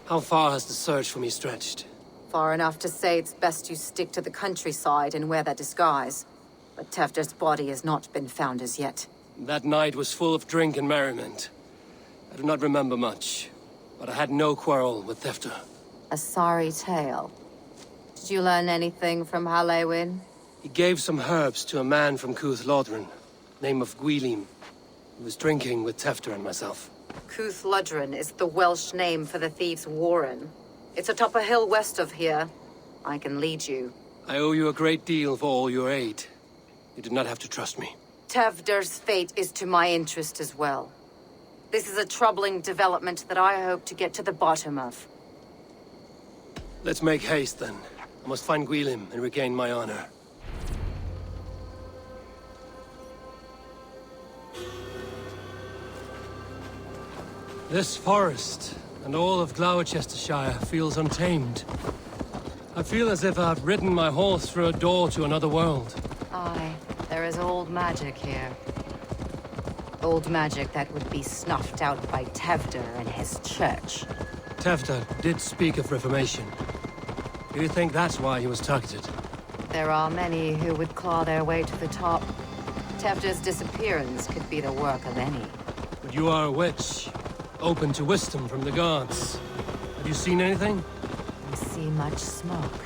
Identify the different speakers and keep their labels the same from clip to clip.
Speaker 1: How far has the search for me stretched?
Speaker 2: Far enough to say it's best you stick to the countryside and wear that disguise. But Tefder's body has not been found as yet.
Speaker 1: That night was full of drink and merriment. I do not remember much, but I had no quarrel with Tefder.
Speaker 2: A sorry tale. Did you learn anything from Halewin?
Speaker 1: He gave some herbs to a man from Cuth Lodren, name of Gwylim, who was drinking with Tefder and myself.
Speaker 2: Cuth Lodren is the Welsh name for the thieves' warren. It's atop a hill west of here. I can lead you.
Speaker 1: I owe you a great deal for all your aid. You did not have to trust me.
Speaker 2: Tefder's fate is to my interest as well. This is a troubling development that I hope to get to the bottom of.
Speaker 1: Let's make haste then. I must find Gwylim and regain my honor. This forest and all of Gloucestershire feels untamed. I feel as if I've ridden my horse through a door to another world.
Speaker 2: Aye, there is old magic here. Old magic that would be snuffed out by Tefder and his church.
Speaker 1: Tefder did speak of reformation. Do you think that's why he was targeted?
Speaker 2: There are many who would claw their way to the top. Tefder's disappearance could be the work of any.
Speaker 1: But you are a witch, open to wisdom from the gods. Have you seen anything?
Speaker 2: I see much smoke.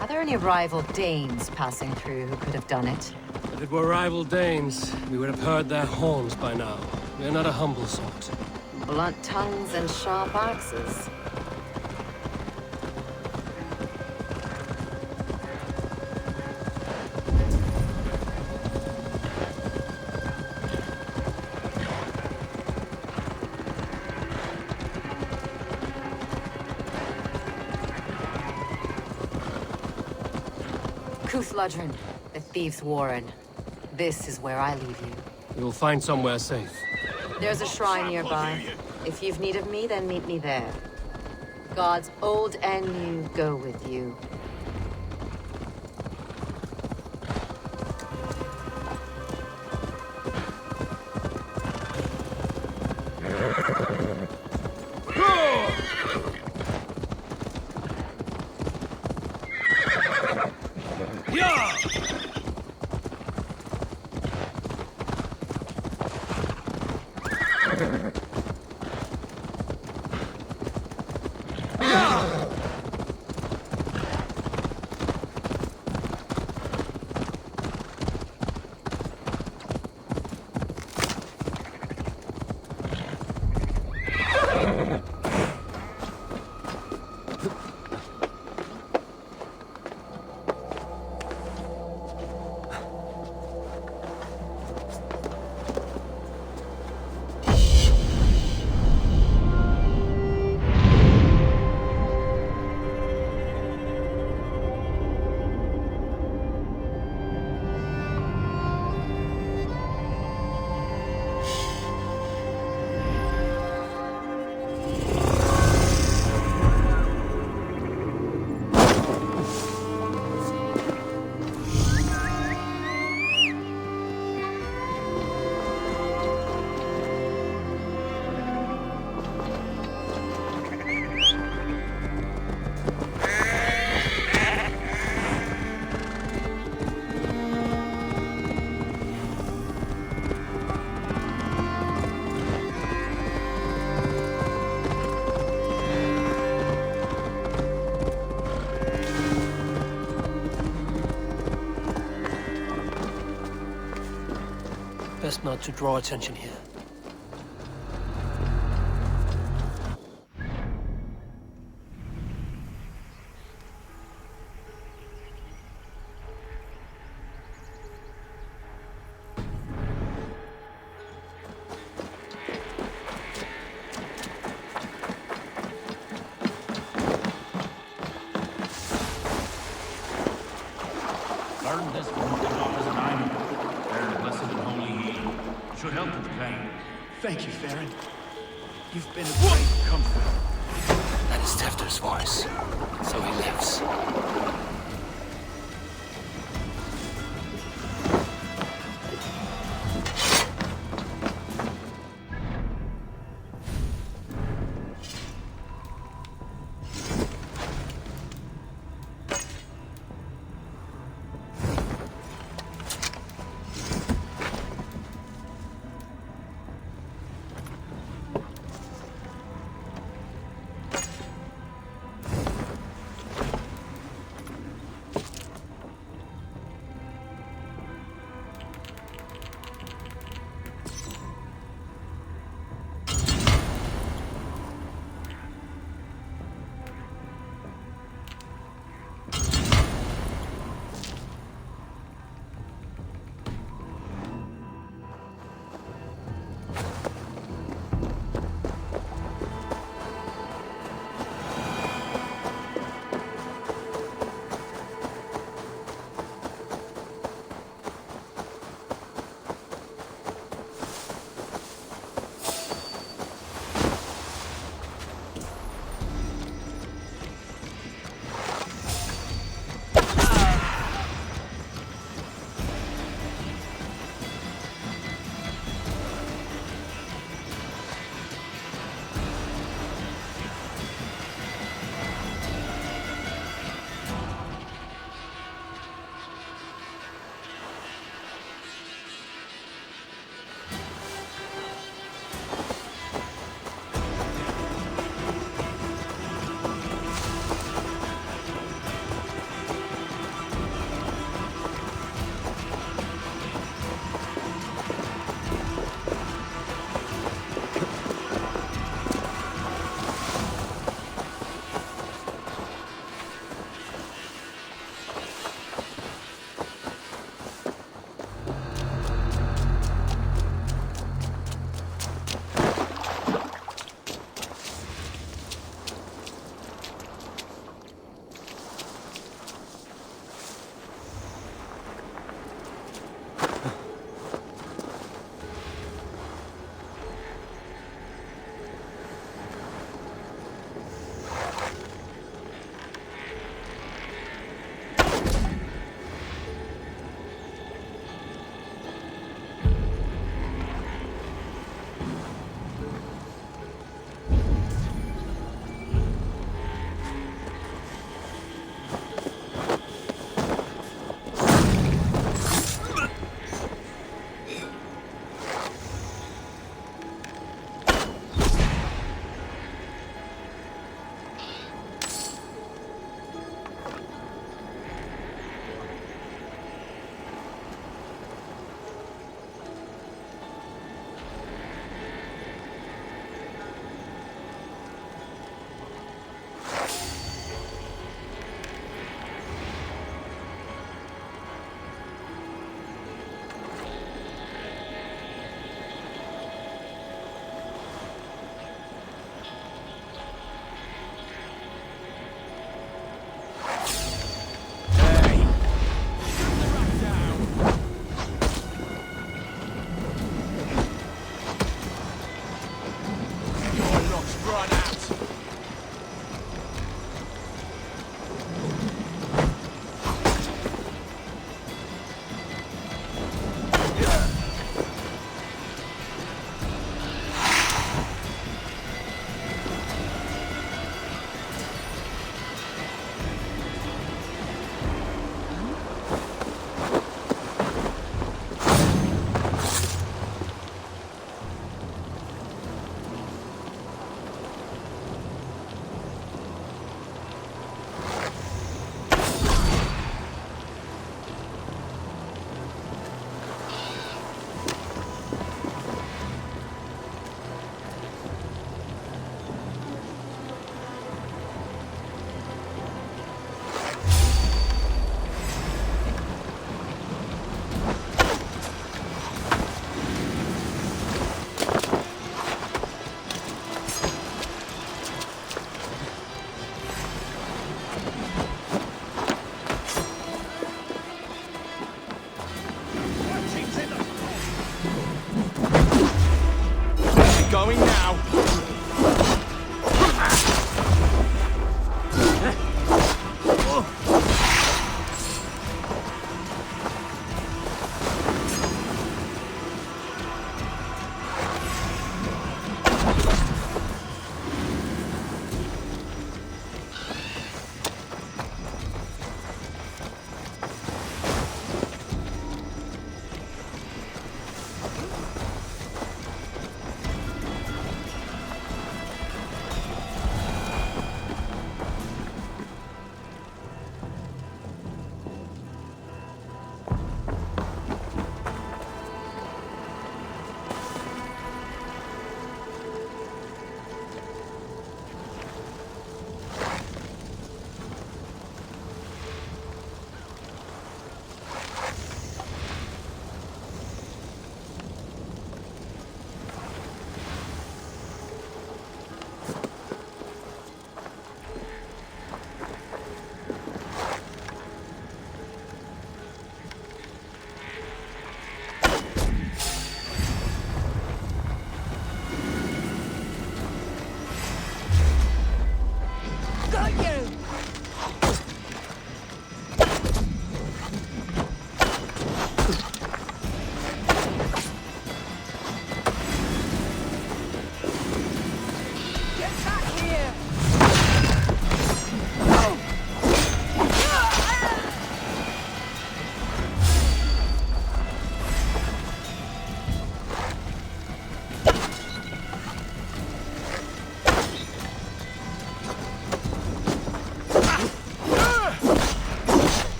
Speaker 2: Are there any rival Danes passing through who could have done it?
Speaker 1: If it were rival Danes, we would have heard their horns by now. We are not a humble sort.
Speaker 2: Blunt tongues and sharp axes. Cuth Lodren, the thieves' warren. This is where I leave you.
Speaker 1: We will find somewhere safe.
Speaker 2: There's a shrine nearby. If you've need of me, then meet me there. Gods old and new go with you.
Speaker 1: Best not to draw attention here.
Speaker 3: Learn this from the daughters and I. They're blessed and holy healing. Should help with the pain.
Speaker 4: Thank you, Farron. You've been a great comfort.
Speaker 1: That is Tefder's voice. So he lives.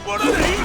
Speaker 3: need one of these!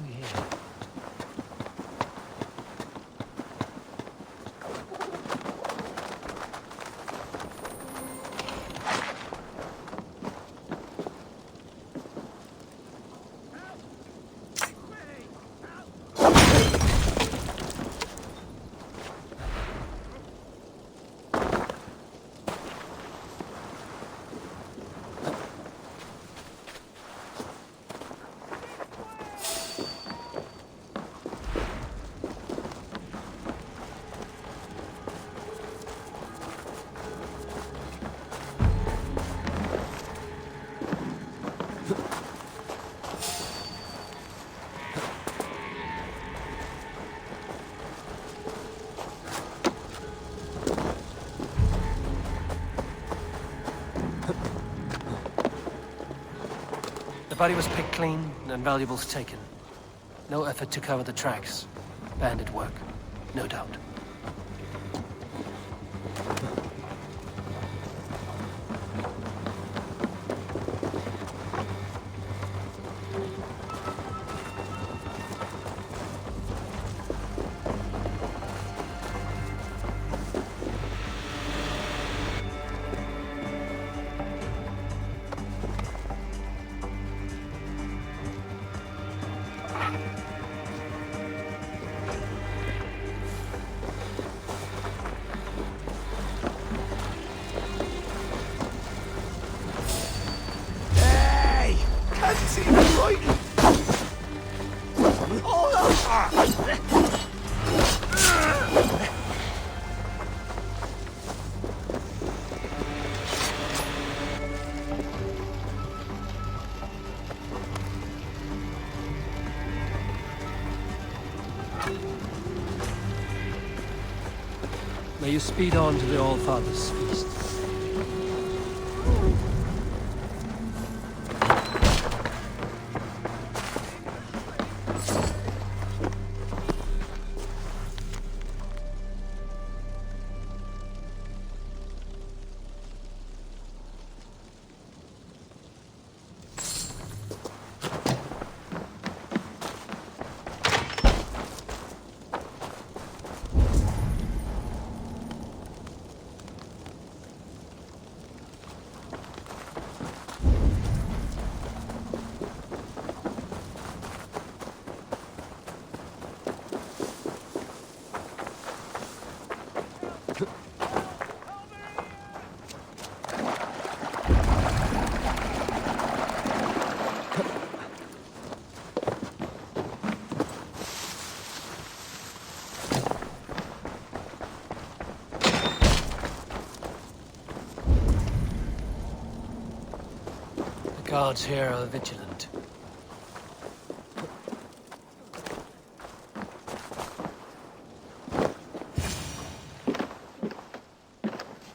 Speaker 4: we here?
Speaker 1: The body was picked clean and valuables taken. No effort to cover the tracks. Bandit work, no doubt. May you speed on to the All-Father's feast. The guards here are vigilant.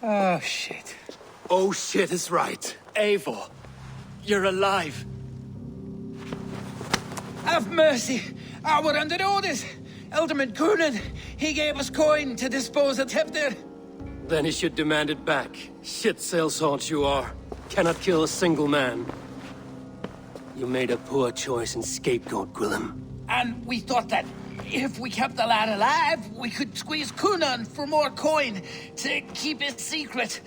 Speaker 4: Oh, shit.
Speaker 5: Oh shit is right.
Speaker 4: Eivor, you're alive. Have mercy. We're under orders. Alderman Coonan, he gave us coin to dispose of Tevdir.
Speaker 1: Then he should demand it back. Shit sailsort you are. Cannot kill a single man. You made a poor choice in scapegoat, Gwillem.
Speaker 4: And we thought that if we kept the lad alive, we could squeeze Coonan for more coin to keep it secret.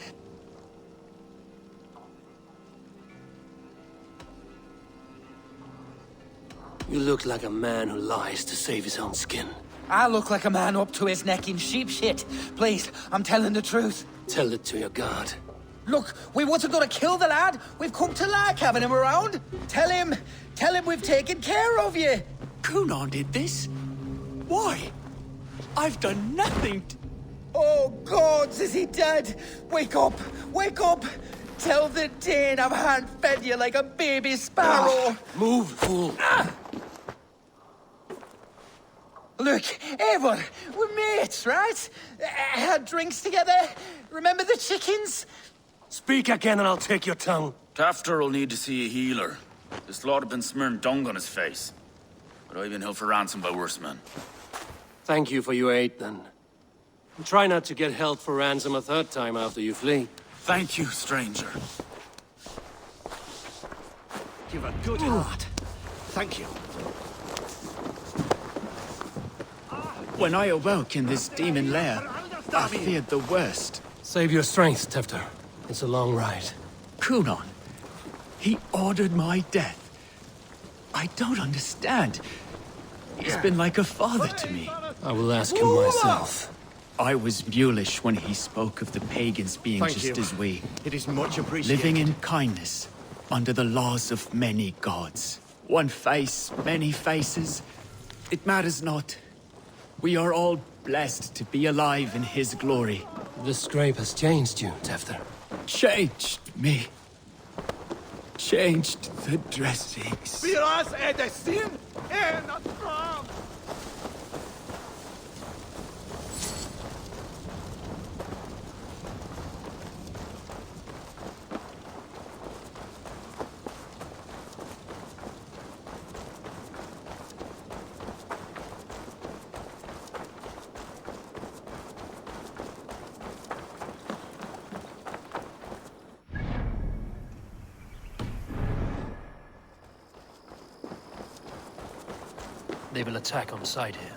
Speaker 1: You look like a man who lies to save his own skin.
Speaker 4: I look like a man up to his neck in sheep shit. Please, I'm telling the truth.
Speaker 1: Tell it to your guard.
Speaker 4: Look, we wasn't gonna kill the lad. We've come to like having him around. Tell him we've taken care of you.
Speaker 6: Coonan did this? Why? I've done nothing
Speaker 4: Oh, gods, is he dead? Wake up, wake up. Tell the Dane I've hand-fed you like a baby sparrow.
Speaker 1: Move, fool.
Speaker 4: Look, Eivor, we're mates, right? Had drinks together. Remember the chickens?
Speaker 1: Speak again and I'll take your tongue.
Speaker 3: Tafter will need to see a healer. This lord have been smearing dung on his face. But I've been held for ransom by worse men.
Speaker 1: Thank you for your aid, then. And try not to get held for ransom a third time after you flee.
Speaker 3: Thank you, stranger.
Speaker 5: You've a good heart. Thank you.
Speaker 6: When I awoke in this demon lair, I feared the worst.
Speaker 1: Save your strength, Tefter. It's a long ride.
Speaker 6: Kunon. He ordered my death. I don't understand. He's been like a father to me.
Speaker 1: I will ask him myself.
Speaker 6: I was mulish when he spoke of the pagans being
Speaker 5: Thank
Speaker 6: just
Speaker 5: you.
Speaker 6: as we,
Speaker 5: It is much appreciated.
Speaker 6: living in kindness, under the laws of many gods. One face, many faces. It matters not. We are all blessed to be alive in his glory.
Speaker 1: This scrape has changed you, Tefter.
Speaker 6: Changed me. Changed the dressings.
Speaker 5: Biraz edesin en atram.
Speaker 1: They will attack on sight here.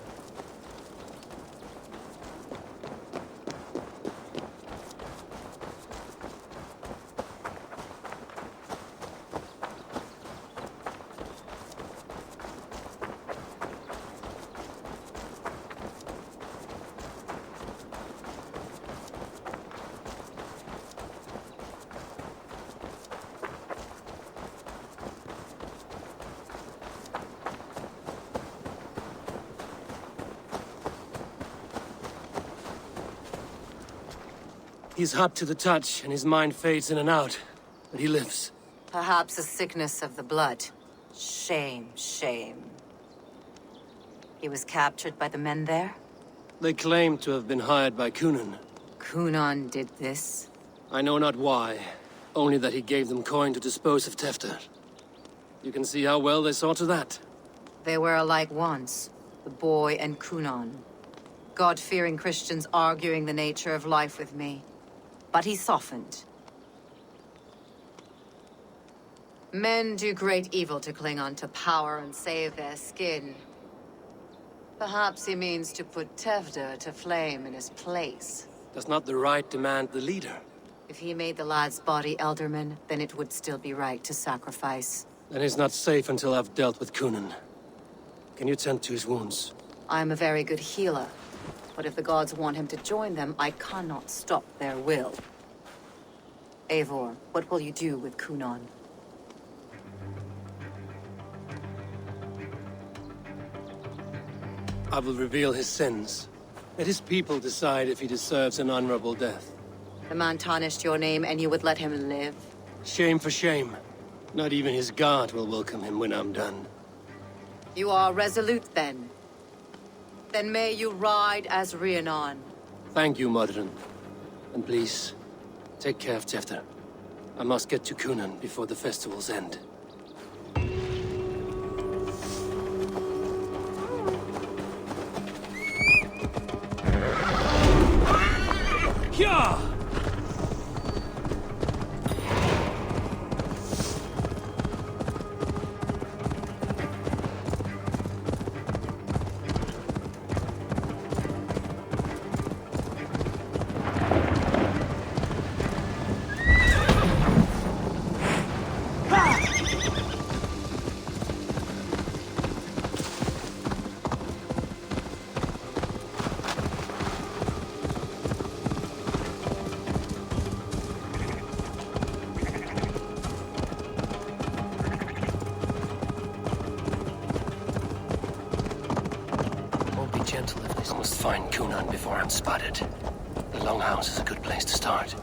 Speaker 1: He's hot to the touch, and his mind fades in and out. But he lives.
Speaker 2: Perhaps a sickness of the blood. Shame, shame. He was captured by the men there?
Speaker 1: They claim to have been hired by Kunan.
Speaker 2: Kunan did this?
Speaker 1: I know not why, only that he gave them coin to dispose of Tefter. You can see how well they saw to that.
Speaker 2: They were alike once, the boy and Kunan. God-fearing Christians arguing the nature of life with me. But he softened. Men do great evil to cling on to power and save their skin. Perhaps he means to put Tevder to flame in his place.
Speaker 1: Does not the right demand the leader?
Speaker 2: If he made the lad's body Elderman, then it would still be right to sacrifice.
Speaker 1: Then he's not safe until I've dealt with Kunan. Can you tend to his wounds?
Speaker 2: I am a very good healer. But if the gods want him to join them, I cannot stop their will. Eivor, what will you do with Kunan?
Speaker 1: I will reveal his sins. Let his people decide if he deserves an honorable death.
Speaker 2: The man tarnished your name and you would let him live?
Speaker 1: Shame for shame. Not even his guard will welcome him when I'm done.
Speaker 2: You are resolute then. Then may you ride as Rhiannon.
Speaker 1: Thank you, Modron. And please, take care of Tefter. I must get to Kunan before the festivals end. Hyah! Gentle if this must find Kunan before I'm spotted. The Longhouse is a good place to start.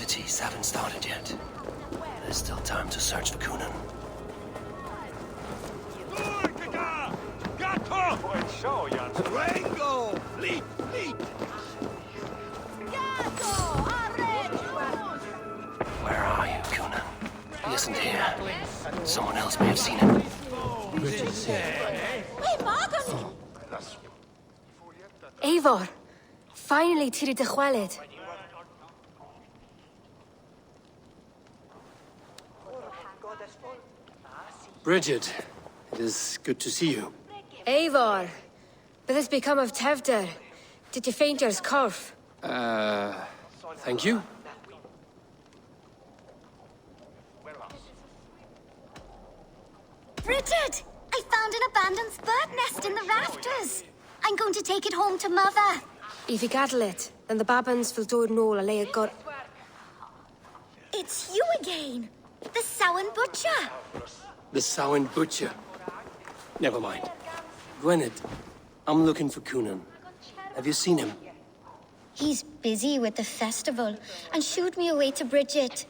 Speaker 1: festivities haven't started yet. There's still time to search for Kunan. Where are you, Kunan? He isn't here. Someone else may have seen him. Richard's here.
Speaker 7: Eivor, finally tiri dy chwaled.
Speaker 1: Bridget, it is good to see you.
Speaker 7: Eivor, but has become of Tevder. Did you faint yours corf?
Speaker 1: Thank you.
Speaker 8: Bridget! I found an abandoned bird nest in the rafters. I'm going to take it home to Mother.
Speaker 7: If you gaddle it, then the babans will do it all a lay it got.
Speaker 8: It's you again. The Samhain Butcher.
Speaker 1: The Samhain Butcher. Never mind. Gwynedd, I'm looking for Kunan. Have you seen him?
Speaker 8: He's busy with the festival and shooed me away to Bridget.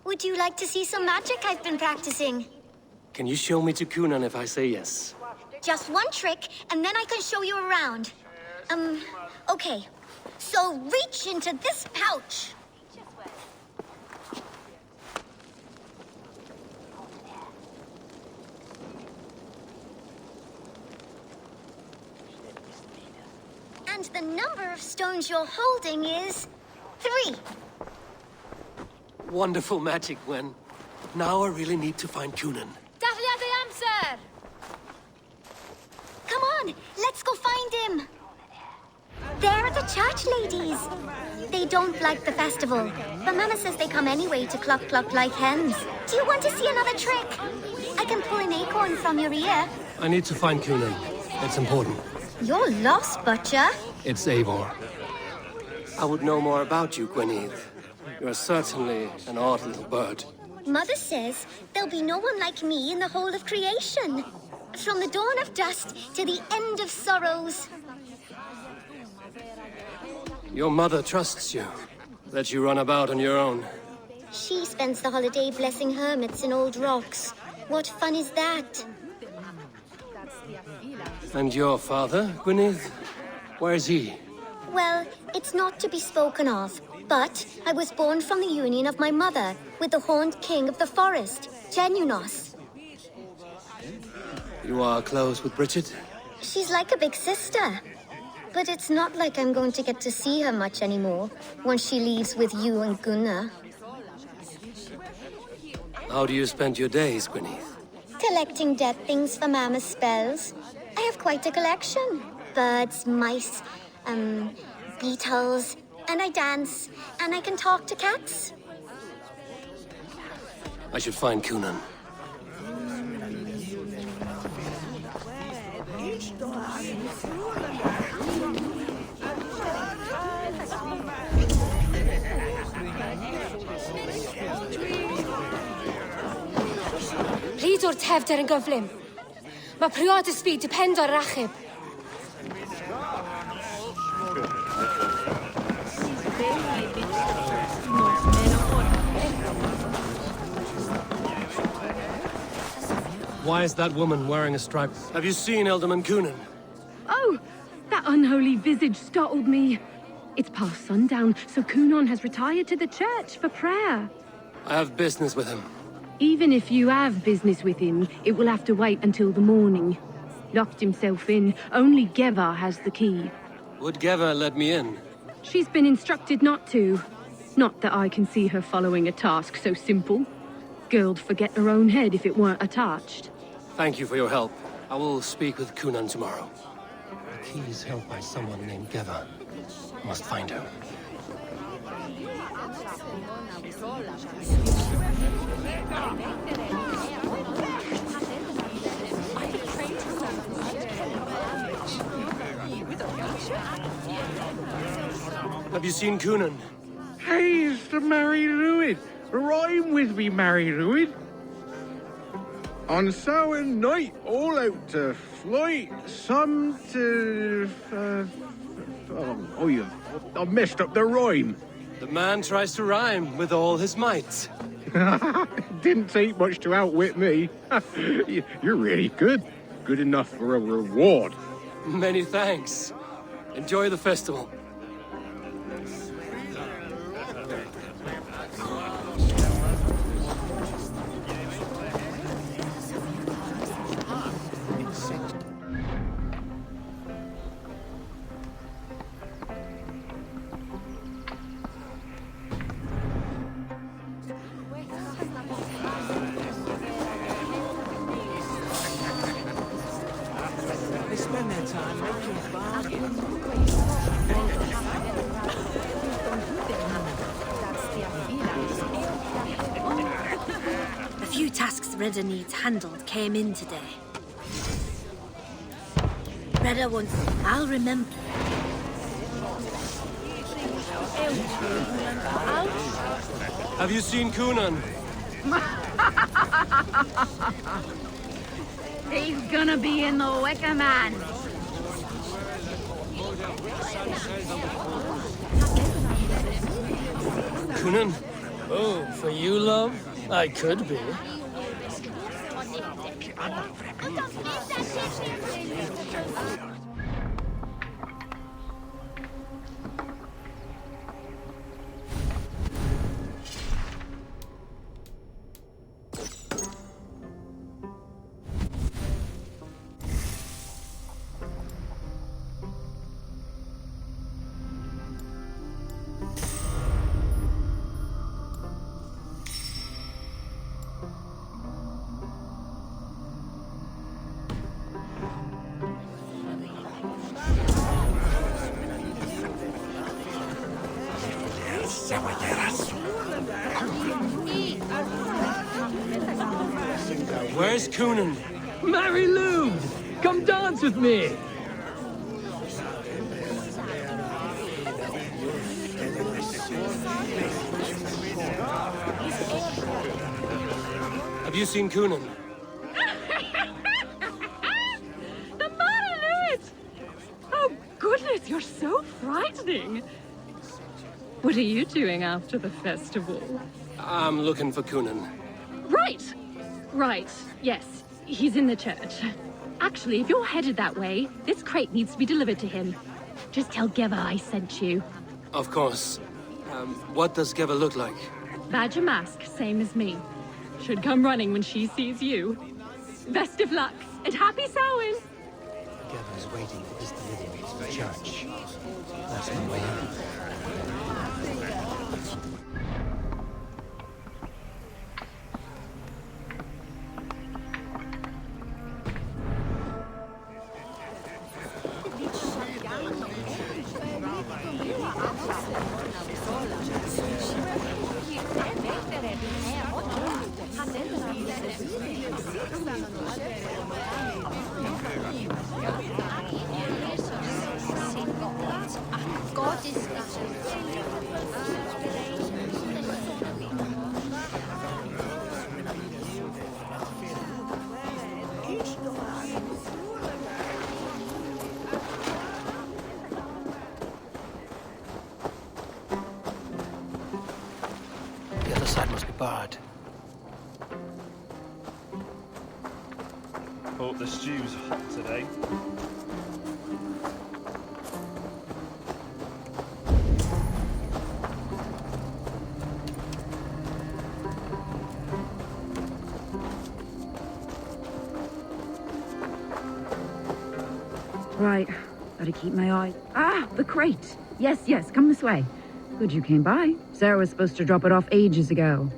Speaker 8: Would you like to see some magic I've been practicing?
Speaker 1: Can you show me to Kunan if I say yes?
Speaker 8: Just one trick, and then I can show you around. Okay. So reach into this pouch. And the number of stones you're holding is 3.
Speaker 1: Wonderful magic, Gwen. Now I really need to find Kunan.
Speaker 7: Daflia the answer!
Speaker 8: Come on, let's go find him. There are the church ladies. They don't like the festival, but Mama says they come anyway to cluck cluck like hens. Do you want to see another trick? I can pull an acorn from your ear.
Speaker 1: I need to find Kunan. It's important.
Speaker 8: You're lost, Butcher.
Speaker 1: It's Eivor. I would know more about you, Gwynedd. You're certainly an odd little bird.
Speaker 8: Mother says there'll be no one like me in the whole of creation. From the dawn of dust to the end of sorrows.
Speaker 1: Your mother trusts you. Let you run about on your own.
Speaker 8: She spends the holiday blessing hermits in old rocks. What fun is that?
Speaker 1: And your father, Gwynedd? Where's he?
Speaker 8: Well, it's not to be spoken of, but I was born from the union of my mother with the horned king of the forest, Genunos.
Speaker 1: You are close with Bridget?
Speaker 8: She's like a big sister. But it's not like I'm going to get to see her much anymore once she leaves with you and Gunnar.
Speaker 1: How do you spend your days, Gwynedd?
Speaker 8: Collecting dead things for Mama's spells. I have quite a collection. Birds, mice, beetles, and I dance, and I can talk to cats.
Speaker 1: I should find Kunan.
Speaker 7: Pryd o'r Tevder yn gyflym. Mae priod y sbyd depend o'r achub.
Speaker 1: Why is that woman wearing a stripe? Have you seen Elderman Kunan?
Speaker 9: Oh, that unholy visage startled me. It's past sundown, so Kunan has retired to the church for prayer.
Speaker 1: I have business with him.
Speaker 9: Even if you have business with him, it will have to wait until the morning. Locked himself in. Only Geva has the key.
Speaker 1: Would Geva let me in?
Speaker 9: She's been instructed not to. Not that I can see her following a task so simple. Girl'd forget her own head if it weren't attached.
Speaker 1: Thank you for your help. I will speak with Kunan tomorrow. The key is held by someone named Geva. I must find her. Have you seen Kunan?
Speaker 5: Hey, it's the Mary Lewid. Rhyme with me, Mary Lewid. On Samhain night, all out to flight, some to... I've messed up the rhyme.
Speaker 1: The man tries to rhyme with all his might.
Speaker 5: It didn't take much to outwit me. You're really good. Good enough for a reward.
Speaker 1: Many thanks. Enjoy the festival.
Speaker 7: The few tasks Redda needs handled came in today. Redda wants... I'll remember.
Speaker 1: Have you seen Kunan?
Speaker 9: He's gonna be in the Wicker Man.
Speaker 1: Kunan? Oh, for you, love? I could be. Where's Kunan?
Speaker 10: Mary Lou! Come dance with me!
Speaker 1: Have you seen Kunan?
Speaker 9: The Mary Lewis! Oh, goodness, you're so frightening. What are you doing after the festival?
Speaker 1: I'm looking for Kunan.
Speaker 9: Right, yes. He's in the church. Actually, if you're headed that way, this crate needs to be delivered to him. Just tell Geva I sent you.
Speaker 1: Of course. What does Geva look like?
Speaker 9: Badger mask, same as me. Should come running when she sees you. Best of luck, and happy Samhain!
Speaker 11: Geva is waiting for his delivery to the church. That's my way out.
Speaker 1: The other side must be barred.
Speaker 12: Hope the stew's hot today.
Speaker 13: Right, gotta keep my eye. Ah, the crate! Yes, come this way. Good you came by. Sarah was supposed to drop it off ages ago.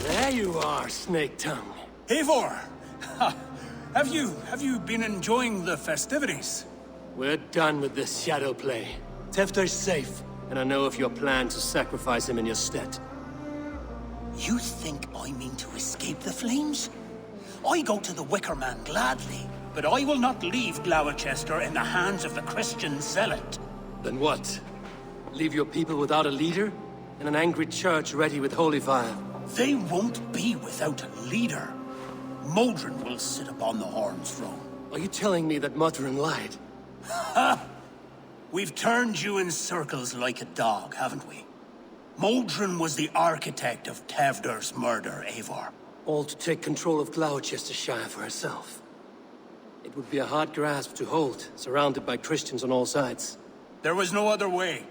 Speaker 1: There you are, Snake Tongue.
Speaker 14: Eivor! Have you been enjoying the festivities?
Speaker 1: We're done with this shadow play. Tefter's safe, and I know of your plan to sacrifice him in your stead.
Speaker 14: You think I mean to escape the flames? I go to the Wicker Man gladly, but I will not leave Gloucester in the hands of the Christian zealot.
Speaker 1: Then what? Leave your people without a leader? And an angry church ready with holy fire?
Speaker 14: They won't be without a leader. Modron will sit upon the Horn's throne.
Speaker 1: Are you telling me that Modron lied?
Speaker 14: Ha! We've turned you in circles like a dog, haven't we? Modron was the architect of Tevder's murder, Eivor.
Speaker 1: All to take control of Gloucestershire for herself. It would be a hard grasp to hold, surrounded by Christians on all sides.
Speaker 14: There was no other way.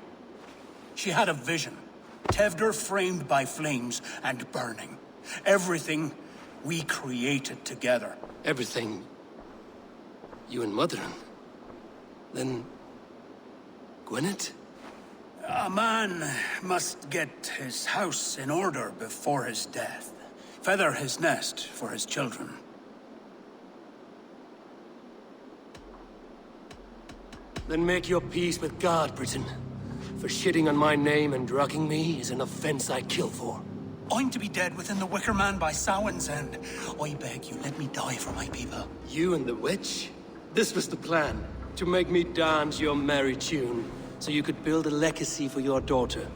Speaker 14: She had a vision. Tevder framed by flames and burning. Everything we created together.
Speaker 1: Everything? You and Modron? Then... Gwynedd?
Speaker 14: A man must get his house in order before his death. Feather his nest for his children.
Speaker 1: Then make your peace with God, Britain. For shitting on my name and drugging me is an offense I kill for.
Speaker 14: I'm to be dead within the Wicker Man by Samhain's end. I beg you, let me die for my people.
Speaker 1: You and the witch? This was the plan. To make me dance your merry tune, so you could build a legacy for your daughter.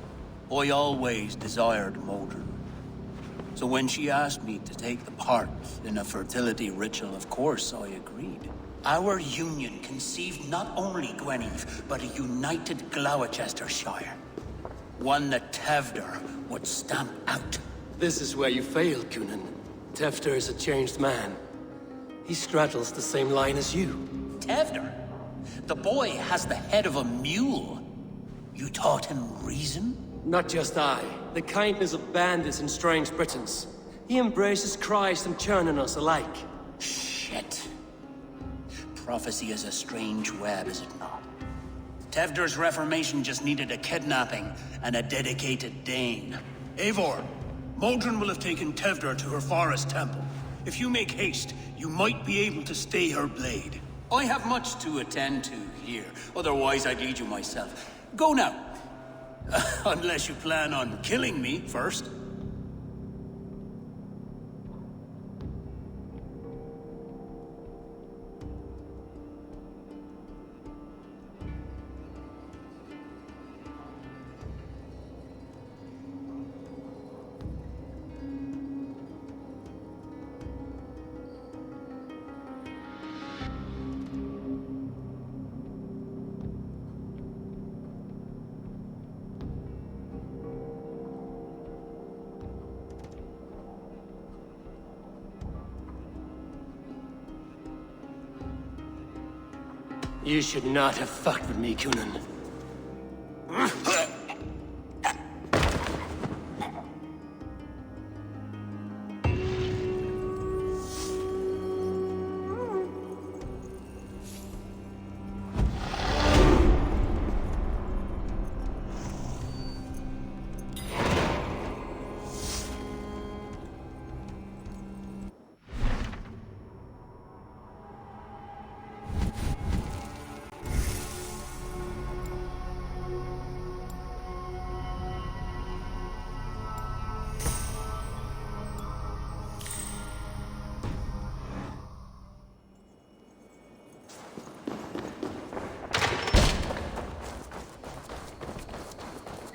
Speaker 14: I always desired Modron. So when she asked me to take the part in a fertility ritual, of course I agreed. Our union conceived not only Gweneve, but a united Gloucestershire. One that Tevder would stamp out.
Speaker 1: This is where you failed, Cunan. Tefter is a changed man. He straddles the same line as you.
Speaker 14: Tevder? The boy has the head of a mule. You taught him reason?
Speaker 1: Not just I. The kindness of bandits and strange Britons. He embraces Christ and churn on us alike.
Speaker 14: Shit. Prophecy is a strange web, is it not? Tevder's reformation just needed a kidnapping and a dedicated Dane. Eivor, Modron will have taken Tevder to her forest temple. If you make haste, you might be able to stay her blade. I have much to attend to here, otherwise I'd lead you myself. Go now. Unless you plan on killing me first.
Speaker 1: You should not have fucked with me, Cunan.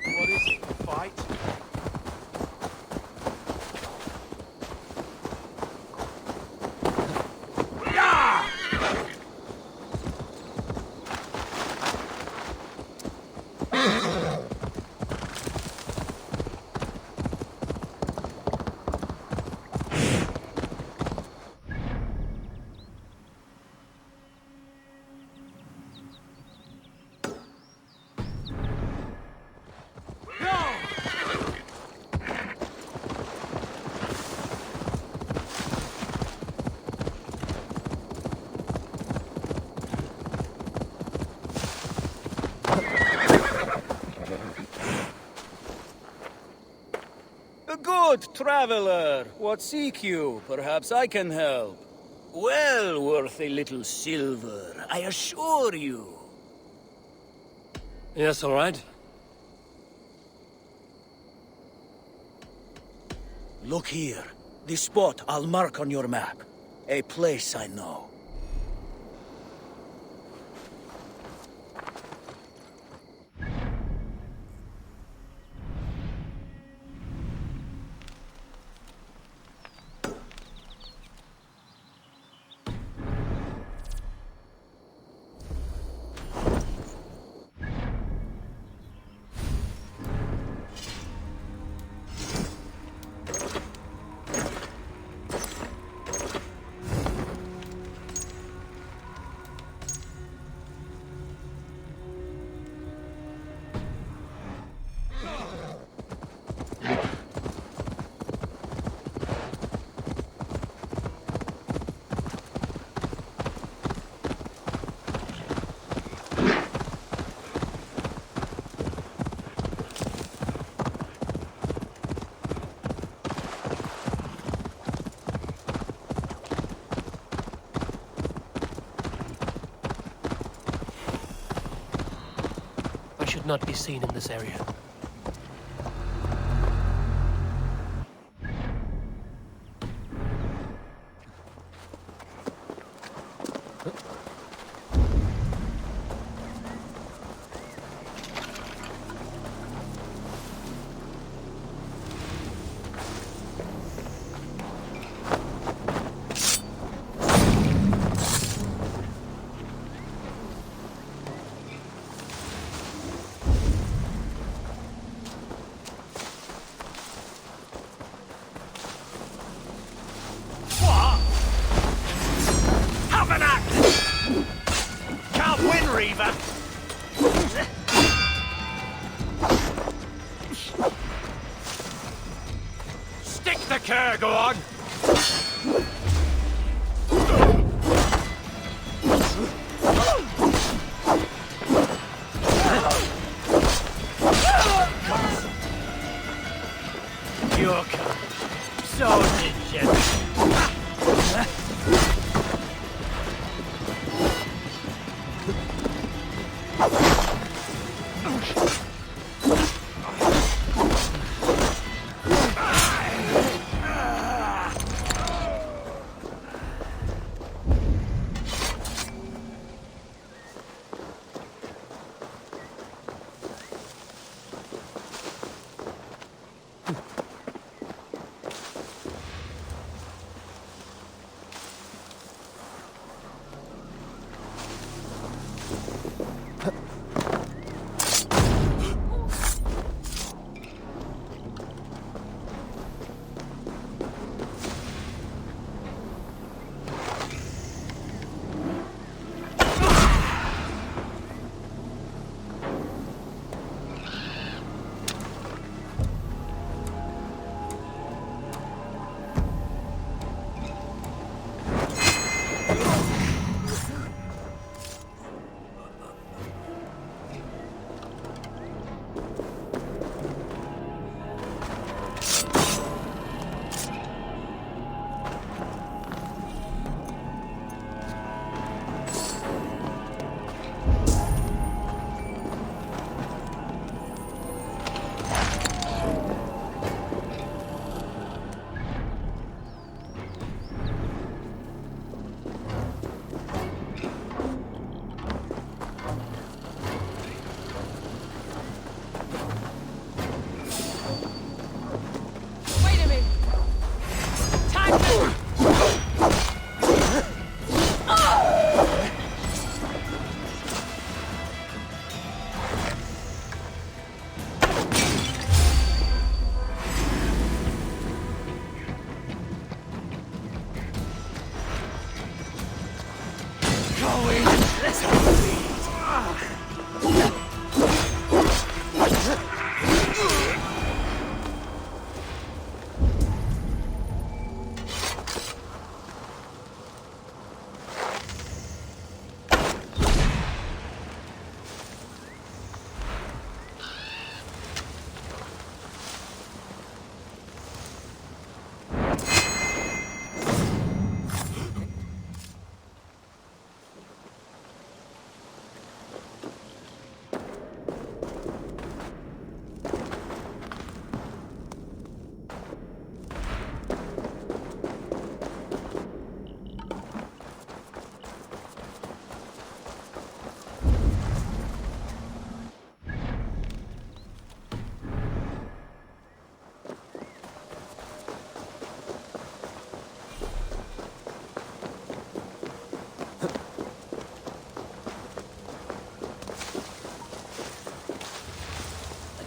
Speaker 12: What is it? A fight?
Speaker 15: Good traveler, what seek you? Perhaps I can help.
Speaker 14: Well worth a little silver, I assure you.
Speaker 1: Yes, all right.
Speaker 14: Look here. This spot I'll mark on your map. A place I know.
Speaker 1: I should not be seen in this area.
Speaker 3: Stick the care, go on!
Speaker 14: You're kind. So degenerate.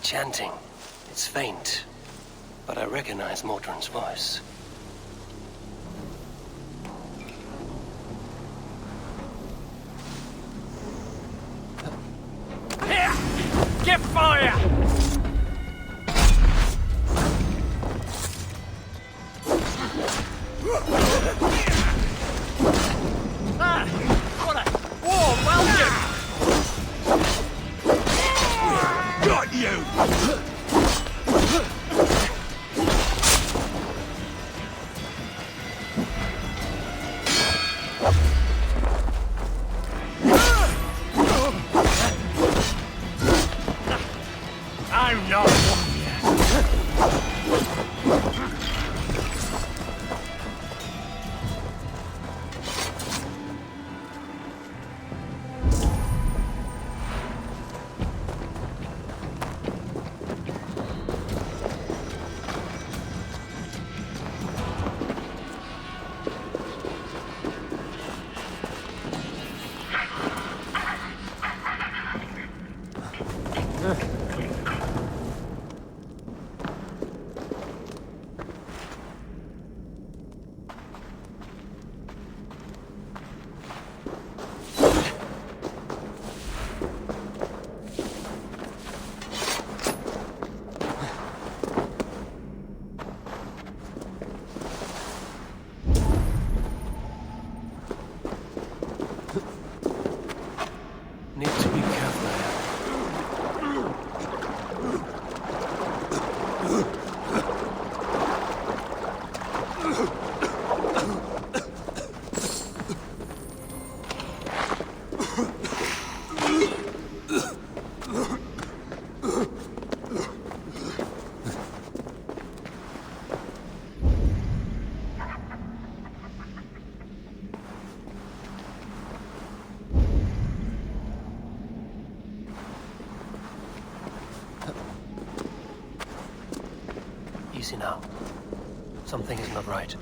Speaker 1: chanting. It's faint, but I recognize Mordrin's voice.
Speaker 10: Here! Get fire! What a warm welcome! Got you! I'm not one yet.
Speaker 1: Need to be careful. Easy now. Something is not right.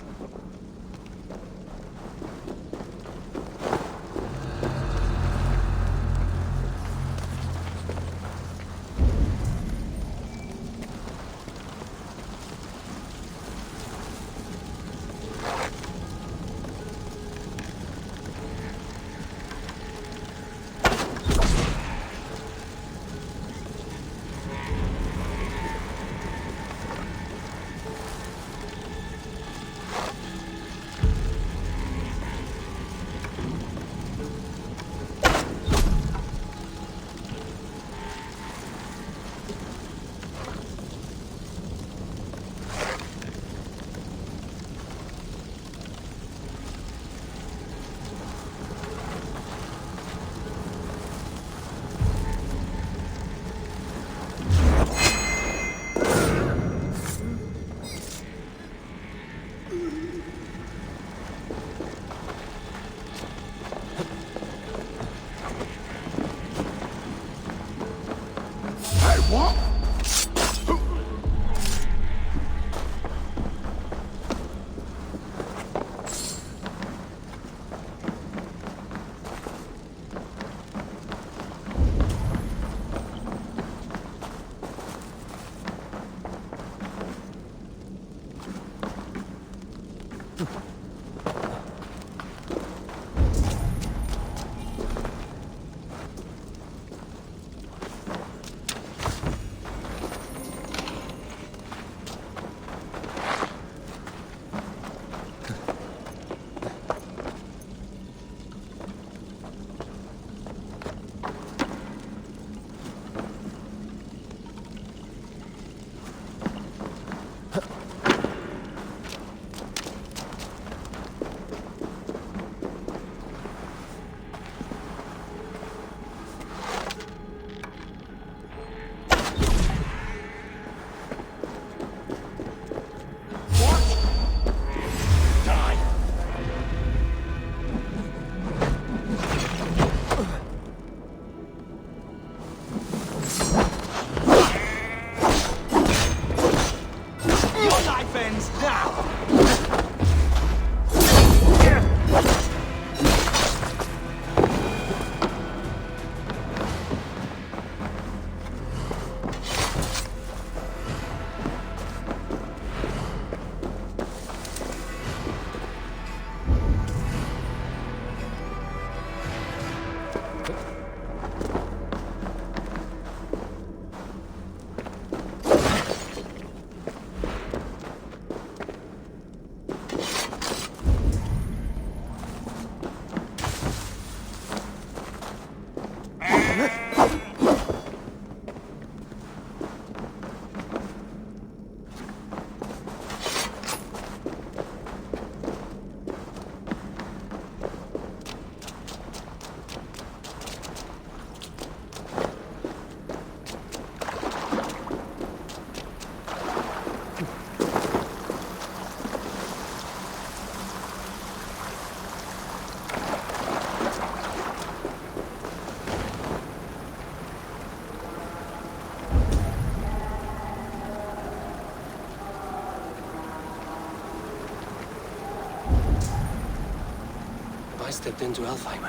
Speaker 1: I stepped into Alfheim.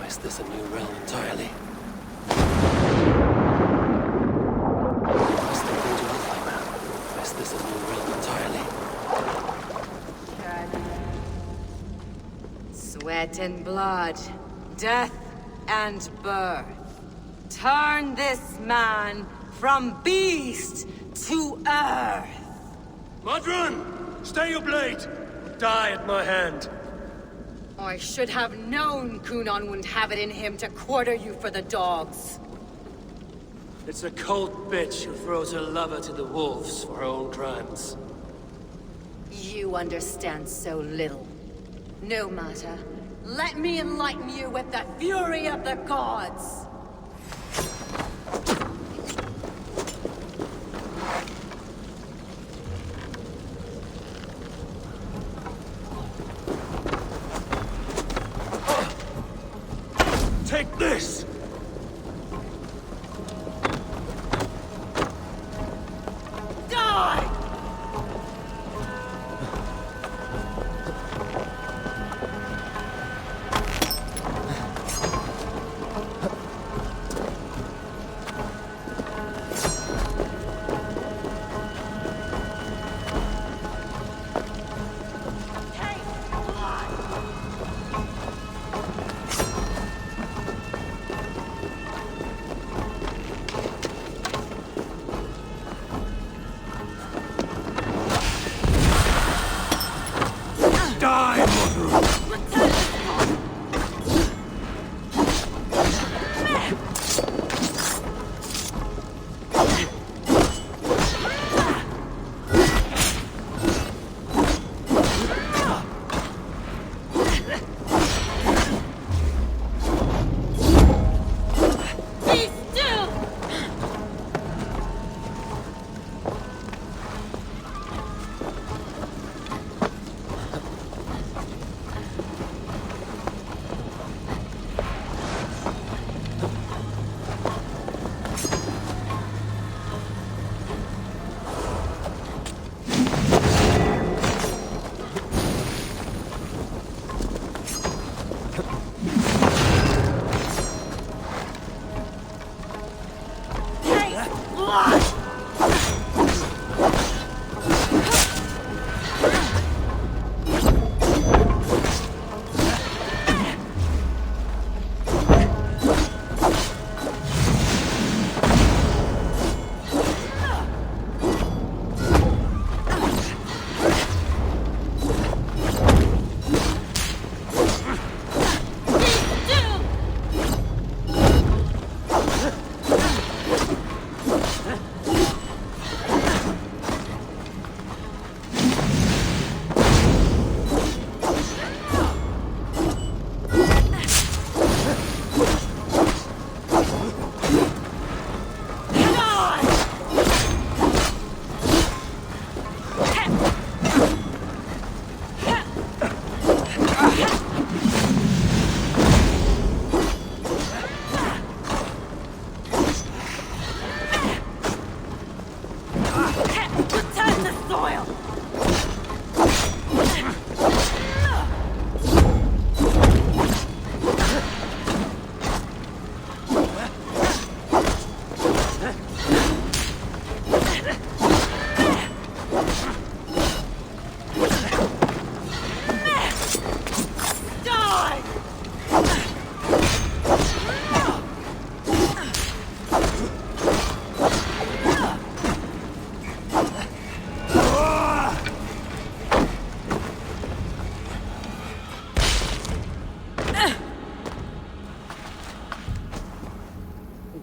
Speaker 1: Or is this a new realm entirely? I stepped into Alfheim. Or is this a new realm entirely?
Speaker 2: Sweat and blood, death and birth. Turn this man from beast to earth.
Speaker 1: Modron! Stay your blade! Die at my hand!
Speaker 2: I should have known Kunon wouldn't have it in him to quarter you for the dogs.
Speaker 1: It's a cold bitch who throws her lover to the wolves for her own crimes.
Speaker 2: You understand so little. No matter. Let me enlighten you with the fury of the gods!
Speaker 1: Take this!
Speaker 2: Die!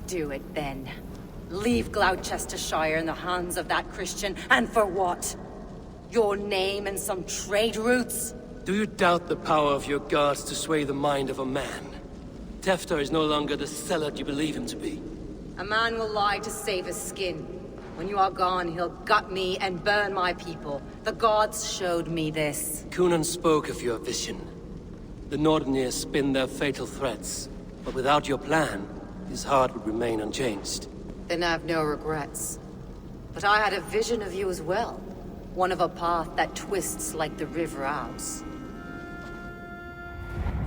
Speaker 2: Do it then. Leave Gloucestershire in the hands of that Christian, and for what? Your name and some trade routes?
Speaker 1: Do you doubt the power of your gods to sway the mind of a man? Tefter is no longer the zealot you believe him to be.
Speaker 2: A man will lie to save his skin. When you are gone, he'll gut me and burn my people. The gods showed me this.
Speaker 1: Cunan spoke of your vision. The Nordenir spin their fatal threats, but without your plan, his heart would remain unchanged.
Speaker 2: Then I have no regrets. But I had a vision of you as well. One of a path that twists like the river Ouse.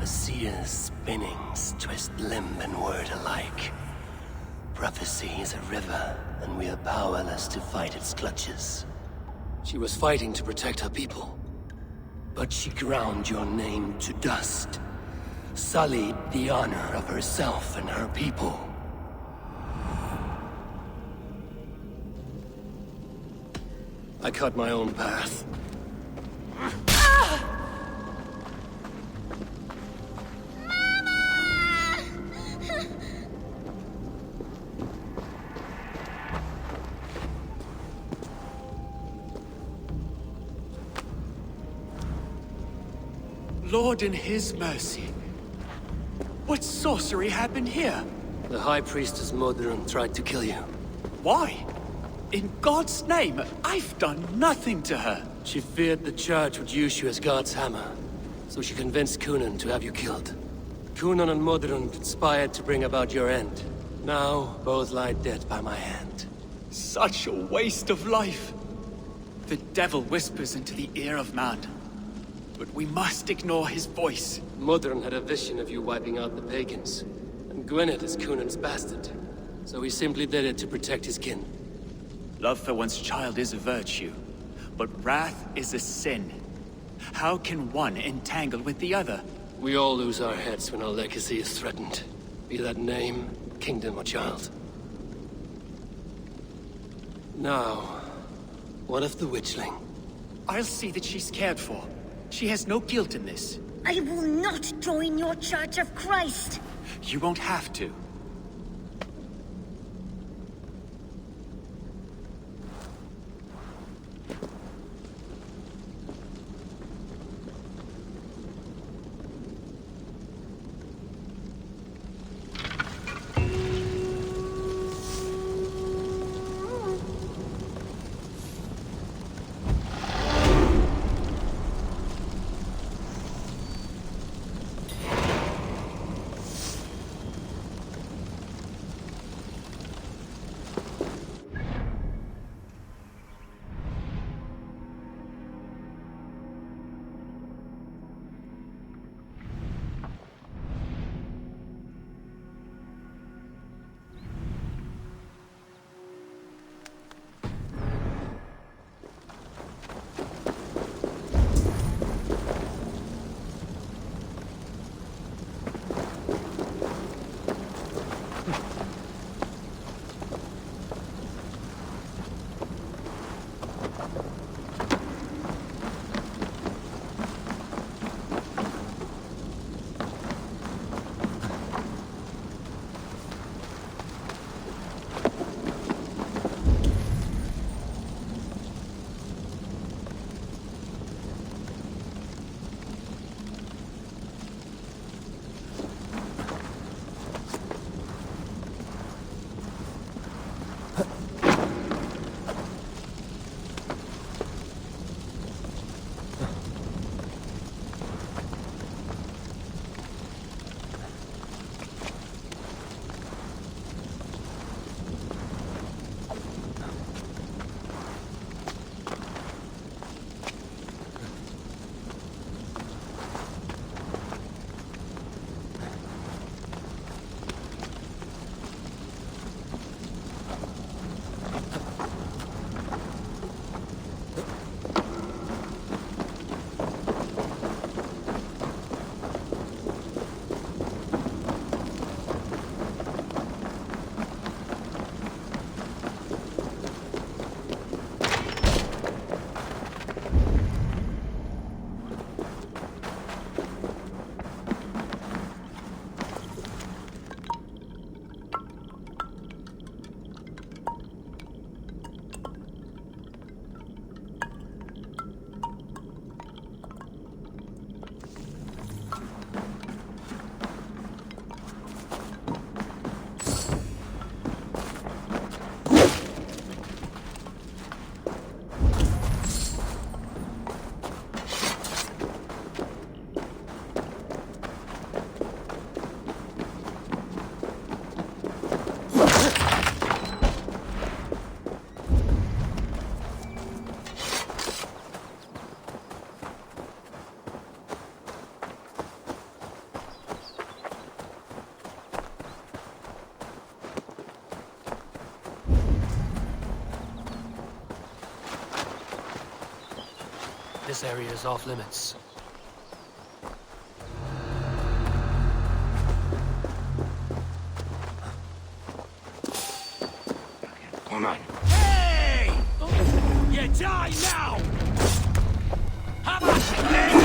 Speaker 1: A seer's spinnings twist limb and word alike. Prophecy is a river, and we are powerless to fight its clutches. She was fighting to protect her people. But she ground your name to dust. Sullied the honor of herself and her people. I cut my own path.
Speaker 6: Lord in his mercy. What sorcery happened here?
Speaker 1: The High Priestess Modron tried to kill you.
Speaker 6: Why? In God's name, I've done nothing to her.
Speaker 1: She feared the Church would use you as God's hammer, so she convinced Cunan to have you killed. Cunan and Modron conspired to bring about your end. Now, both lie dead by my hand.
Speaker 6: Such a waste of life. The devil whispers into the ear of man. But we must ignore his voice.
Speaker 1: Modron had a vision of you wiping out the pagans. And Gwynedd is Cunan's bastard. So he simply did it to protect his kin.
Speaker 6: Love for one's child is a virtue, but wrath is a sin. How can one entangle with the other?
Speaker 1: We all lose our heads when our legacy is threatened. Be that name, kingdom, or child. Now, what of the witchling?
Speaker 6: I'll see that she's cared for. She has no guilt in this.
Speaker 8: I will not join your Church of Christ.
Speaker 6: You won't have to.
Speaker 1: this area is off limits.
Speaker 10: Come on.
Speaker 14: Hey! You die now! How about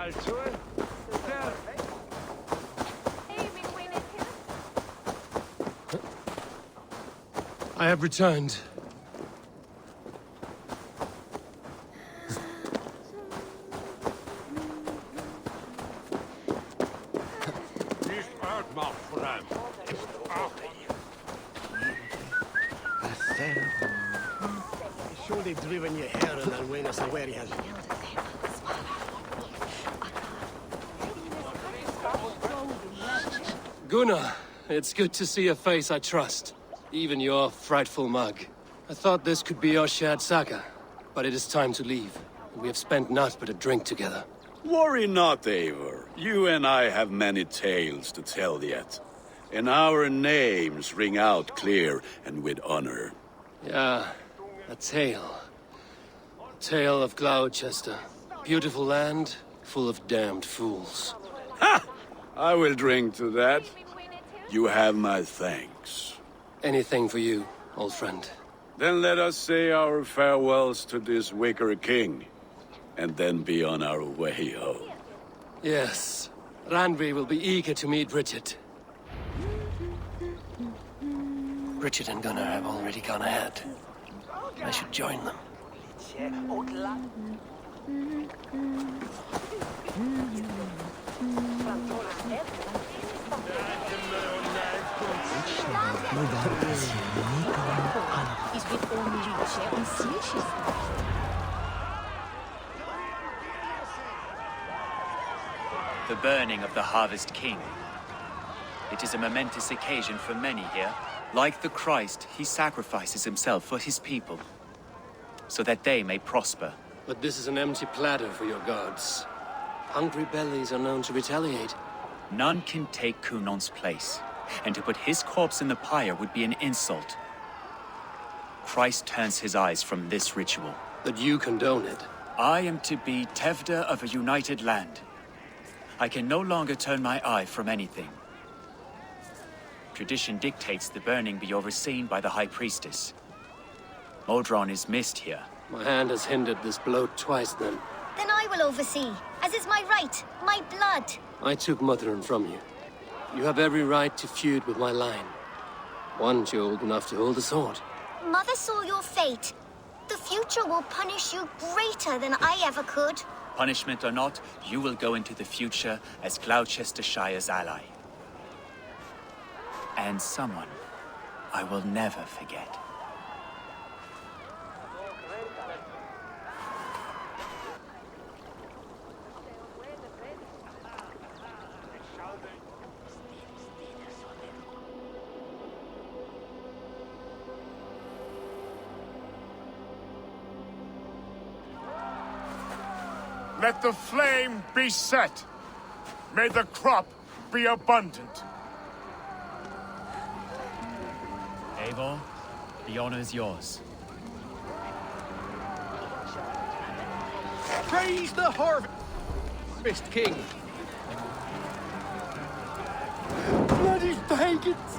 Speaker 1: I have returned.
Speaker 11: Surely driven your hair and I'll win us a weary hand.
Speaker 1: Gunnar, it's good to see a face I trust. Even your frightful mug. I thought this could be our shared saga, but it is time to leave. We have spent naught but a drink together.
Speaker 15: Worry not, Eivor. You and I have many tales to tell yet. And our names ring out clear and with honor.
Speaker 1: Yeah, a tale. A tale of Gloucester. Beautiful land, full of damned fools.
Speaker 15: Ha! I will drink to that. You have my thanks.
Speaker 1: Anything for you, old friend.
Speaker 15: Then let us say our farewells to this wicker king, and then be on our way home.
Speaker 1: Yes, Randvi will be eager to meet Bridget. Bridget and Gunnar have already gone ahead. I should join them.
Speaker 6: The burning of the Harvest King. It is a momentous occasion for many here. Like the Christ, he sacrifices himself for his people, so that they may prosper.
Speaker 1: But this is an empty platter for your gods. Hungry bellies are known to retaliate.
Speaker 6: None can take Kunon's place, and to put his corpse in the pyre would be an insult. Christ turns his eyes from this ritual.
Speaker 1: But you condone it.
Speaker 6: I am to be Tevda of a united land. I can no longer turn my eye from anything. Tradition dictates the burning be overseen by the High Priestess. Modron is missed here.
Speaker 1: My hand has hindered this bloat twice then.
Speaker 8: Then I will oversee, as is my right, my blood.
Speaker 1: I took Mother'n from you. You have every right to feud with my line. Once you're old enough to hold a sword.
Speaker 8: Mother saw your fate. The future will punish you greater than I ever could.
Speaker 6: Punishment or not, you will go into the future as Gloucestershire's ally. And someone I will never forget.
Speaker 10: Let the flame be set. May the crop be abundant.
Speaker 6: Eivor, the honor is yours.
Speaker 4: Praise the Harvest King! Bloody pagans!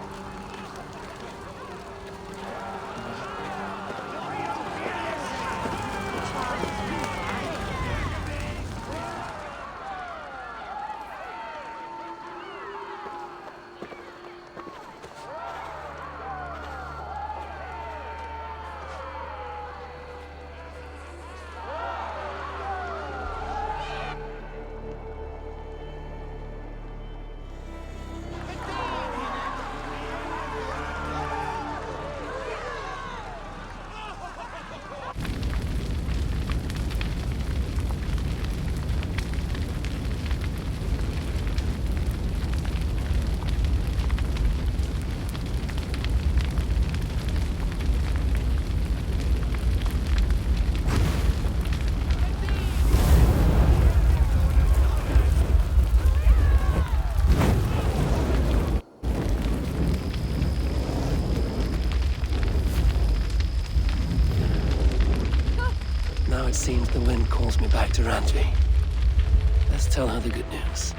Speaker 1: Now it seems the wind calls me back to Randvi. Let's tell her the good news.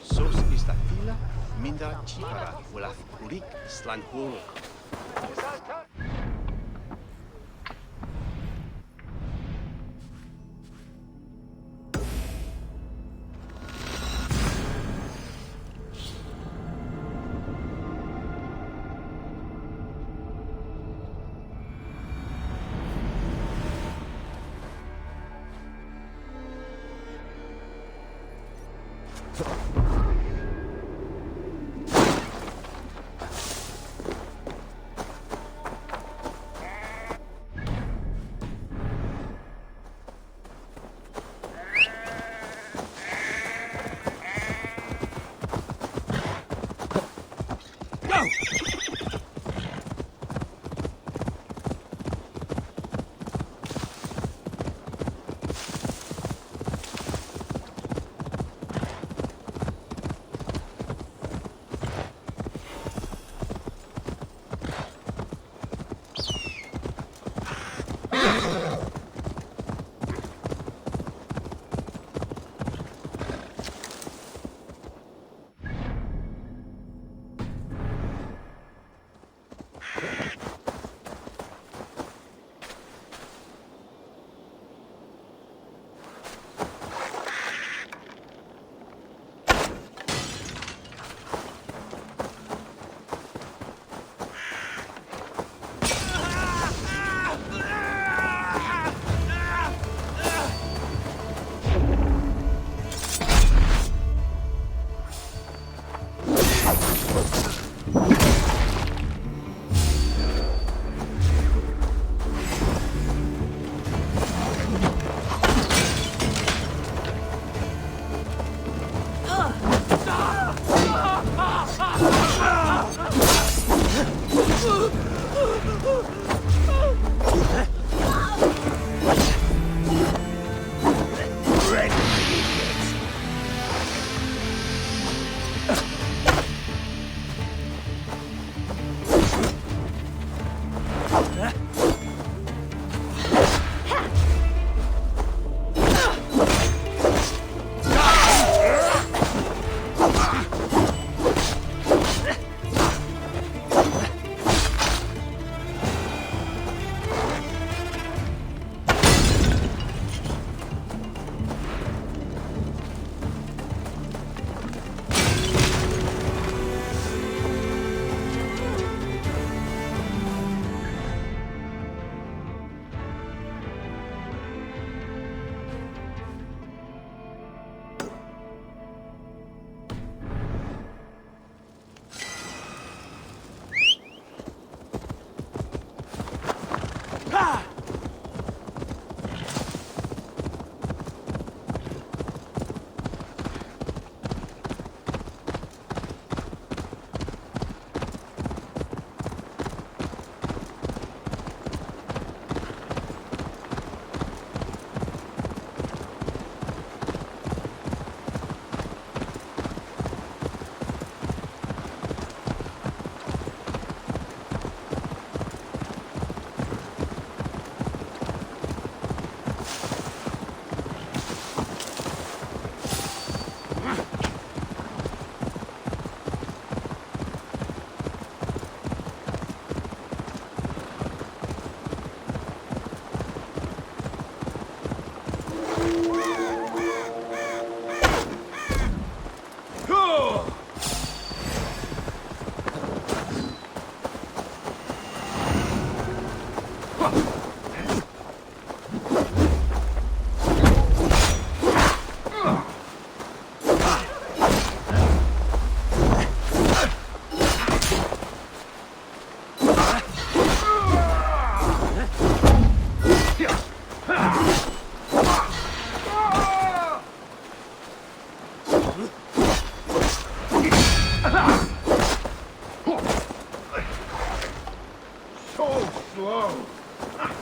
Speaker 11: Sos istatila minda chipara ulaf kurik slan holo.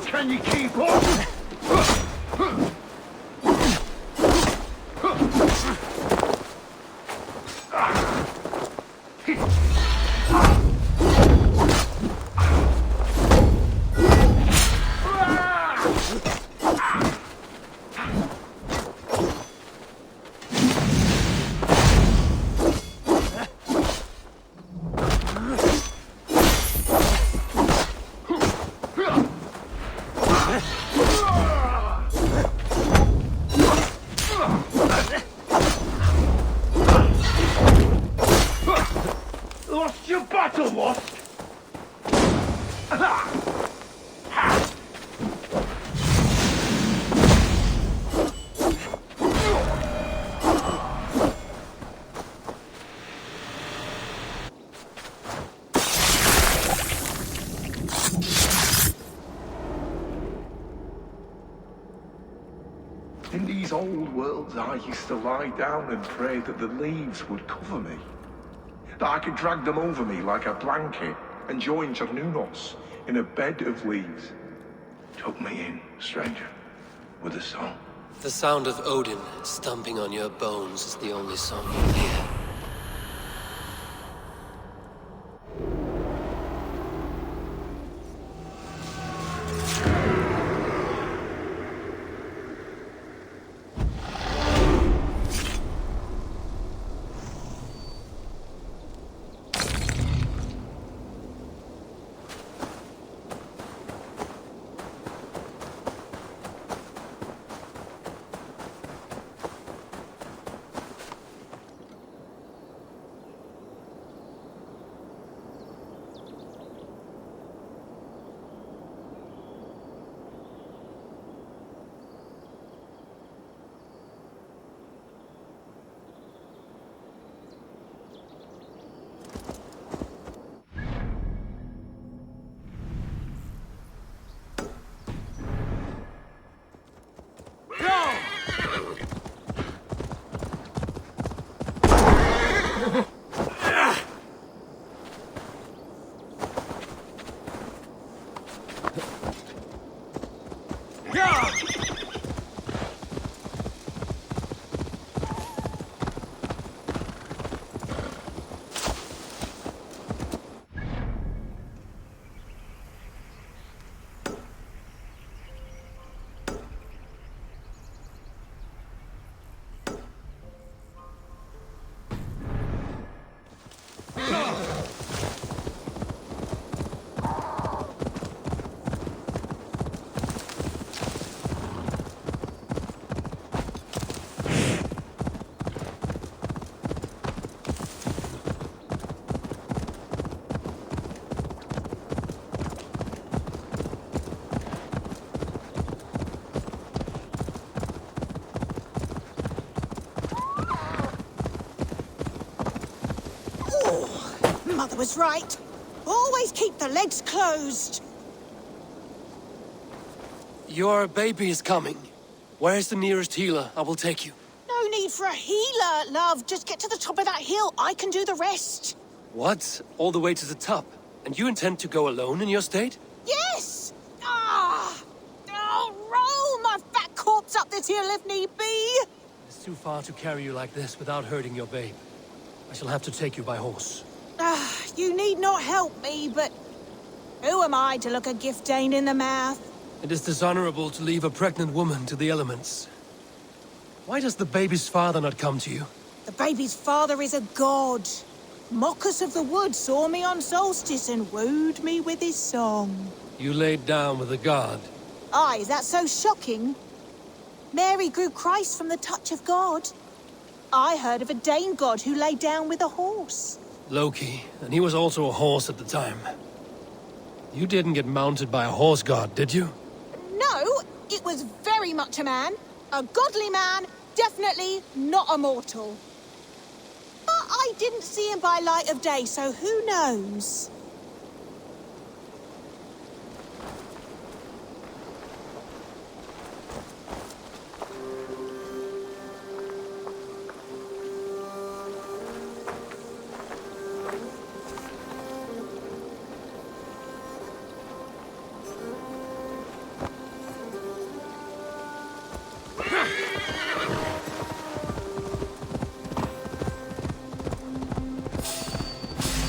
Speaker 5: Can you keep up? Lost your battle, what? In these old worlds, I used to lie down and pray that the leaves would cover me. That I could drag them over me like a blanket and join Cernunos in a bed of leaves. Took me in, stranger, with a song.
Speaker 1: The sound of Odin stomping on your bones is the only song you hear.
Speaker 16: Mother was right. Always keep the legs closed.
Speaker 1: Your baby is coming. Where's the nearest healer? I will take you.
Speaker 16: No need for a healer, love. Just get to the top of that hill. I can do the rest.
Speaker 1: What? All the way to the top? And you intend to go alone in your state?
Speaker 16: Yes! I'll roll my fat corpse up this hill if need be.
Speaker 1: It's too far to carry you like this without hurting your babe. I shall have to take you by horse.
Speaker 16: You need not help me, but who am I to look a gift Dane in the mouth?
Speaker 1: It is dishonorable to leave a pregnant woman to the elements. Why does the baby's father not come to you?
Speaker 16: The baby's father is a god. Moccus of the Wood saw me on solstice and wooed me with his song.
Speaker 1: You laid down with a god.
Speaker 16: Aye, is that so shocking? Mary grew Christ from the touch of God. I heard of a Dane god who lay down with a horse.
Speaker 1: Loki, and he was also a horse at the time. You didn't get mounted by a horse god, did you?
Speaker 16: No, it was very much a man. A godly man, definitely not a mortal. But I didn't see him by light of day, so who knows?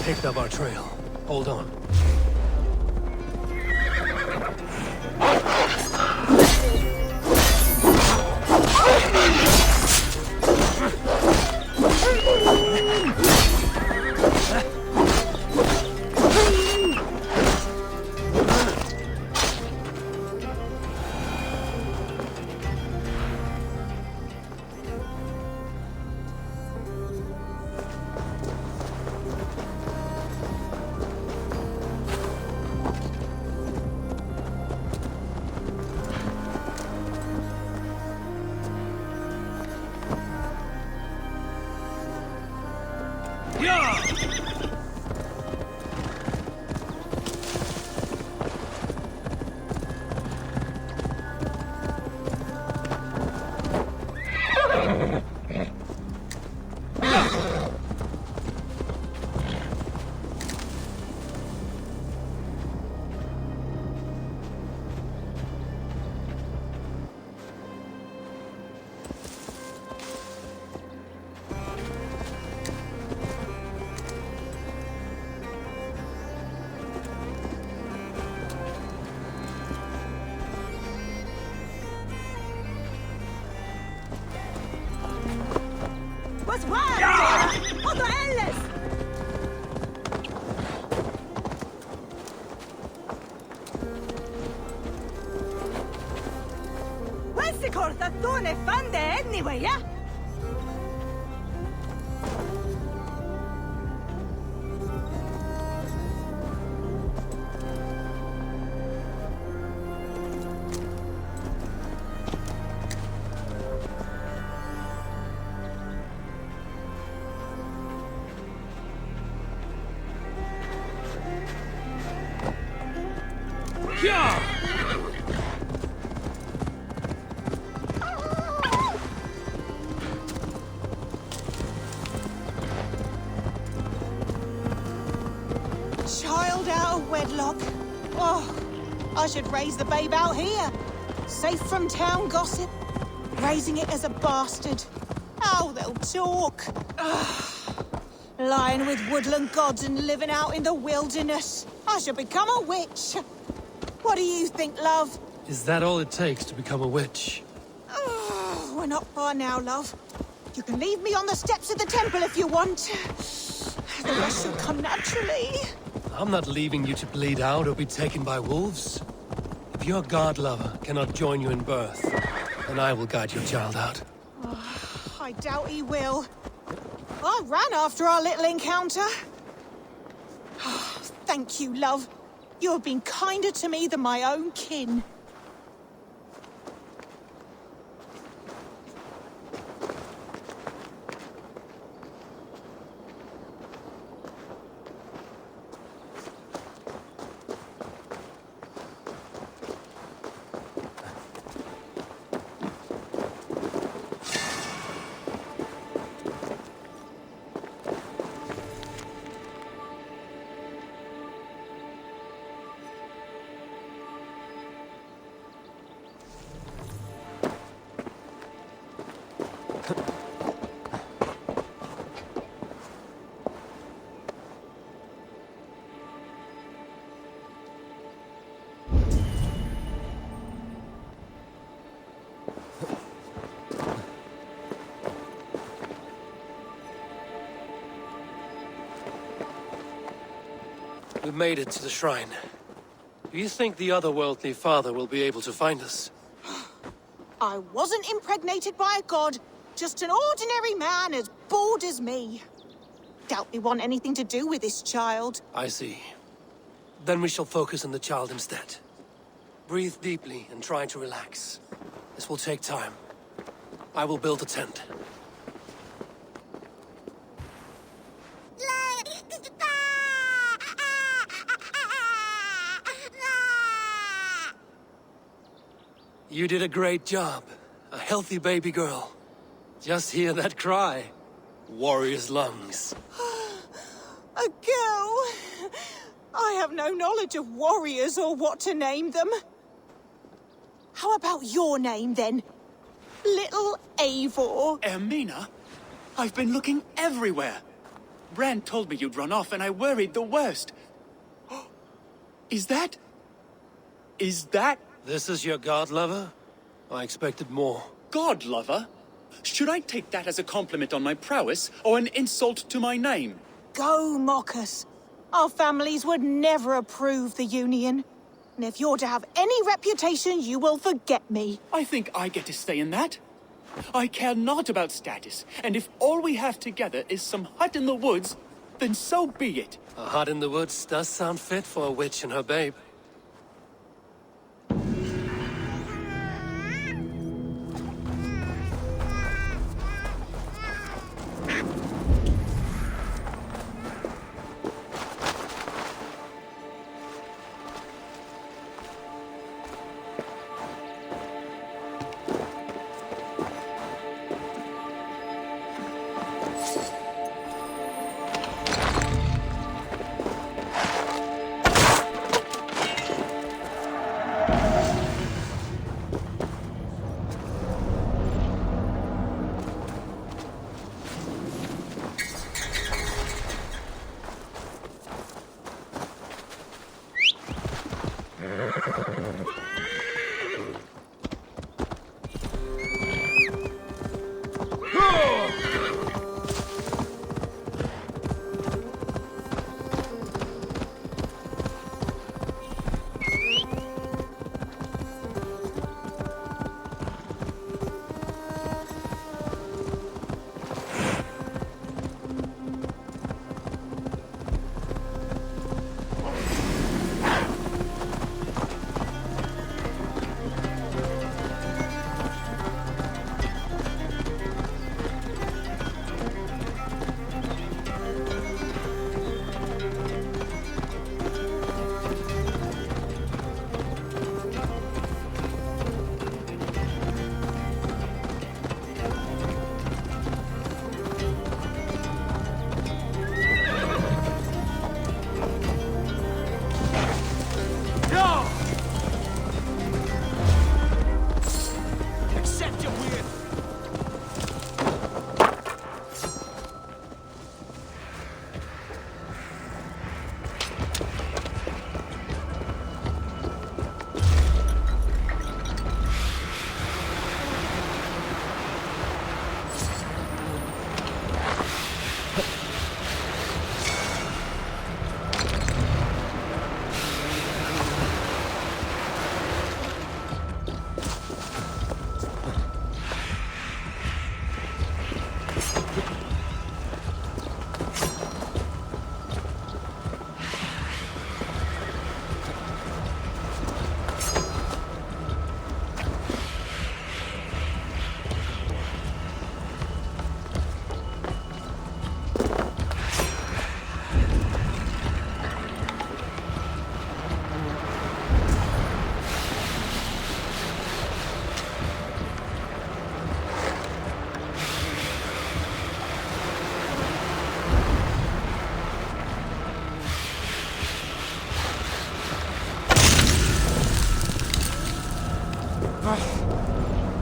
Speaker 1: Picked up our trail. Hold on.
Speaker 16: What's wild? Other endless! Where's the cortatone fande anyway, yeah? Child out of wedlock. Oh, I should raise the babe out here. Safe from town gossip. Raising it as a bastard. Oh, they'll talk. Lying with woodland gods and living out in the wilderness. I should become a witch. What do you think, love?
Speaker 1: Is that all it takes to become a witch?
Speaker 16: Oh, we're not far now, love. You can leave me on the steps of the temple if you want. The rest will come naturally.
Speaker 1: I'm not leaving you to bleed out or be taken by wolves. If your god lover cannot join you in birth, then I will guide your child out.
Speaker 16: Oh, I doubt he will. I ran after our little encounter. Oh, thank you, love. You have been kinder to me than my own kin.
Speaker 1: We made it to the shrine. Do you think the otherworldly father will be able to find us?
Speaker 16: I wasn't impregnated by a god, just an ordinary man as bored as me. Doubt we want anything to do with this child.
Speaker 1: I see. Then we shall focus on the child instead. Breathe deeply and try to relax. This will take time. I will build a tent. You did a great job. A healthy baby girl. Just hear that cry. Warrior's lungs.
Speaker 16: A girl? I have no knowledge of warriors or what to name them. How about your name, then? Little Eivor.
Speaker 6: Ermina? I've been looking everywhere. Brand told me you'd run off and I worried the worst. Is that...
Speaker 1: This is your god lover? I expected more.
Speaker 6: God lover? Should I take that as a compliment on my prowess or an insult to my name?
Speaker 16: Go mock us. Our families would never approve the union. And if you're to have any reputation, you will forget me.
Speaker 6: I think I get to stay in that. I care not about status, and if all we have together is some hut in the woods, then so be it.
Speaker 1: A hut in the woods does sound fit for a witch and her babe.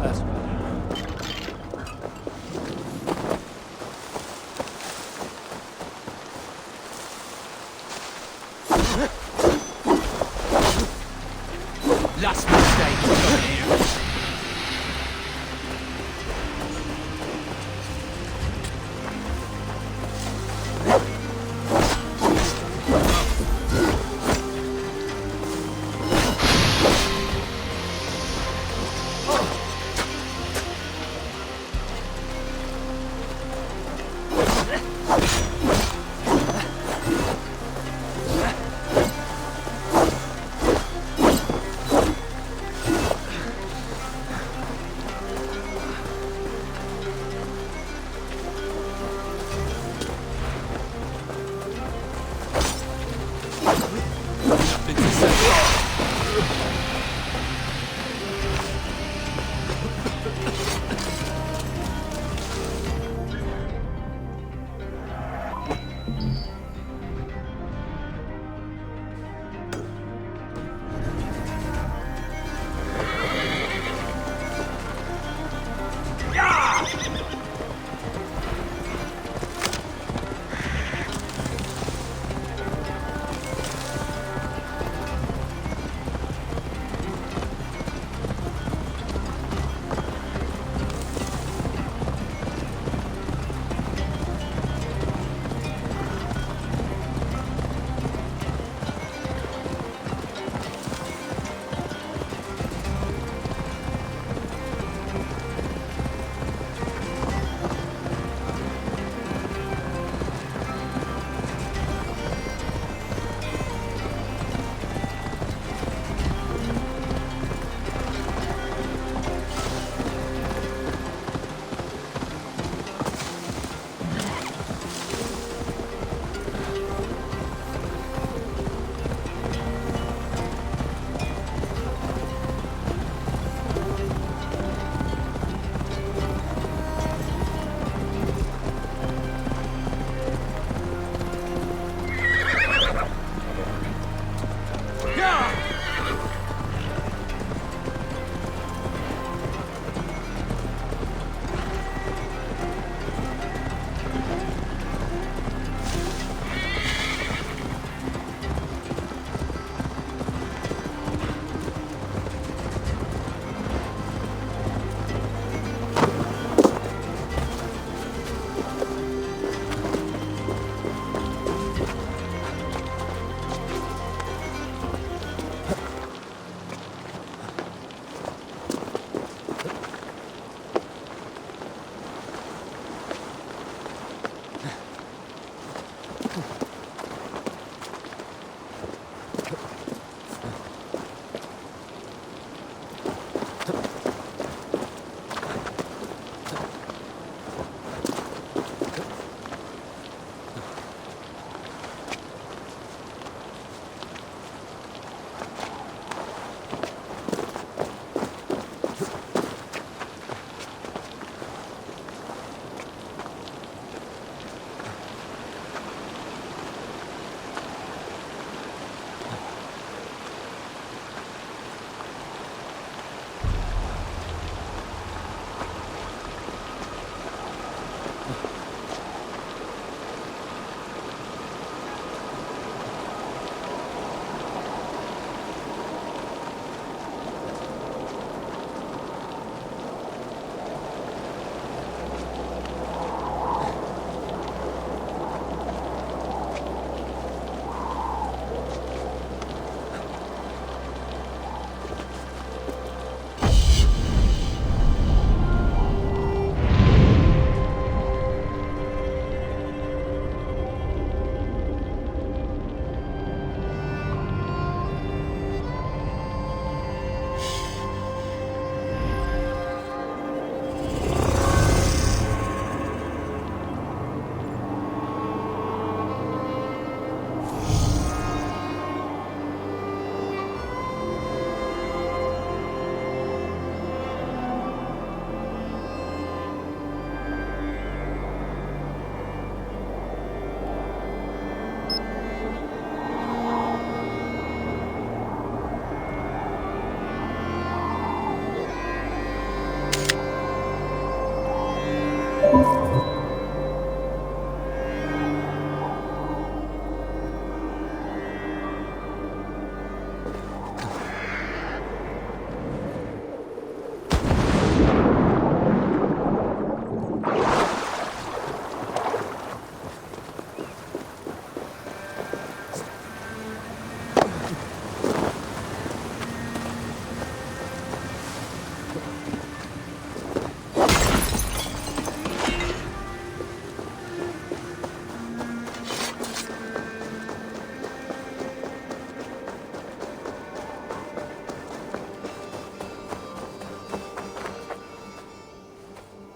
Speaker 1: That's better.
Speaker 4: Last mistake. Nothing to say.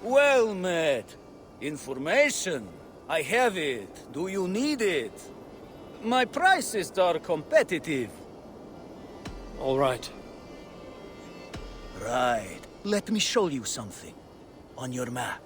Speaker 17: Well met. Information. I have it. Do you need it? My prices are competitive.
Speaker 4: All right.
Speaker 17: Right. Let me show you something. On your map.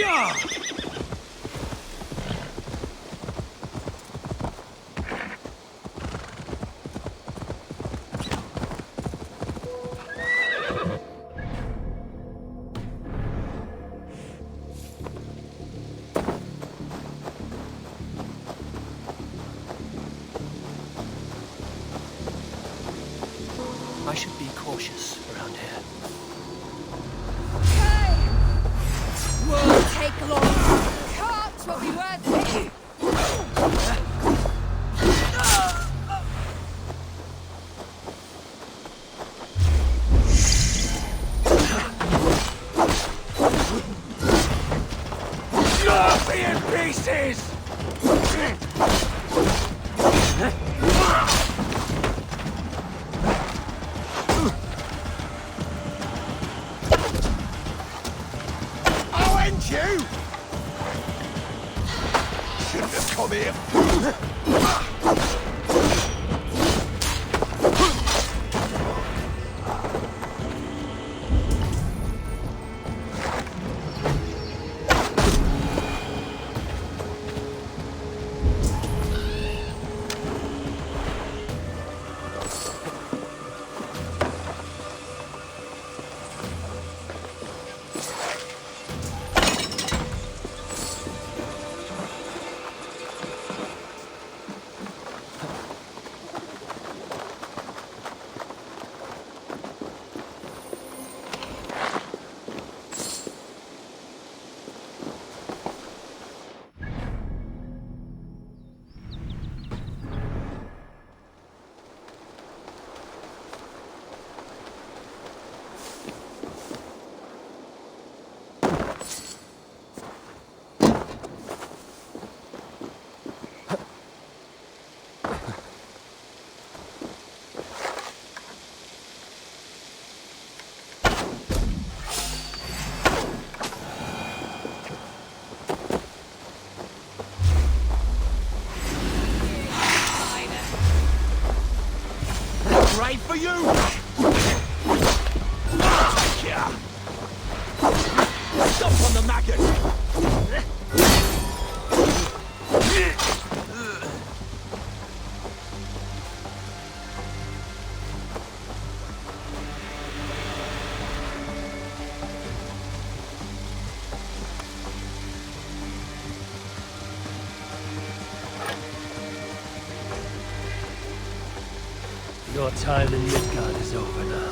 Speaker 17: Yeah!
Speaker 1: I should be cautious around here.
Speaker 10: pieces! I'll end you! Shouldn't have come here. Right for you! Yeah. Stop on the maggot!
Speaker 1: Your time in Midgard is over now.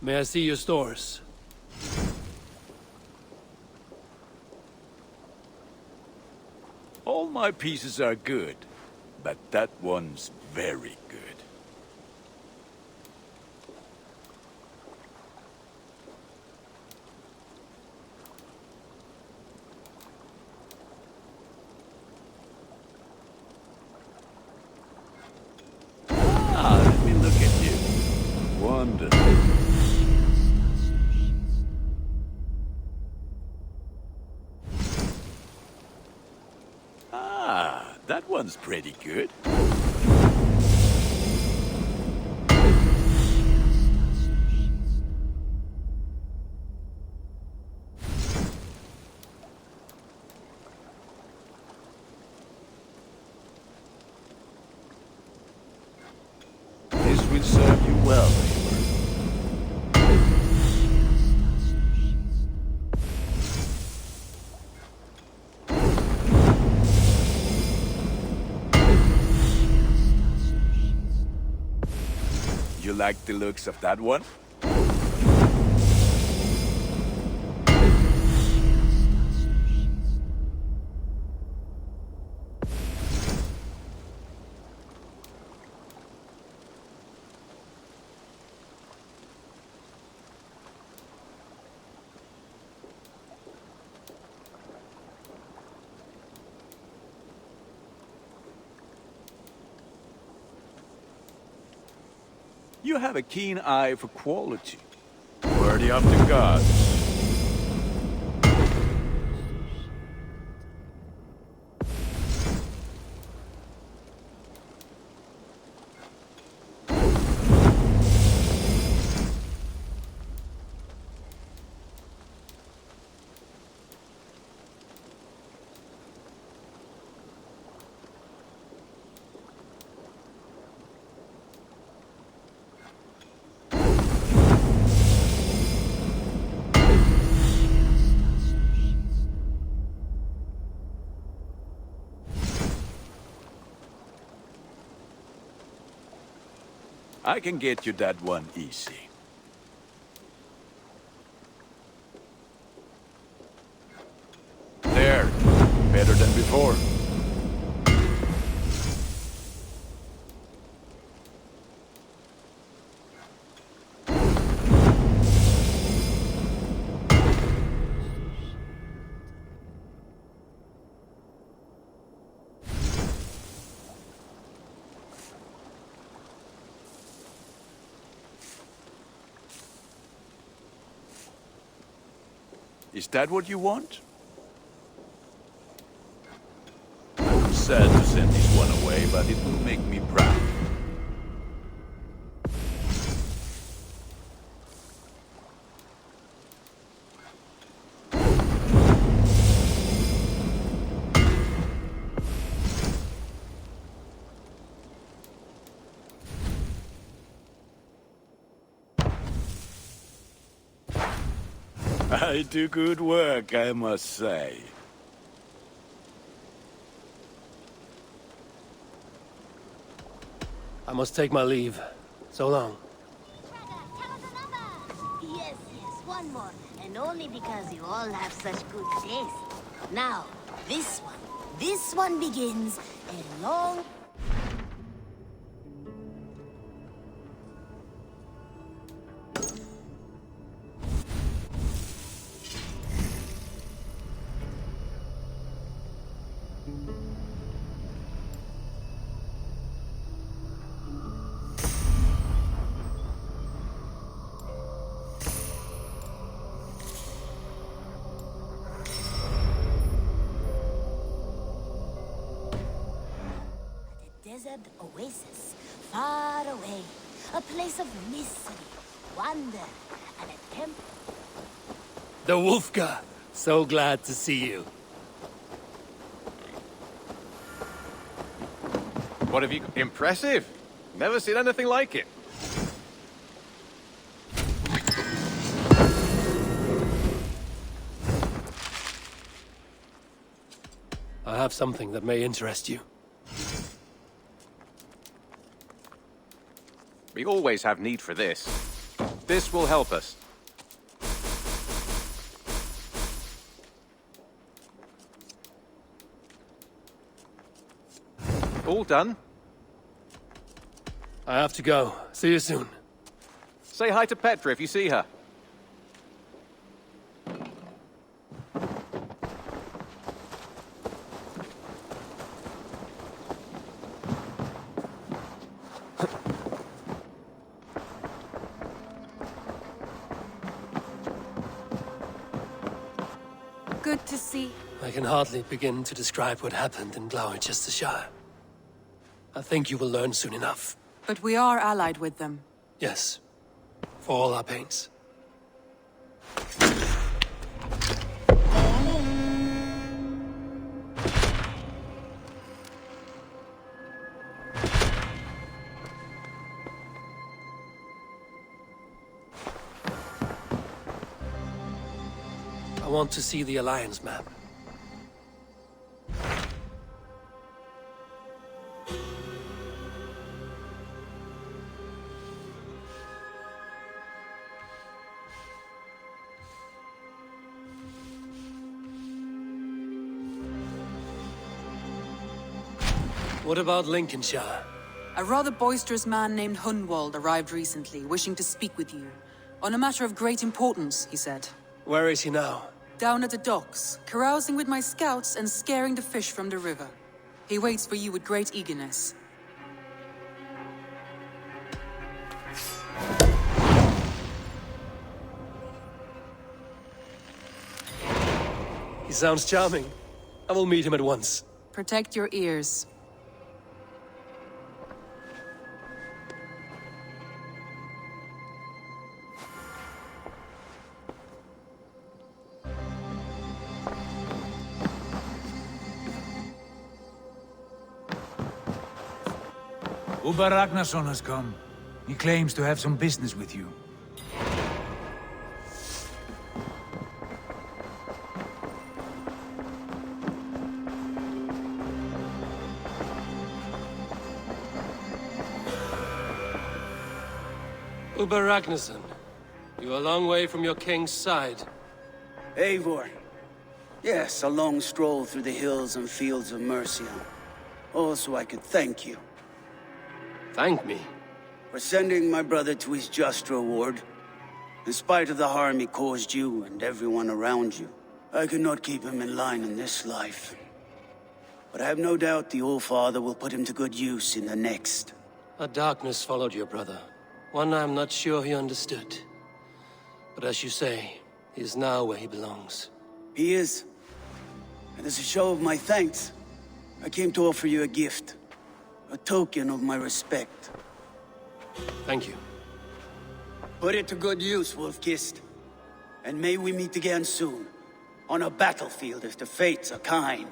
Speaker 1: May I see your stores?
Speaker 15: All my pieces are good, but that one's very good. That one's pretty good. This will serve you well, You like the looks of that one? You have a keen eye for quality. Worthy of the gods. I can get you that one easy. There. Better than before. Is that what you want? I'm sad to send this one away, but it will make me proud. I do good work, I must say.
Speaker 1: I must take my leave. So long.
Speaker 8: Yes, one more. And only because you all have such good taste. Now, this one. This one begins a long... desert oasis, far away. A place of mystery, wonder, and a temple.
Speaker 1: The Wolfka! So glad to see you.
Speaker 18: What have you... Impressive! Never seen anything like it.
Speaker 1: I have something that may interest you.
Speaker 18: We always have need for this. This will help us. All done?
Speaker 1: I have to go. See you soon.
Speaker 18: Say hi to Petra if you see her.
Speaker 19: Good to see.
Speaker 1: I can hardly begin to describe what happened in Gloucestershire. I think you will learn soon enough.
Speaker 19: But we are allied with them.
Speaker 1: Yes. For all our pains. I want to see the Alliance map. What about Lincolnshire?
Speaker 19: A rather boisterous man named Hunwald arrived recently, wishing to speak with you. On a matter of great importance, he said.
Speaker 1: Where is he now?
Speaker 19: Down at the docks, carousing with my scouts and scaring the fish from the river. He waits for you with great eagerness.
Speaker 1: He sounds charming. I will meet him at once.
Speaker 19: Protect your ears.
Speaker 20: Uber Ragnarsson has come. He claims to have some business with you.
Speaker 1: Uber Ragnarsson, you're a long way from your king's side.
Speaker 21: Eivor. Yes, a long stroll through the hills and fields of Mercia. Also, I could thank you.
Speaker 1: Thank me?
Speaker 21: For sending my brother to his just reward. In spite of the harm he caused you and everyone around you, I could not keep him in line in this life. But I have no doubt the Old Father will put him to good use in the next.
Speaker 1: A darkness followed your brother. One I'm not sure he understood. But as you say, he is now where he belongs.
Speaker 21: He is. And as a show of my thanks, I came to offer you a gift. A token of my respect.
Speaker 1: Thank you.
Speaker 21: Put it to good use, Wolfkist. And may we meet again soon. On a battlefield if the fates are kind.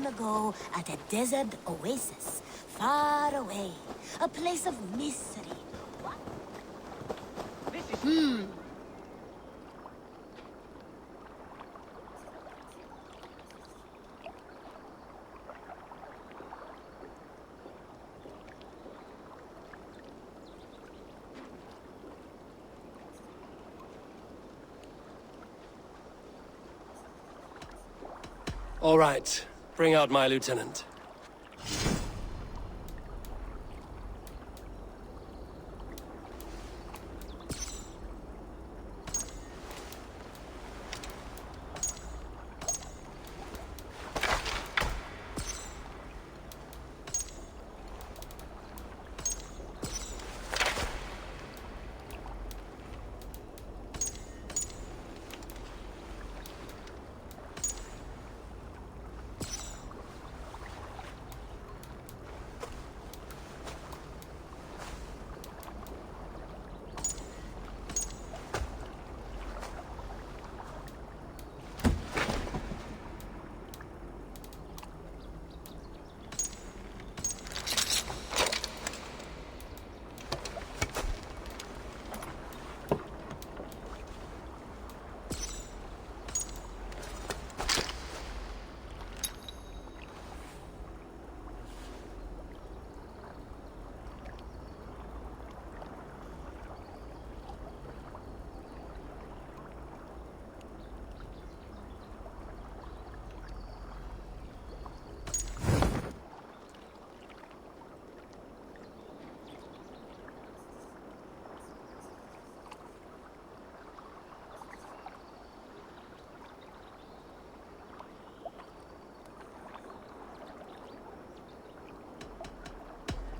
Speaker 22: Ago at a desert oasis, far away, a place of mystery.
Speaker 1: All right. Bring out my lieutenant.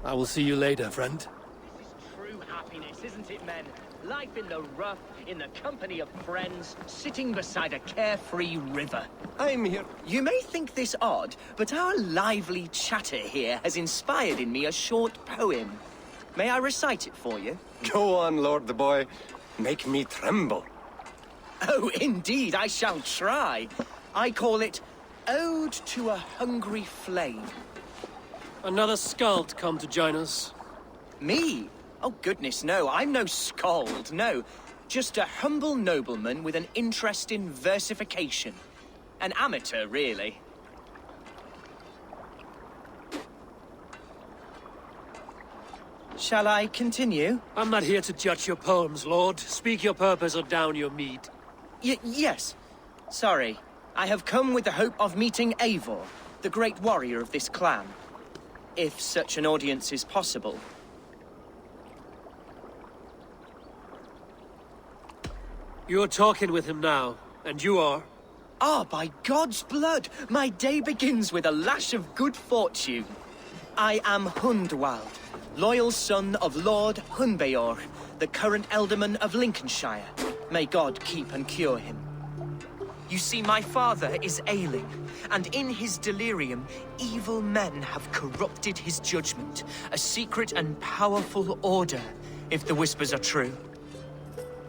Speaker 1: I will see you later, friend.
Speaker 7: True happiness, isn't it, men? Life in the rough, in the company of friends, sitting beside a carefree river.
Speaker 9: I'm here. You may think this odd, but our lively chatter here has inspired in me a short poem. May I recite it for you?
Speaker 18: Go on, Lord the Boy. Make me tremble.
Speaker 9: Oh, indeed, I shall try. I call it Ode to a Hungry Flame.
Speaker 1: Another skald come to join us.
Speaker 9: Me? Oh, goodness, no. I'm no skald, no. Just a humble nobleman with an interest in versification. An amateur, really. Shall I continue?
Speaker 1: I'm not here to judge your poems, Lord. Speak your purpose or down your mead.
Speaker 9: Yes. Sorry. I have come with the hope of meeting Eivor, the great warrior of this clan. If such an audience is possible.
Speaker 1: You're talking with him now, and you are?
Speaker 9: Ah, by God's blood! My day begins with a lash of good fortune. I am Hundwald, loyal son of Lord Hunbeor, the current Elderman of Lincolnshire. May God keep and cure him. You see, my father is ailing, and in his delirium, evil men have corrupted his judgment. A secret and powerful order, if the whispers are true.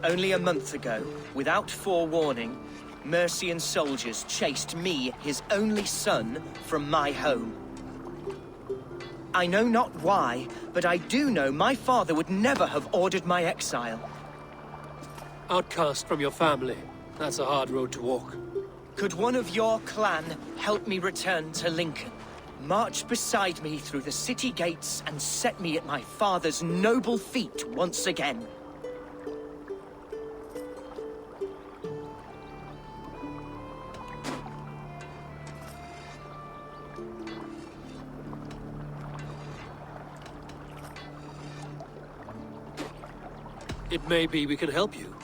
Speaker 9: Only a month ago, without forewarning, Mercian soldiers chased me, his only son, from my home. I know not why, but I do know my father would never have ordered my exile.
Speaker 1: Outcast from your family. That's a hard road to walk.
Speaker 9: Could one of your clan help me return to Lincoln? March beside me through the city gates and set me at my father's noble feet once again.
Speaker 1: It may be we can help you,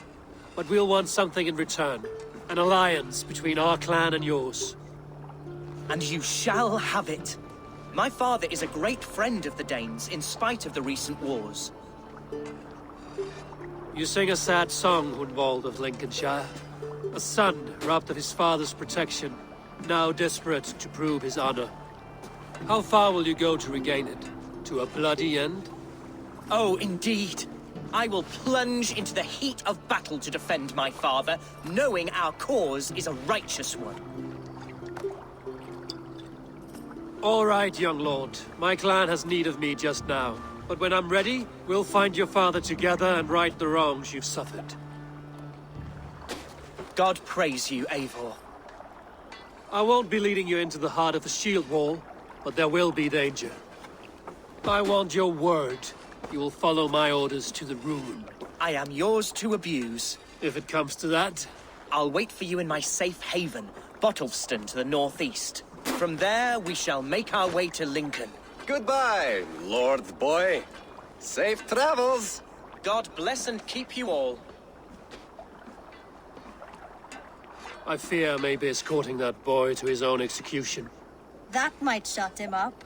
Speaker 1: but we'll want something in return. An alliance between our clan and yours.
Speaker 9: And you shall have it. My father is a great friend of the Danes, in spite of the recent wars.
Speaker 1: You sing a sad song, Hundwald of Lincolnshire. A son robbed of his father's protection, now desperate to prove his honor. How far will you go to regain it? To a bloody end?
Speaker 9: Oh, indeed. I will plunge into the heat of battle to defend my father, knowing our cause is a righteous one.
Speaker 1: All right, young lord. My clan has need of me just now. But when I'm ready, we'll find your father together and right the wrongs you've suffered.
Speaker 9: God praise you, Eivor.
Speaker 1: I won't be leading you into the heart of the shield wall, but there will be danger. I want your word. You will follow my orders to the ruin.
Speaker 9: I am yours to abuse.
Speaker 1: If it comes to that.
Speaker 9: I'll wait for you in my safe haven, Bottleston to the northeast. From there, we shall make our way to Lincoln.
Speaker 18: Goodbye, Lord Boy. Safe travels.
Speaker 9: God bless and keep you all.
Speaker 1: I fear I may be escorting that boy to his own execution.
Speaker 22: That might shut him up.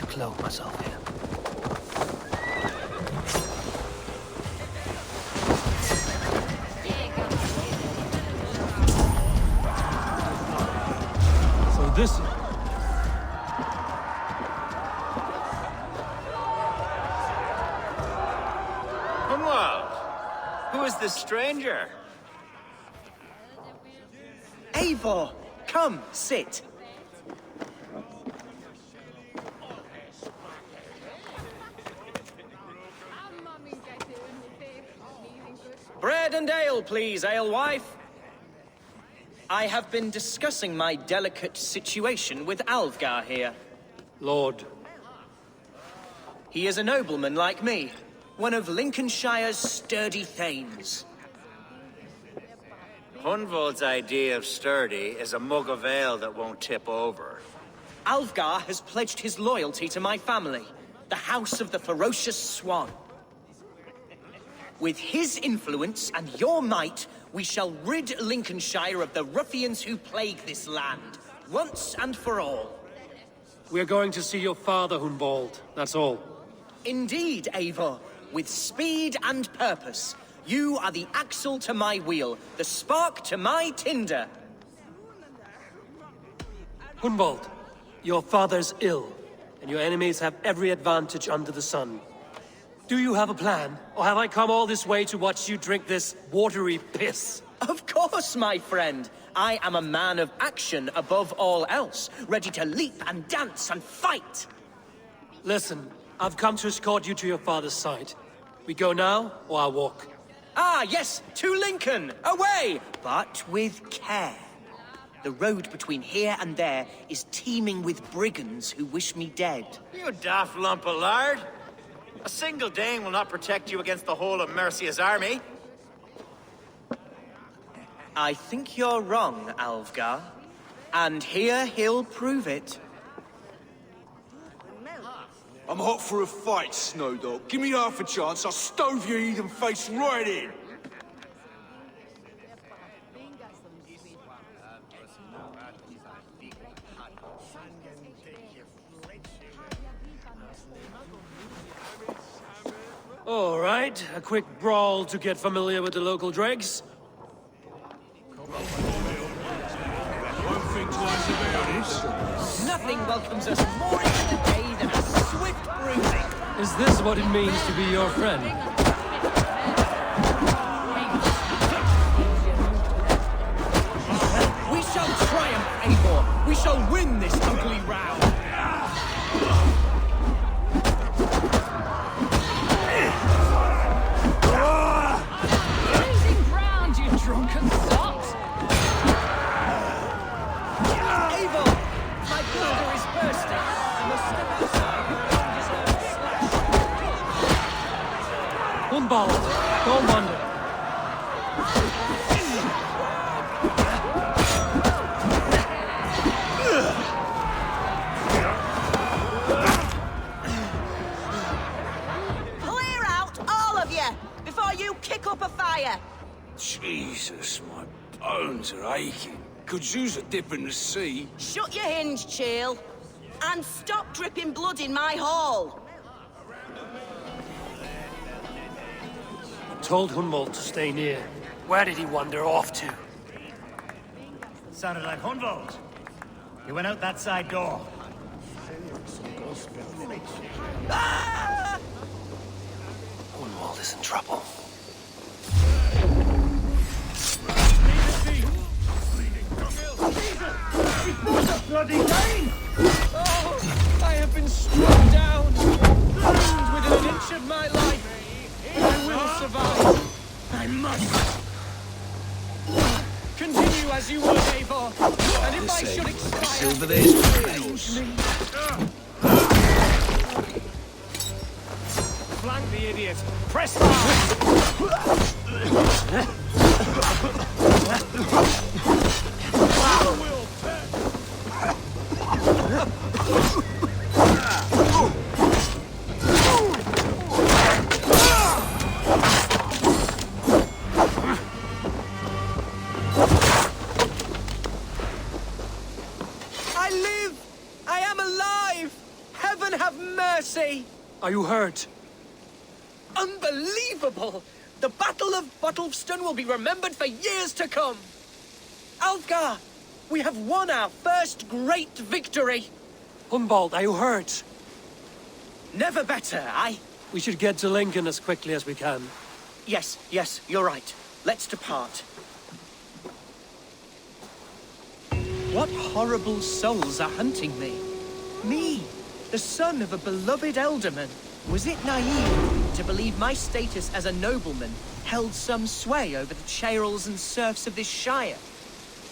Speaker 1: Cloak myself here.
Speaker 12: So this...
Speaker 18: Hunwald, who is this stranger?
Speaker 9: Eivor, come, sit. Bread and ale, please, alewife. I have been discussing my delicate situation with Alvgar here.
Speaker 12: Lord.
Speaker 9: He is a nobleman like me, one of Lincolnshire's sturdy thanes.
Speaker 13: Hunwald's idea of sturdy is a mug of ale that won't tip over.
Speaker 9: Alvgar has pledged his loyalty to my family, the House of the Ferocious Swan. With his influence and your might, we shall rid Lincolnshire of the ruffians who plague this land, once and for all.
Speaker 12: We're going to see your father, Hunwald, that's all.
Speaker 9: Indeed, Eivor. With speed and purpose. You are the axle to my wheel, the spark to my tinder.
Speaker 12: Hunwald, your father's ill, and your enemies have every advantage under the sun. Do you have a plan, or have I come all this way to watch you drink this watery piss?
Speaker 9: Of course, my friend. I am a man of action above all else, ready to leap and dance and fight.
Speaker 12: Listen, I've come to escort you to your father's side. We go now, or I'll walk.
Speaker 9: Ah, yes, to Lincoln! Away! But with care. The road between here and there is teeming with brigands who wish me dead.
Speaker 13: You daft lump of lard! A single Dane will not protect you against the whole of Mercia's army.
Speaker 9: I think you're wrong, Alvgar. And here he'll prove it.
Speaker 23: I'm hot for a fight, Snowdog. Give me half a chance, I'll stove your heathen face right in.
Speaker 12: All right, a quick brawl to get familiar with the local dregs.
Speaker 7: Nothing welcomes us more into the day than a swift bruising.
Speaker 12: Is this what it means to be your friend?
Speaker 7: We shall triumph, Eivor. We shall win this ugly round. Losing ground, you drunken sot! Eivor, my bladder is bursting. I must step outside with undeserved slash.
Speaker 12: Unbalanced. Don't wander.
Speaker 22: Clear out, all of you, before you kick up a fire.
Speaker 11: Jesus, my bones are aching. Could use a dip in the sea.
Speaker 22: Shut your hinge, Chill. And stop dripping blood in my hall.
Speaker 12: Told Hunwald to stay near. Where did he wander off to?
Speaker 2: Sounded like Hunwald. He went out that side door.
Speaker 1: Hunwald is in trouble.
Speaker 2: Bloody Dane!
Speaker 7: Oh, I have been struck down, doomed within an inch of my life. I will survive. I must. Continue as you would, Eivor. And if I should expire,
Speaker 11: Silver there's
Speaker 7: avenge me.
Speaker 2: Flank the idiot! Press fire!
Speaker 7: I live! I am alive! Heaven have mercy!
Speaker 12: Are you hurt?
Speaker 7: Unbelievable! The Battle of Bottleston will be remembered for years to come! Alfgar! We have won our first great victory!
Speaker 12: Hunwald, are you hurt?
Speaker 7: Never better,
Speaker 12: We should get to Lincoln as quickly as we can.
Speaker 7: Yes, you're right. Let's depart. What horrible souls are hunting me? Me, the son of a beloved elderman. Was it naive to believe my status as a nobleman held some sway over the churls and serfs of this shire?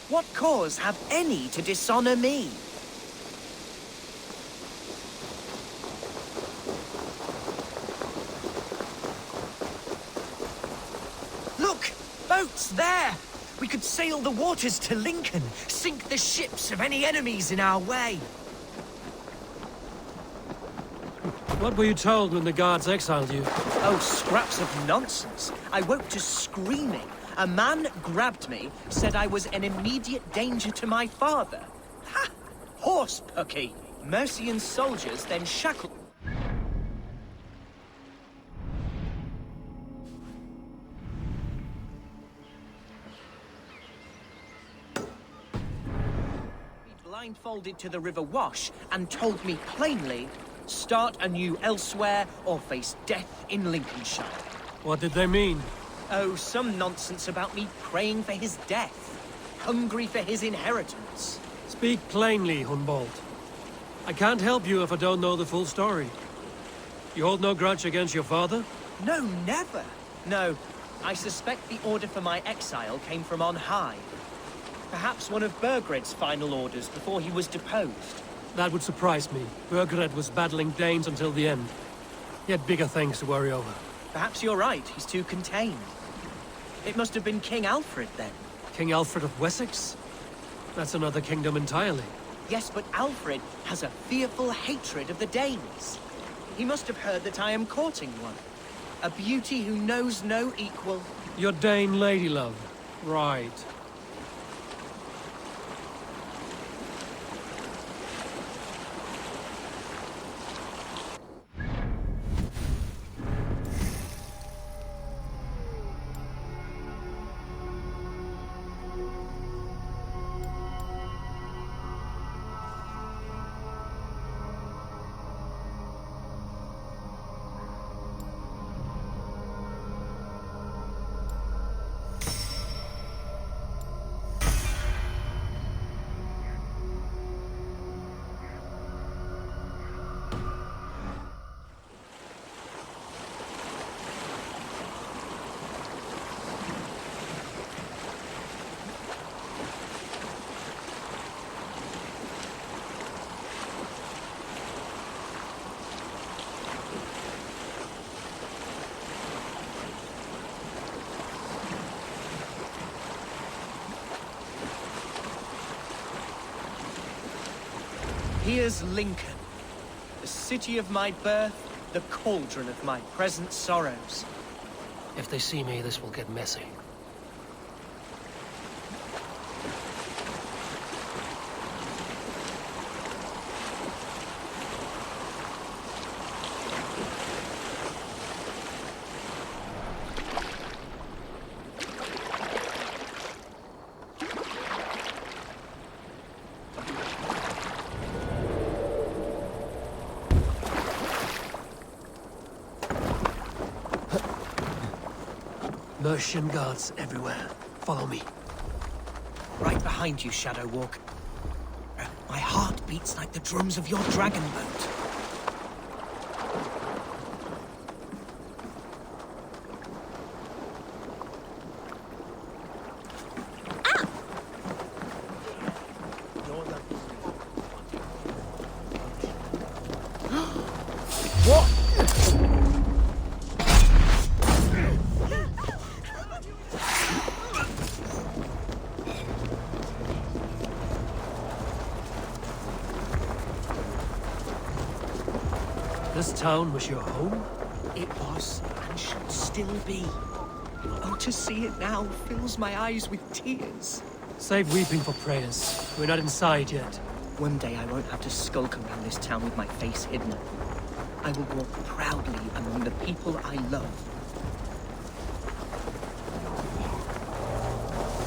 Speaker 7: What cause have any to dishonor me? Look! Boats there! We could sail the waters to Lincoln, sink the ships of any enemies in our way.
Speaker 12: What were you told when the guards exiled you?
Speaker 7: Oh, scraps of nonsense. I woke to screaming. A man grabbed me, said I was an immediate danger to my father. Ha! Horse pucky. Mercian soldiers then shackled. Blindfolded to the River Wash and told me plainly, start anew elsewhere or face death in Lincolnshire.
Speaker 12: What did they mean?
Speaker 7: Oh, some nonsense about me praying for his death, hungry for his inheritance.
Speaker 12: Speak plainly, Hunwald. I can't help you if I don't know the full story. You hold no grudge against your father?
Speaker 7: No, never. No, I suspect the order for my exile came from on high. Perhaps one of Burgred's final orders before he was deposed.
Speaker 12: That would surprise me. Burgred was battling Danes until the end. He had bigger things to worry over.
Speaker 7: Perhaps you're right, he's too contained. It must have been King Alfred, then.
Speaker 12: King Alfred of Wessex? That's another kingdom entirely.
Speaker 7: Yes, but Alfred has a fearful hatred of the Danes. He must have heard that I am courting one. A beauty who knows no equal.
Speaker 12: Your Dane lady love. Right.
Speaker 9: Here's Lincoln, the city of my birth, the cauldron of my present sorrows.
Speaker 2: If they see me, this will get messy. Mercian guards everywhere. Follow me.
Speaker 9: Right behind you, Shadow Walk. My heart beats like the drums of your dragon boat.
Speaker 2: This town was your home?
Speaker 9: It was, and should still be. Oh, to see it now fills my eyes with tears.
Speaker 2: Save weeping for prayers. We're not inside yet.
Speaker 9: One day I won't have to skulk around this town with my face hidden. I will walk proudly among the people I love.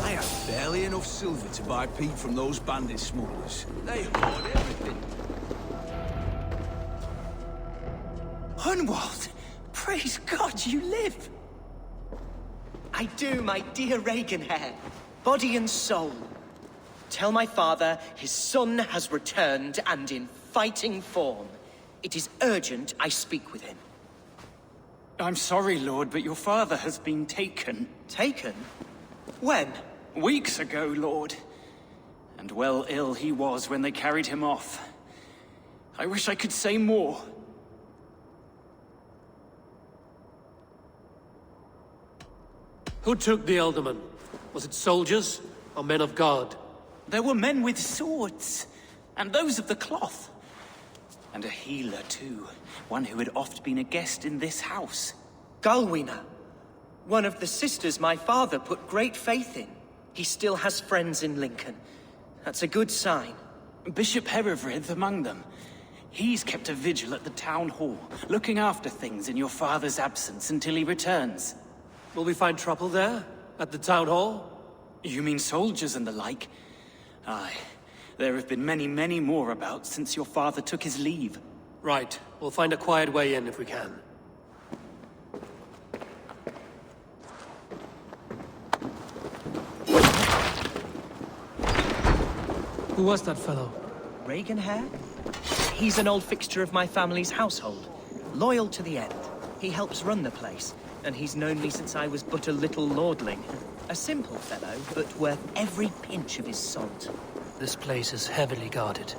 Speaker 11: I have barely enough silver to buy peat from those bandit smugglers. They hoard everything.
Speaker 9: Hunwald! Praise God you live! I do, my dear Reaganhair. Body and soul. Tell my father his son has returned and in fighting form. It is urgent I speak with him.
Speaker 6: I'm sorry, Lord, but your father has been taken.
Speaker 9: Taken? When?
Speaker 6: Weeks ago, Lord. And well ill he was when they carried him off. I wish I could say more.
Speaker 2: Who took the Elderman? Was it soldiers or men of God?
Speaker 6: There were men with swords, and those of the cloth. And a healer, too. One who had oft been a guest in this house.
Speaker 9: Galwina. One of the sisters my father put great faith in. He still has friends in Lincoln. That's a good sign.
Speaker 6: Bishop Herefrith among them. He's kept a vigil at the town hall, looking after things in your father's absence until he returns.
Speaker 2: Will we find trouble there? At the town hall?
Speaker 6: You mean soldiers and the like? Aye. There have been many, many more about since your father took his leave.
Speaker 2: Right. We'll find a quiet way in if we can. Who was that fellow?
Speaker 9: Reaganhair? He's an old fixture of my family's household. Loyal to the end. He helps run the place, and he's known me since I was but a little lordling. A simple fellow, but worth every pinch of his salt.
Speaker 2: This place is heavily guarded.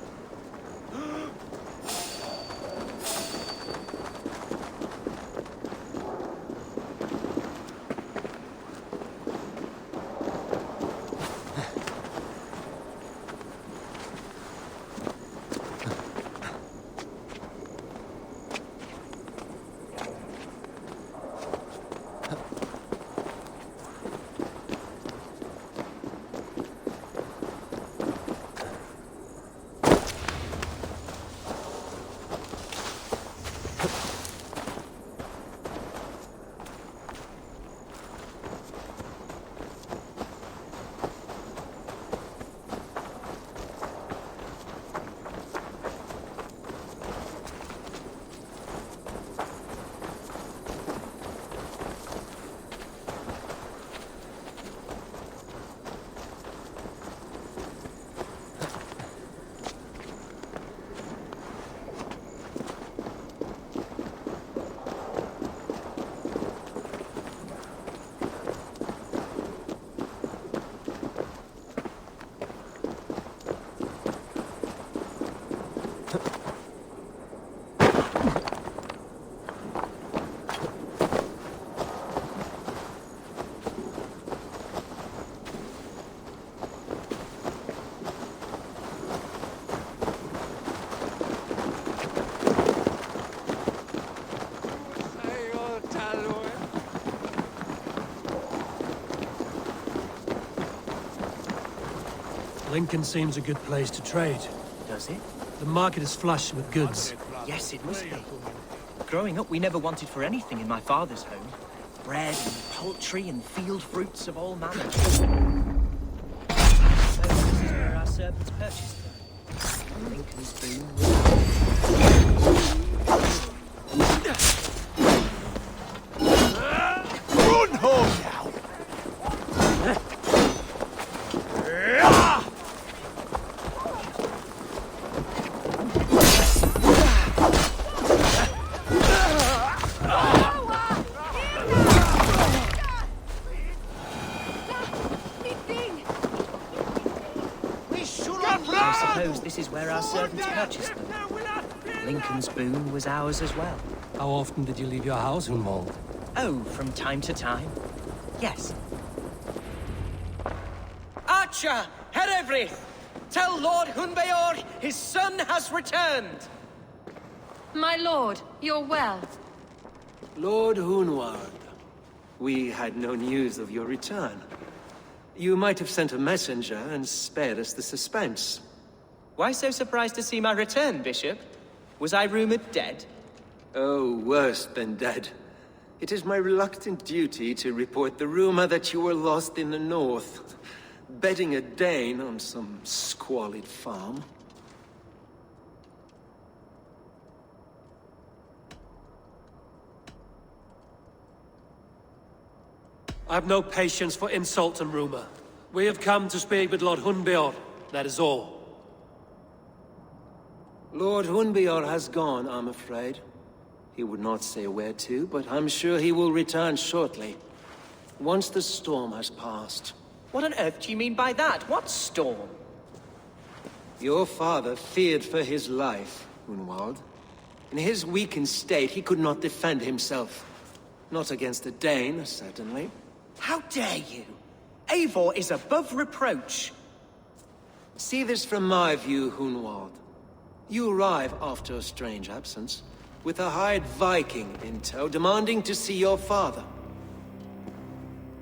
Speaker 12: Lincoln seems a good place to trade.
Speaker 7: Does it?
Speaker 12: The market is flush with goods.
Speaker 7: Yes, it must be. Growing up, we never wanted for anything in my father's home. Bread and poultry and field fruits of all manner. So this is where our servants purchased them. Lincoln's boom.
Speaker 10: Run home now!
Speaker 7: I suppose this is where our servants purchased them. Lincoln's boon was ours as well.
Speaker 12: How often did you leave your house, Hunwald?
Speaker 7: Oh, from time to time. Yes. Archer, Herevri! Tell Lord Hunbeor his son has returned!
Speaker 3: My lord, you're well.
Speaker 14: Lord Hunwald, we had no news of your return. You might have sent a messenger and spared us the suspense.
Speaker 7: Why so surprised to see my return, Bishop? Was I rumored dead?
Speaker 14: Oh, worse than dead. It is my reluctant duty to report the rumor that you were lost in the north, bedding a Dane on some squalid farm.
Speaker 12: I've no patience for insult and rumor. We have come to speak with Lord Hunbeor, that is all.
Speaker 14: Lord Hunbeor has gone, I'm afraid. He would not say where to, but I'm sure he will return shortly. Once the storm has passed.
Speaker 7: What on earth do you mean by that? What storm?
Speaker 14: Your father feared for his life, Hunwald. In his weakened state, he could not defend himself. Not against a Dane, certainly.
Speaker 7: How dare you? Eivor is above reproach.
Speaker 14: See this from my view, Hunwald. You arrive after a strange absence, with a hired Viking in tow, demanding to see your father.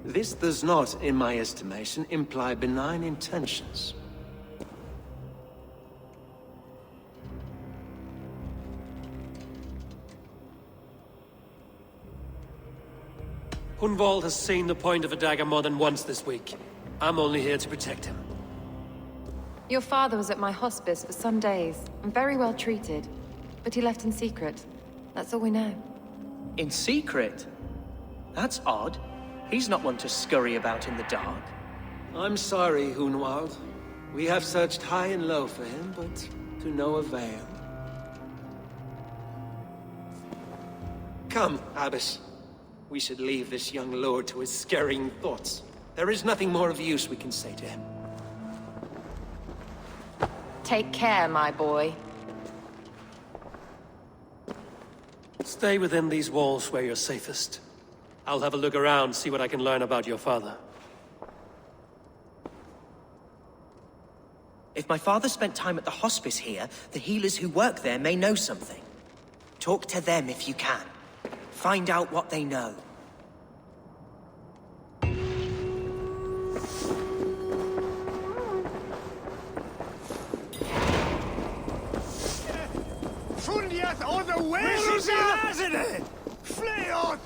Speaker 14: This does not, in my estimation, imply benign intentions.
Speaker 12: Hunwald has seen the point of a dagger more than once this week. I'm only here to protect him.
Speaker 3: Your father was at my hospice for some days, and very well treated. But he left in secret. That's all we know.
Speaker 7: In secret? That's odd. He's not one to scurry about in the dark.
Speaker 14: I'm sorry, Hunwald. We have searched high and low for him, but to no avail. Come, Abbess. We should leave this young lord to his scurrying thoughts. There is nothing more of use we can say to him.
Speaker 3: Take care, my boy.
Speaker 12: Stay within these walls where you're safest. I'll have a look around, see what I can learn about your father.
Speaker 7: If my father spent time at the hospice here, the healers who work there may know something. Talk to them if you can. Find out what they know.
Speaker 10: Fundiat on the way! Fleot!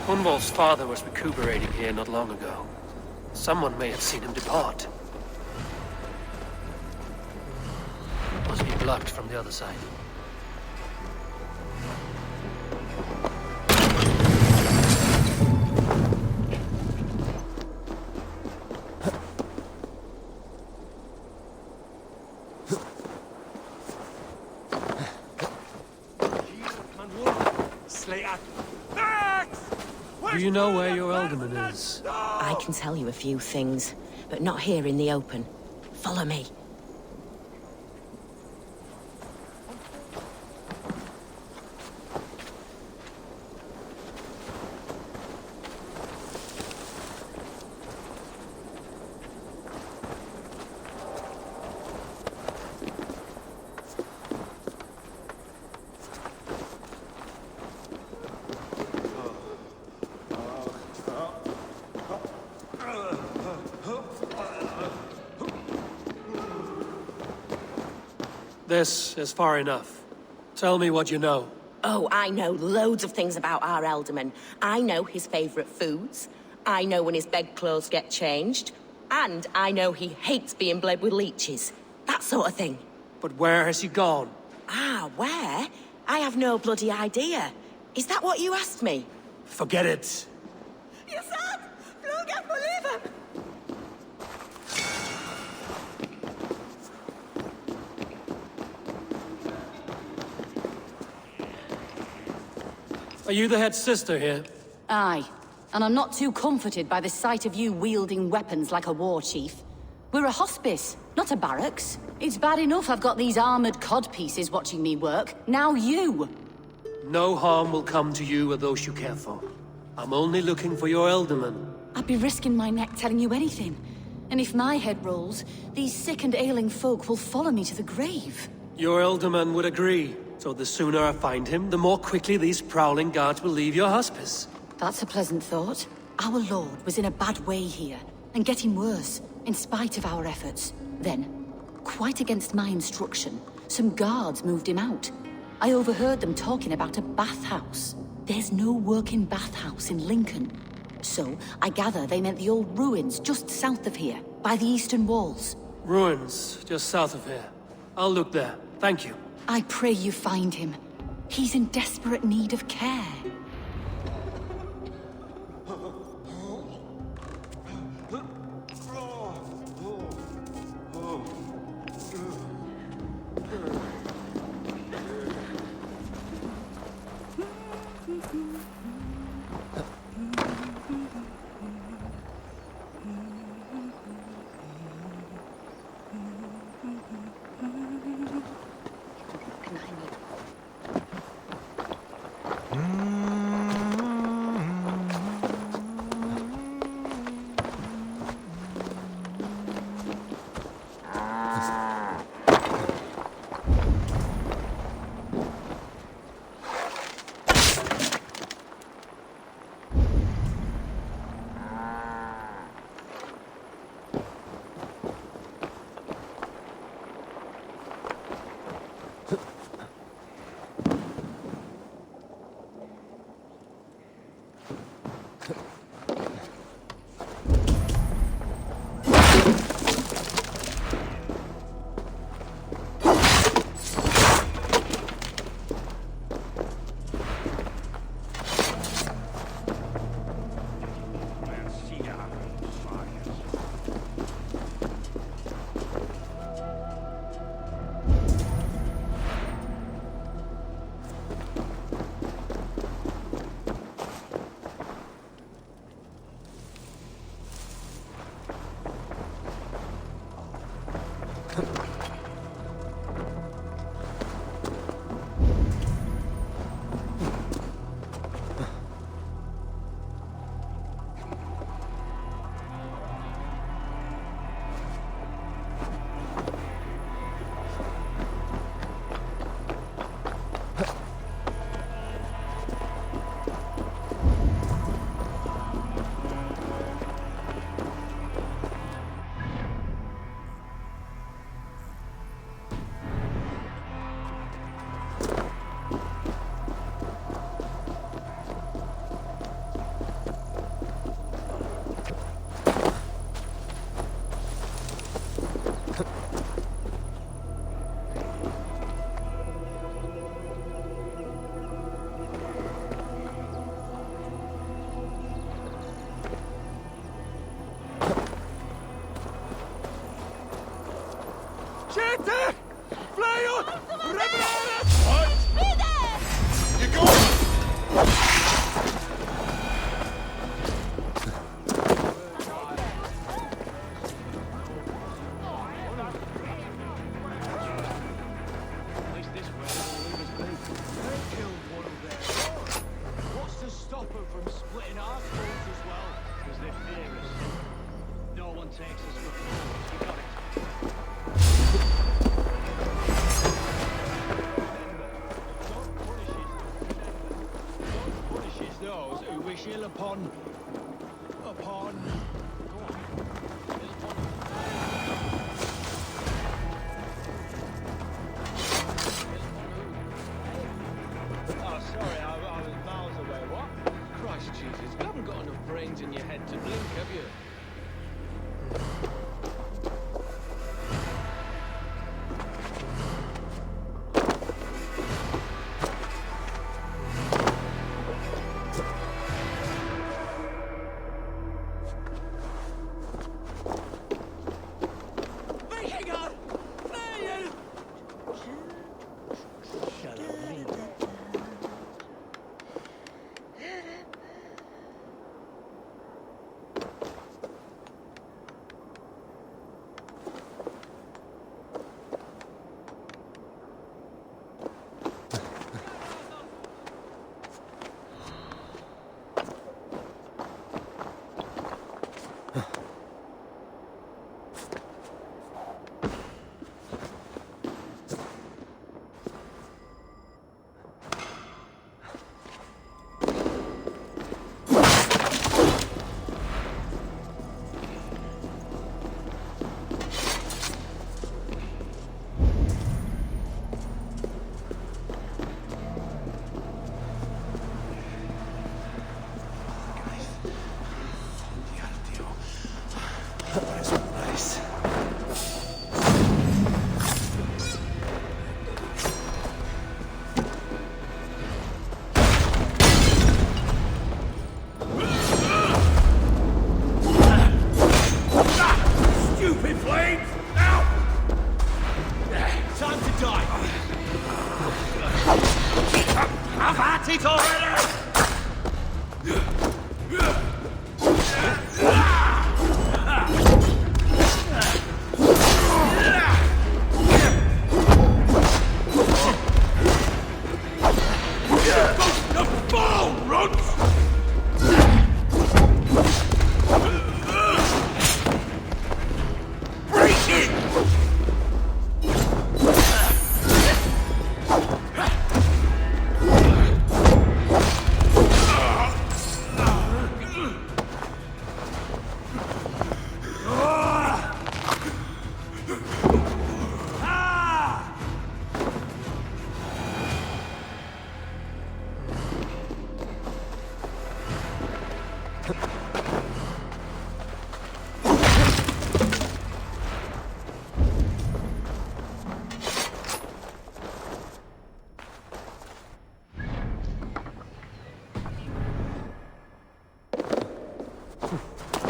Speaker 12: Hunwald's father was recuperating here not long ago. Someone may have seen him depart. Must be blocked from the other side. Do you know where your alderman is?
Speaker 22: I can tell you a few things, but not here in the open. Follow me.
Speaker 2: This is far enough. Tell me what you know.
Speaker 5: Oh, I know loads of things about our Elderman. I know his favorite foods. I know when his bedclothes get changed. And I know he hates being bled with leeches. That sort of thing.
Speaker 2: But where has he gone?
Speaker 5: Ah, where? I have no bloody idea. Is that what you asked me?
Speaker 2: Forget it.
Speaker 5: You son! No can believe it!
Speaker 2: Are you the head sister here?
Speaker 16: Aye. And I'm not too comforted by the sight of you wielding weapons like a war chief. We're a hospice, not a barracks. It's bad enough I've got these armored codpieces watching me work. Now you!
Speaker 2: No harm will come to you or those you care for. I'm only looking for your Elderman.
Speaker 16: I'd be risking my neck telling you anything. And if my head rolls, these sick and ailing folk will follow me to the grave.
Speaker 2: Your Elderman would agree. So the sooner I find him, the more quickly these prowling guards will leave your hospice.
Speaker 16: That's a pleasant thought. Our lord was in a bad way here, and getting worse, in spite of our efforts. Then, quite against my instruction, some guards moved him out. I overheard them talking about a bathhouse. There's no working bathhouse in Lincoln. So, I gather they meant the old ruins just south of here, by the eastern walls.
Speaker 2: Ruins, just south of here. I'll look there. Thank you.
Speaker 16: I pray you find him. He's in desperate need of care.
Speaker 18: brains in your head to blink, have you?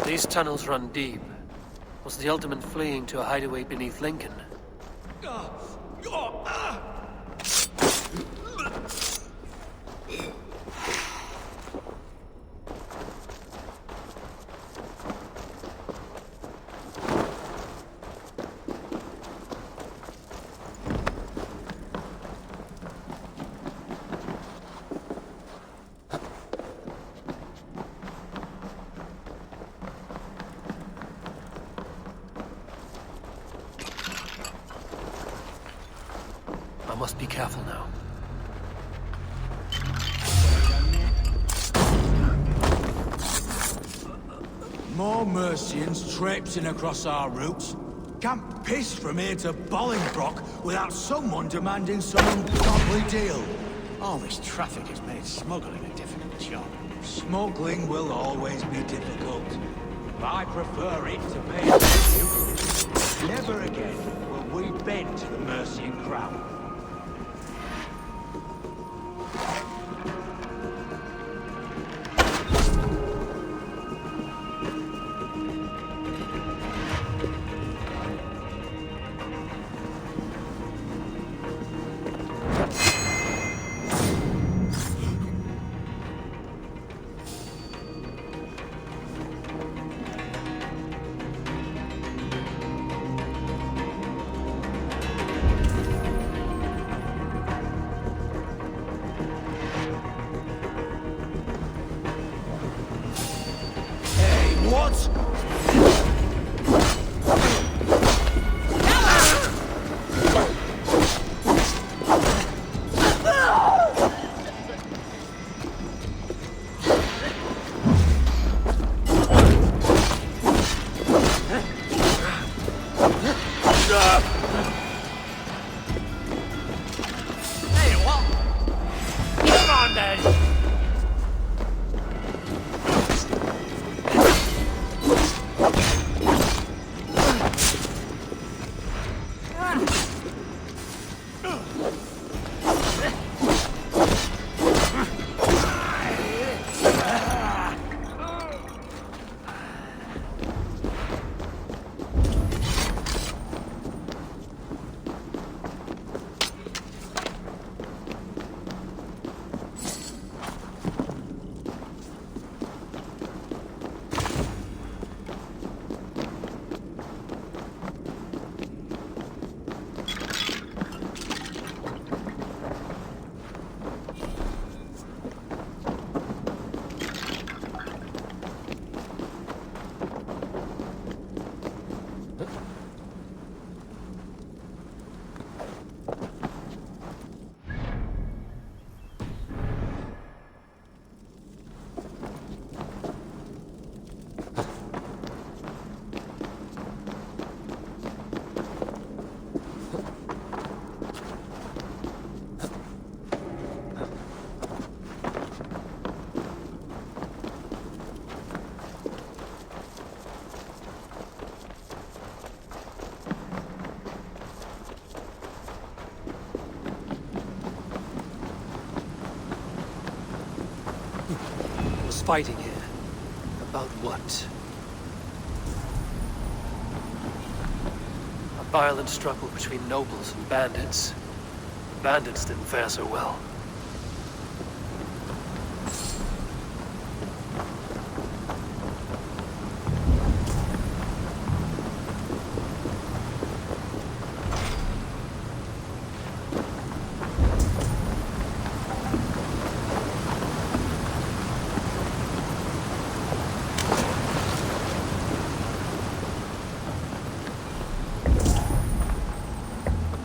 Speaker 2: These tunnels run deep. Was the Ultimate fleeing to a hideaway beneath Lincoln? I must be careful now.
Speaker 20: More Mercians traipsing across our routes. Can't piss from here to Bolingbroke without someone demanding some ungodly deal.
Speaker 11: All this traffic has made smuggling a difficult job.
Speaker 20: Smuggling will always be difficult. But I prefer it to pay a tribute. Never again will we bend to the Mercian crown.
Speaker 2: was fighting here. About what? A violent struggle between nobles and bandits. The bandits didn't fare so well.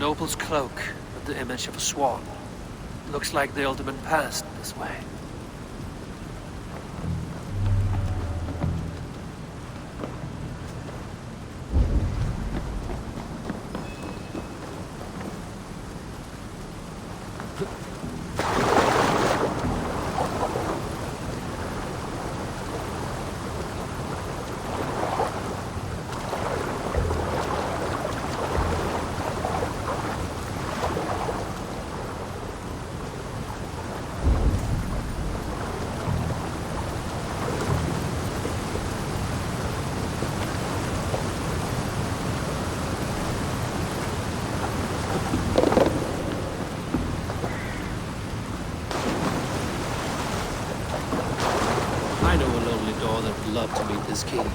Speaker 2: Noble's cloak with the image of a swan. Looks like the Alderman passed this way. I know a lonely door that would love to meet this king.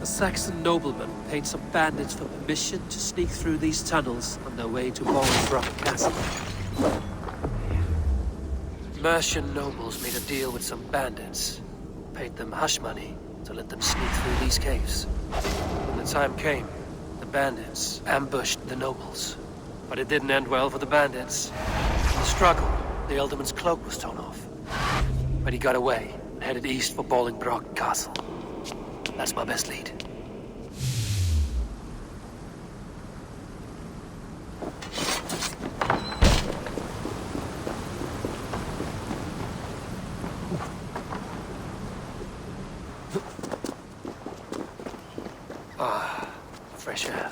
Speaker 2: A Saxon nobleman paid some bandits for permission to sneak through these tunnels on their way to Bolingbroke Castle. Mercian nobles made a deal with some bandits, paid them hush money to let them sneak through these caves. When the time came, the bandits ambushed the nobles. But it didn't end well for the bandits. In the struggle, the Alderman's cloak was torn off. But he got away and headed east for Bolingbroke Castle. That's my best lead. Ah, fresh air.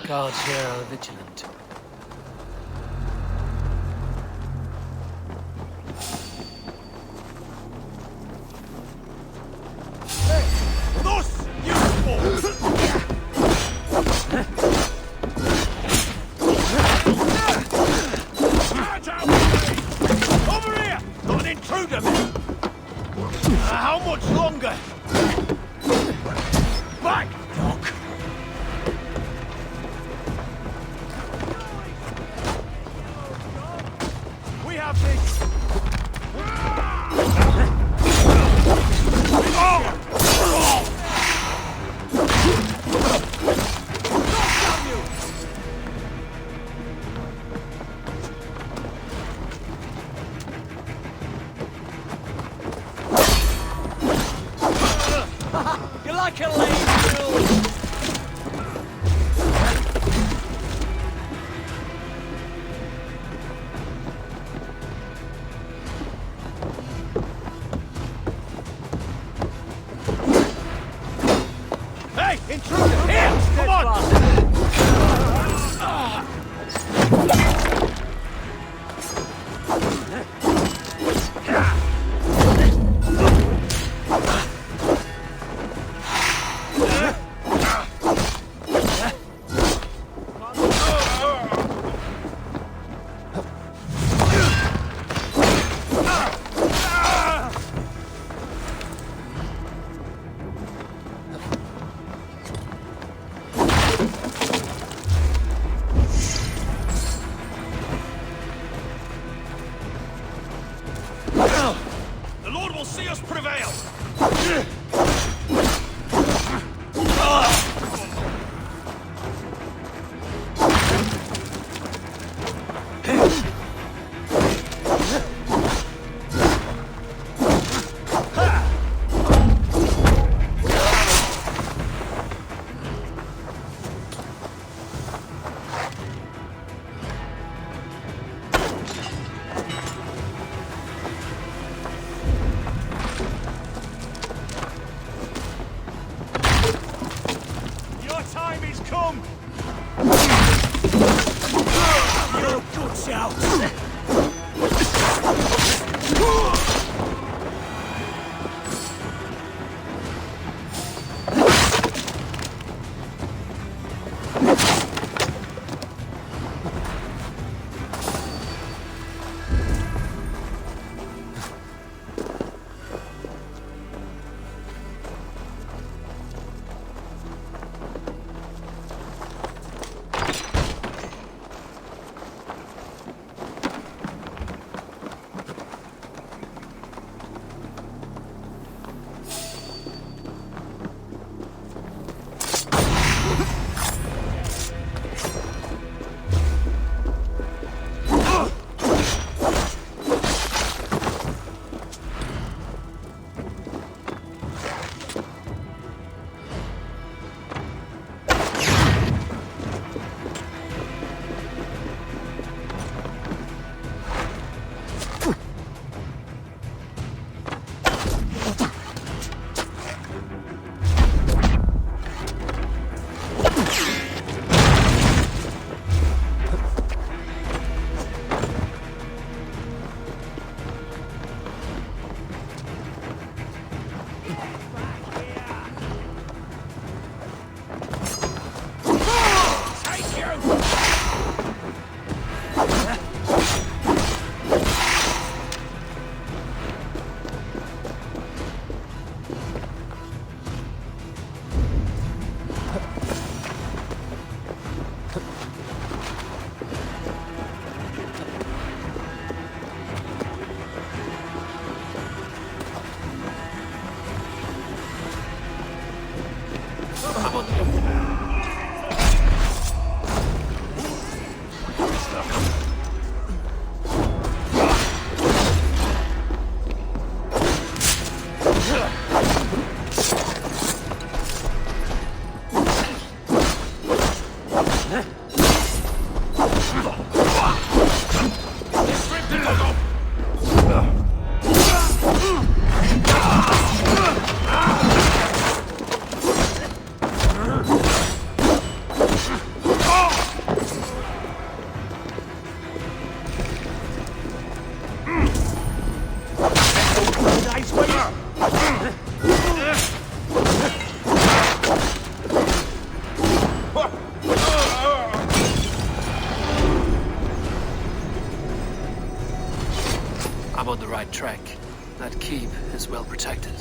Speaker 2: Guards here are vigilant.
Speaker 10: Over here! Don't
Speaker 18: intruder, man! How much longer? Back, Doc! We have this!
Speaker 9: You like a lame mule?
Speaker 18: Hey, intruder! Here! Come on! The Lord will see us prevail! Your time is come! Your guts out!
Speaker 2: I'm on the right track. That keep is well protected.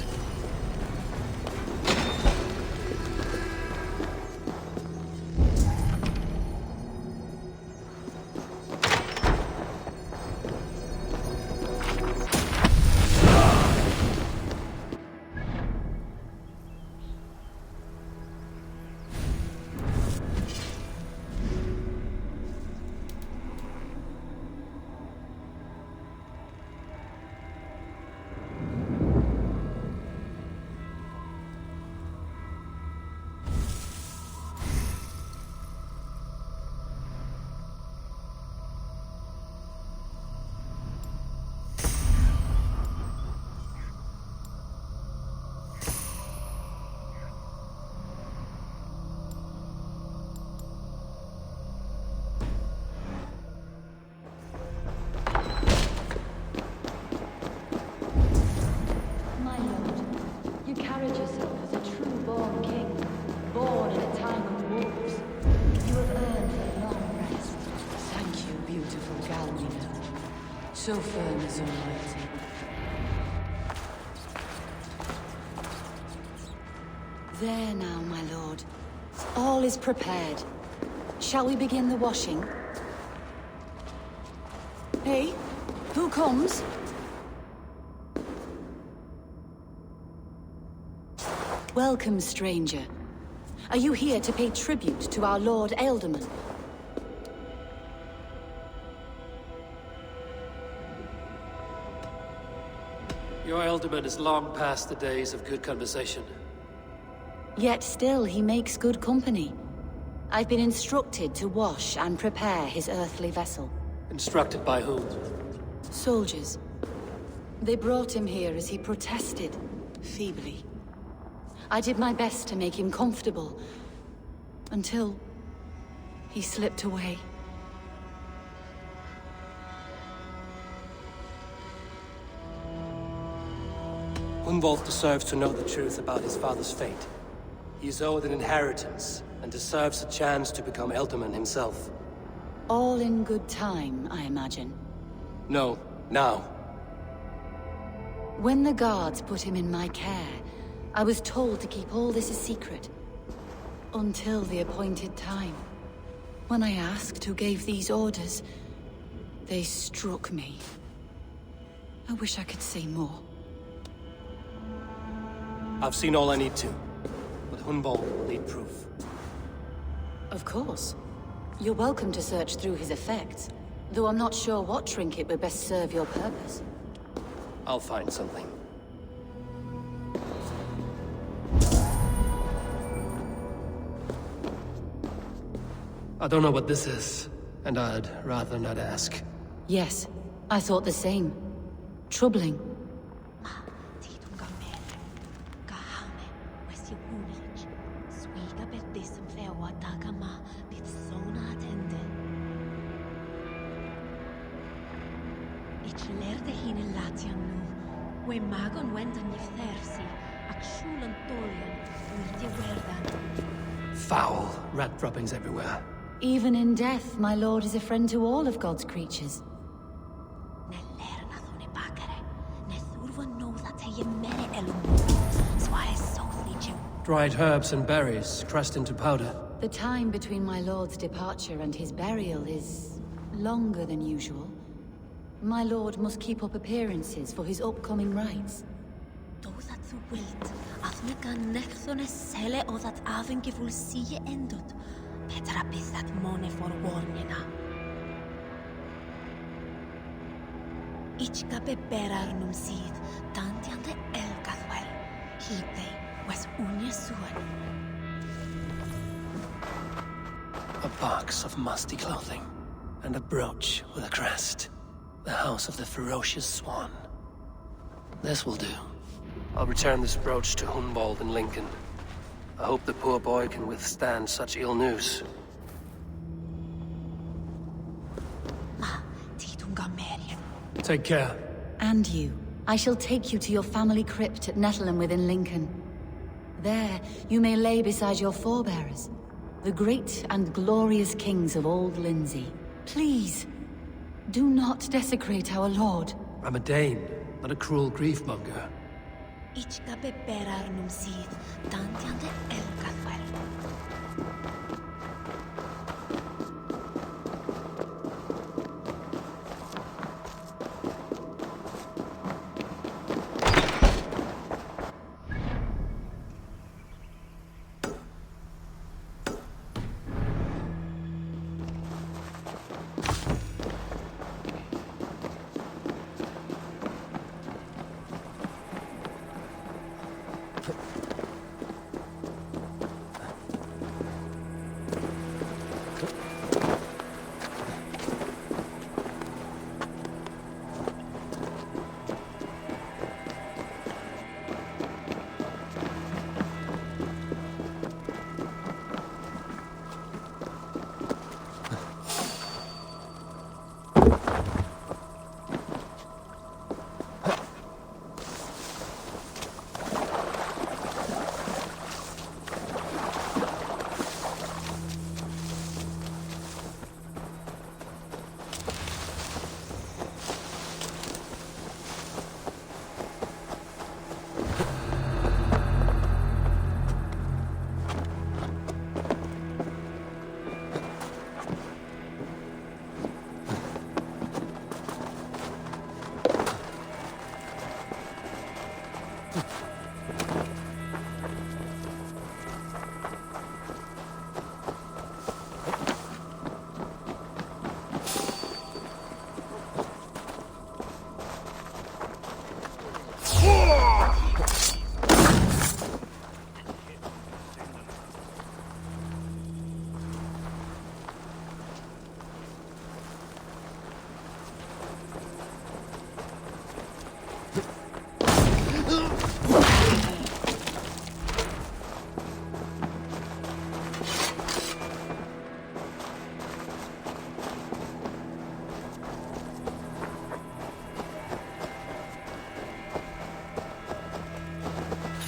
Speaker 16: So firm as almighty. There now, my lord. All is prepared. Shall we begin the washing? Hey, who comes? Welcome, stranger. Are you here to pay tribute to our Lord Ealdorman?
Speaker 2: Your Ealdorman is long past the days of good conversation.
Speaker 16: Yet still he makes good company. I've been instructed to wash and prepare his earthly vessel.
Speaker 2: Instructed by whom?
Speaker 16: Soldiers. They brought him here as he protested, feebly. I did my best to make him comfortable, until he slipped away.
Speaker 2: Hunwald deserves to know the truth about his father's fate. He is owed an inheritance, and deserves a chance to become Ealdorman himself.
Speaker 16: All in good time, I imagine.
Speaker 2: No, now.
Speaker 16: When the guards put him in my care, I was told to keep all this a secret. Until the appointed time. When I asked who gave these orders, they struck me. I wish I could say more.
Speaker 2: I've seen all I need to, but Hunwald will need proof.
Speaker 16: Of course. You're welcome to search through his effects, though I'm not sure what trinket would best serve your purpose.
Speaker 2: I'll find something. I don't know what this is, and I'd rather not ask.
Speaker 16: Yes, I thought the same. Troubling.
Speaker 2: Foul rat droppings everywhere.
Speaker 16: Even in death, my lord is a friend to all of God's creatures.
Speaker 2: Dried herbs and berries crushed into powder.
Speaker 16: The time between my lord's departure and his burial is longer than usual. My lord must keep up appearances for his upcoming rites.
Speaker 2: A box of musty clothing, and a brooch with a crest. The House of the Ferocious Swan. This will do. I'll return this brooch to Hunwald in Lincoln. I hope the poor boy can withstand such ill news. Take care.
Speaker 16: And you. I shall take you to your family crypt at Nettleton within Lincoln. There, you may lay beside your forebearers, the great and glorious kings of Old Lindsey. Please, do not desecrate our lord.
Speaker 2: I'm a Dane. not a cruel grief-monger.
Speaker 22: Ich gabe berar num sydd, dandian de elgathwel.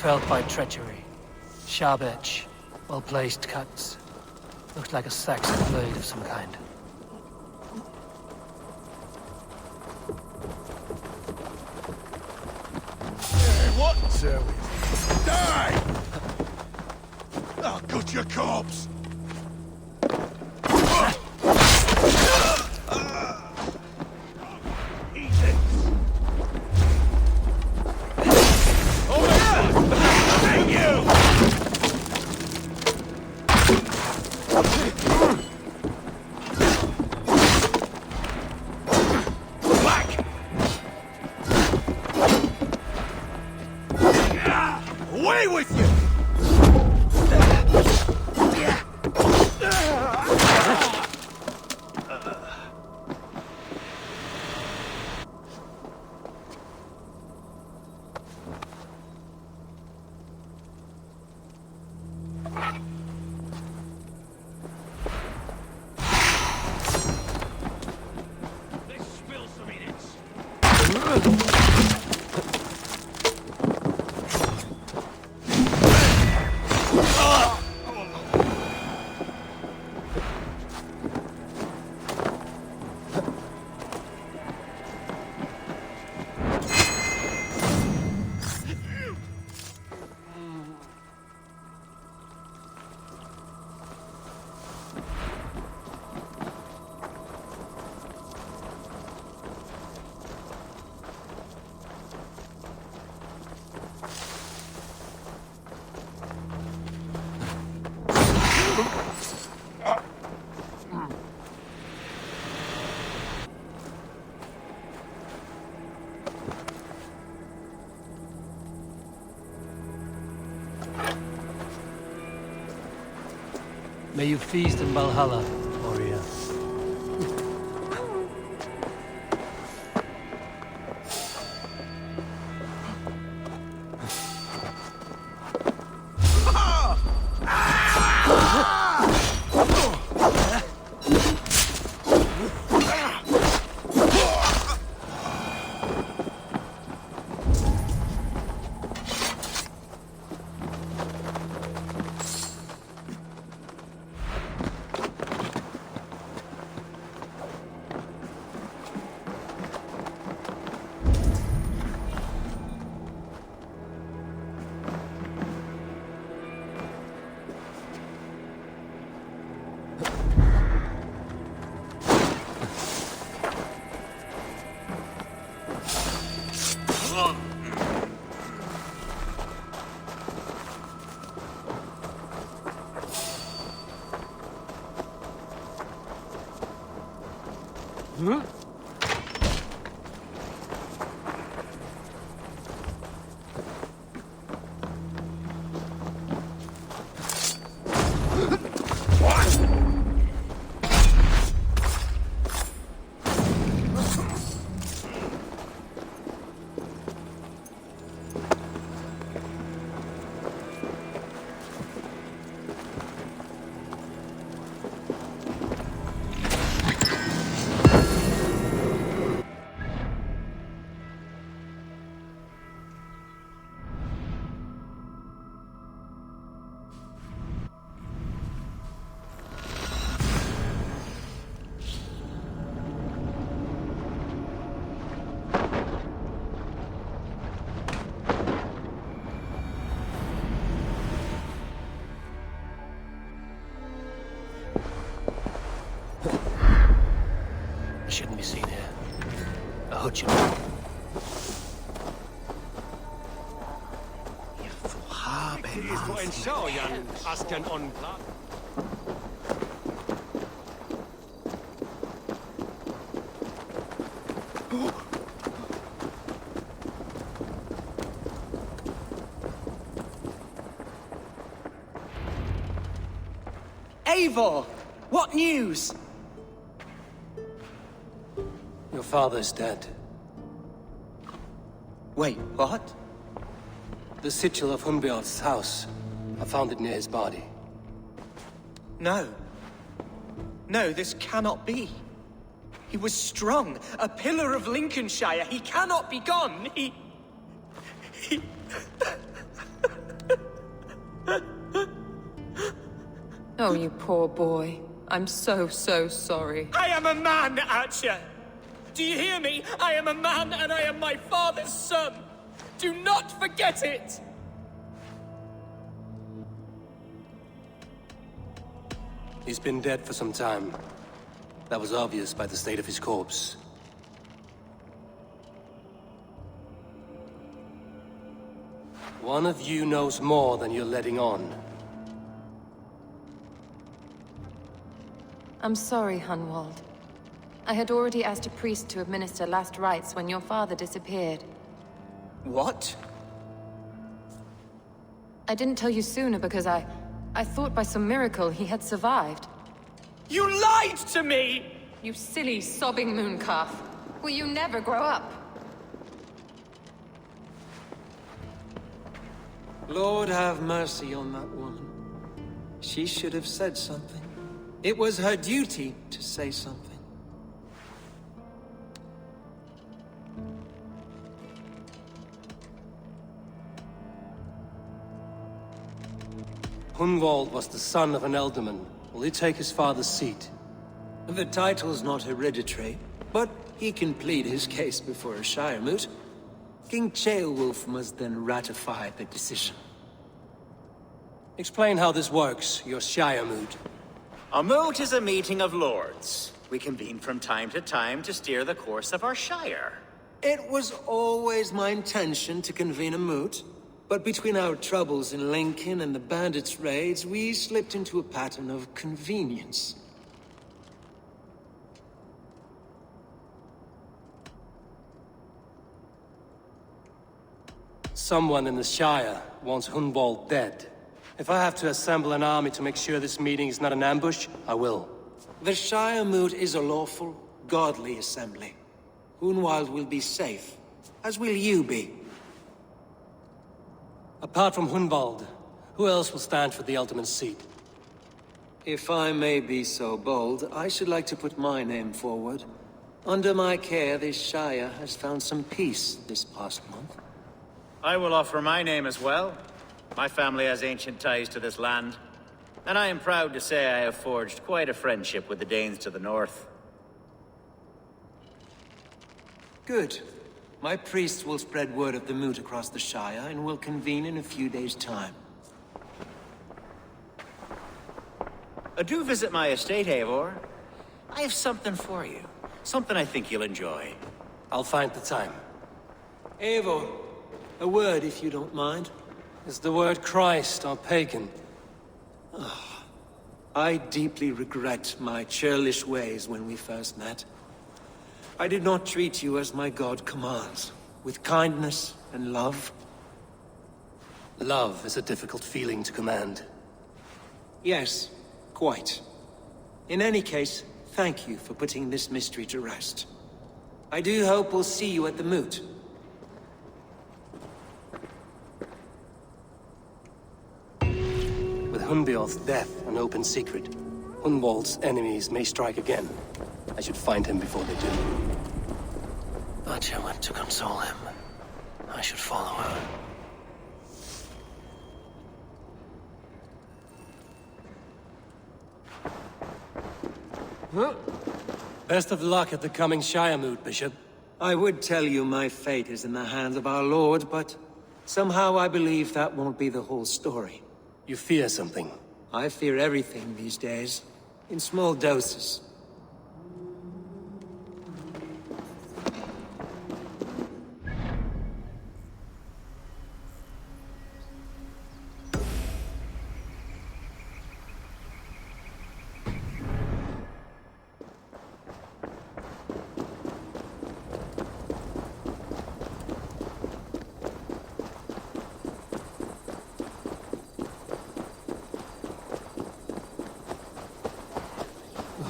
Speaker 2: Felled by treachery. Sharp edge. Well-placed cuts. Looks like a Saxon blade of some kind.
Speaker 10: What? Die! I'll cut your corpse! Away with you!
Speaker 2: May you feast in Valhalla, warrior. I shouldn't be seen here. I hurt you.
Speaker 9: Eivor! What news?
Speaker 2: Your father's dead.
Speaker 9: Wait, what?
Speaker 2: The sigil of Hunbjorn's house. I found it near his body.
Speaker 9: No. No, this cannot be. He was strong, a pillar of Lincolnshire. He cannot be gone. He...
Speaker 3: Oh, you poor boy. I'm so sorry.
Speaker 9: I am a man, Archer! Do you hear me? I am a man and I am my father's son! Do not forget it!
Speaker 2: He's been dead for some time. That was obvious by the state of his corpse. One of you knows more than you're letting on.
Speaker 3: I'm sorry, Hunwald. I had already asked a priest to administer last rites when your father disappeared.
Speaker 9: What?
Speaker 3: I didn't tell you sooner because I thought by some miracle he had survived.
Speaker 9: You lied to me!
Speaker 3: You silly, sobbing mooncalf. Will you never grow up?
Speaker 14: Lord have mercy on that woman. She should have said something. It was her duty to say something.
Speaker 2: Hunwald was the son of an ealdorman. Will he take his father's seat?
Speaker 14: The title's not hereditary, but he can plead his case before a Shire moot. King Ceolwulf must then ratify the decision.
Speaker 2: Explain how this works, your Shire moot.
Speaker 13: A moot is a meeting of lords. We convene from time to time to steer the course of our Shire.
Speaker 14: It was always my intention to convene a moot, but between our troubles in Lincoln and the bandits' raids, we slipped into a pattern of convenience.
Speaker 2: Someone in the Shire wants Hunwald dead. If I have to assemble an army to make sure this meeting is not an ambush, I will.
Speaker 14: The Shire moot is a lawful, godly assembly. Hunwald will be safe, as will you be.
Speaker 2: Apart from Hunwald, who else will stand for the ultimate seat?
Speaker 14: If I may be so bold, I should like to put my name forward. Under my care, this Shire has found some peace this past month.
Speaker 13: I will offer my name as well. My family has ancient ties to this land, and I am proud to say I have forged quite a friendship with the Danes to the north.
Speaker 14: Good. My priest will spread word of the moot across the Shire, and will convene in a few days' time.
Speaker 13: Do visit my estate, Eivor. I have something for you. Something I think you'll enjoy.
Speaker 2: I'll find the time.
Speaker 14: Eivor, a word if you don't mind.
Speaker 2: Is the word Christ or pagan?
Speaker 14: I deeply regret my churlish ways when we first met. I did not treat you as my god commands, with kindness and love.
Speaker 2: Love is a difficult feeling to command.
Speaker 14: Yes, quite. In any case, thank you for putting this mystery to rest. I do hope we'll see you at the moot.
Speaker 2: With Hunbeor's death an open secret, Hunwald's enemies may strike again. I should find him before they do. Archer went to console him. I should follow her. Huh? Best of luck at the coming Shire moot, Bishop.
Speaker 14: I would tell you my fate is in the hands of our Lord, but somehow I believe that won't be the whole story.
Speaker 2: You fear something?
Speaker 14: I fear everything these days, in small doses.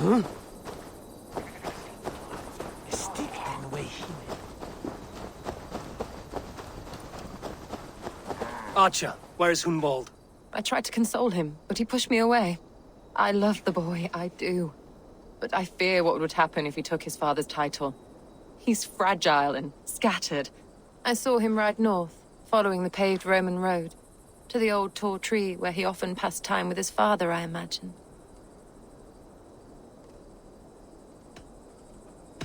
Speaker 2: Huh? Archer, where is Hunwald?
Speaker 3: I tried to console him, but he pushed me away. I love the boy, I do. But I fear what would happen if he took his father's title. He's fragile and scattered. I saw him ride north, following the paved Roman road. To the old tall tree where he often passed time with his father, I imagine.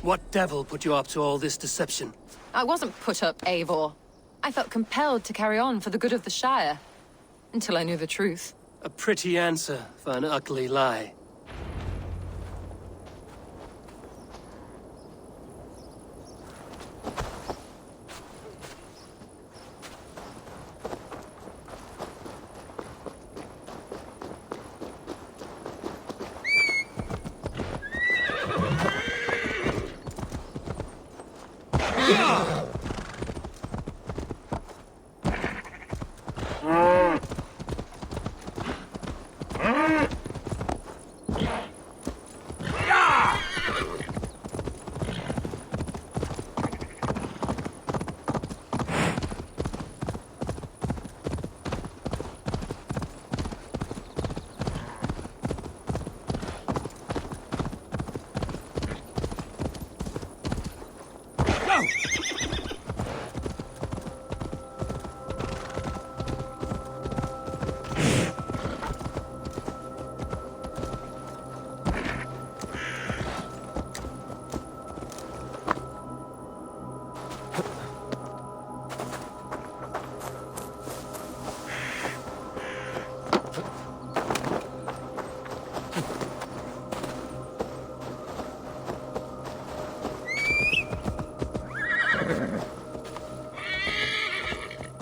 Speaker 2: What devil put you up to all this deception?
Speaker 3: I wasn't put up, Eivor. I felt compelled to carry on for the good of the Shire. Until I knew the truth.
Speaker 2: A pretty answer for an ugly lie.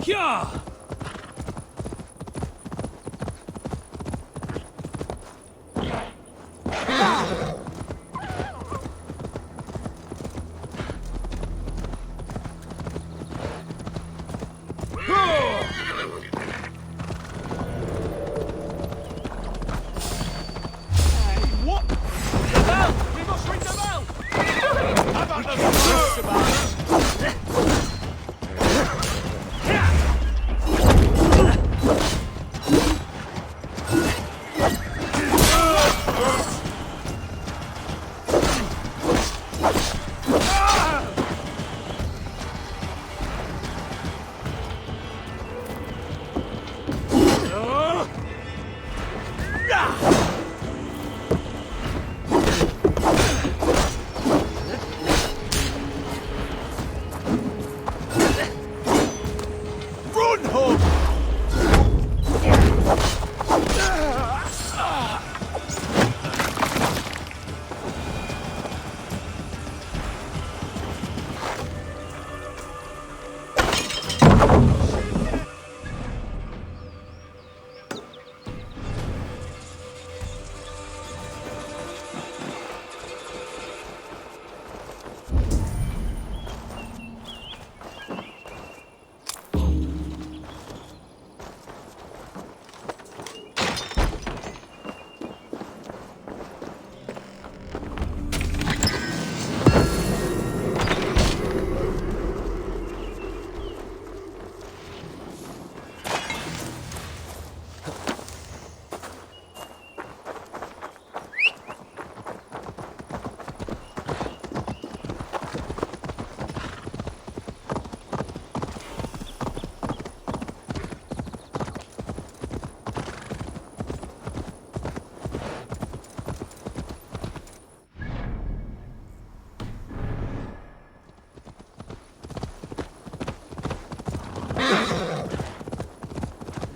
Speaker 2: Yeah!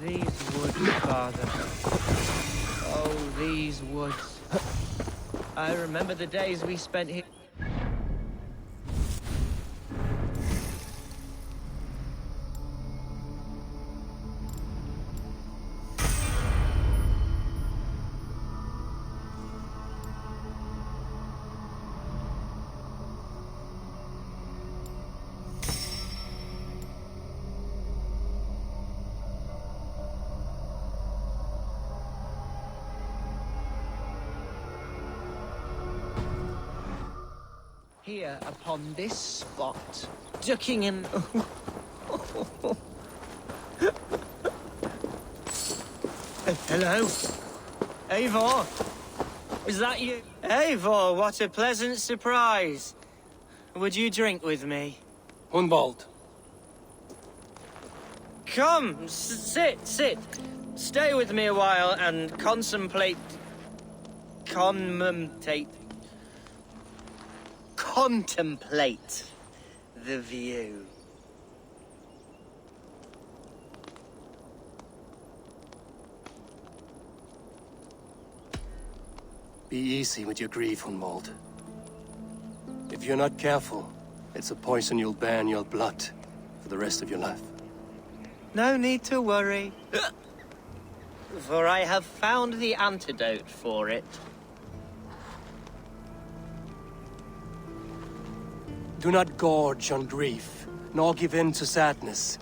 Speaker 9: These woods, Father. Oh, these woods. I remember the days we spent here. Here upon this spot, ducking in. Hello? Eivor? Is that you? Eivor, what a pleasant surprise. Would you drink with me?
Speaker 2: Hunwald.
Speaker 9: Come, sit. Stay with me a while and contemplate the view.
Speaker 2: Be easy with your grief, Hunwald. If you're not careful, it's a poison you'll bear in your blood for the rest of your life.
Speaker 9: No need to worry, for I have found the antidote for it.
Speaker 2: Do not gorge on grief, nor give in to sadness,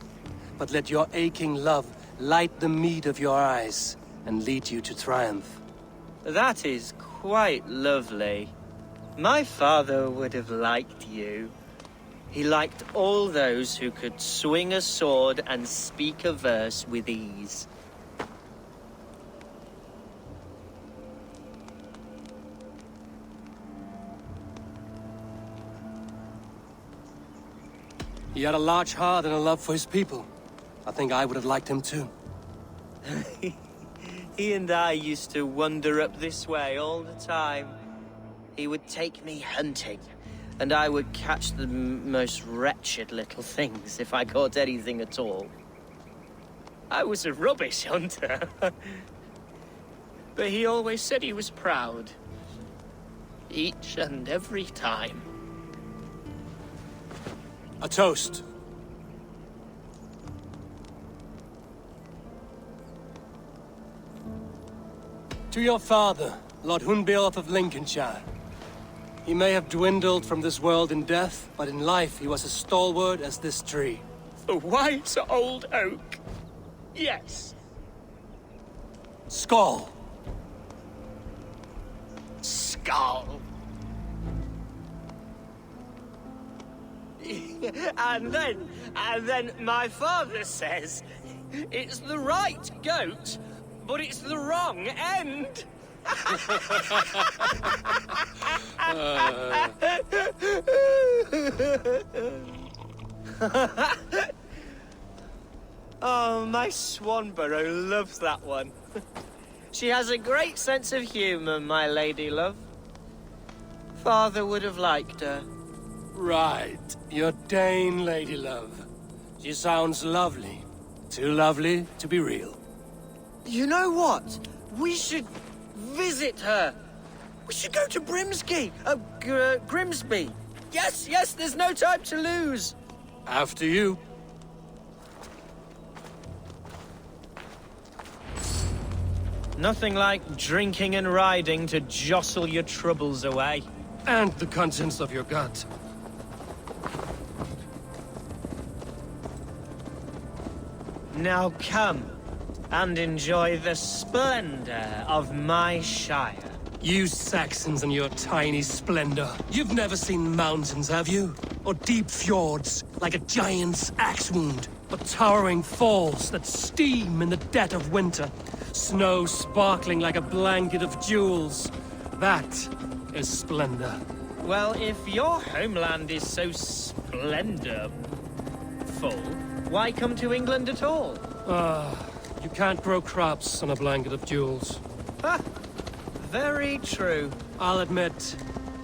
Speaker 2: but let your aching love light the mead of your eyes and lead you to triumph.
Speaker 9: That is quite lovely. My father would have liked you. He liked all those who could swing a sword and speak a verse with ease.
Speaker 2: He had a large heart and a love for his people. I think I would have liked him too.
Speaker 9: He and I used to wander up this way all the time. He would take me hunting, and I would catch the most wretched little things if I caught anything at all. I was a rubbish hunter. But he always said he was proud. Each and every time.
Speaker 2: A toast. To your father, Lord Hunbeorth of Lincolnshire. He may have dwindled from this world in death, but in life he was as stalwart as this tree.
Speaker 9: The wise old oak. Yes.
Speaker 2: Skull.
Speaker 9: Skull. And then my father says, it's the right goat, but it's the wrong end. Oh, my Swanborough loves that one. She has a great sense of humor, my lady love. Father would have liked her.
Speaker 2: Right, your Dane lady love. She sounds lovely. Too lovely to be real.
Speaker 9: You know what? We should visit her. We should go to Grimsby. Grimsby. Yes, there's no time to lose.
Speaker 2: After you.
Speaker 9: Nothing like drinking and riding to jostle your troubles away.
Speaker 2: And the contents of your gut.
Speaker 9: Now come and enjoy the splendor of my shire.
Speaker 2: You Saxons and your tiny splendor. You've never seen mountains, have you? Or deep fjords, like a giant's axe wound. Or towering falls that steam in the dead of winter. Snow sparkling like a blanket of jewels. That is splendor.
Speaker 9: Well, if your homeland is so splendorful, why come to England at all?
Speaker 2: You can't grow crops on a blanket of jewels.
Speaker 9: Ha! Very true.
Speaker 2: I'll admit,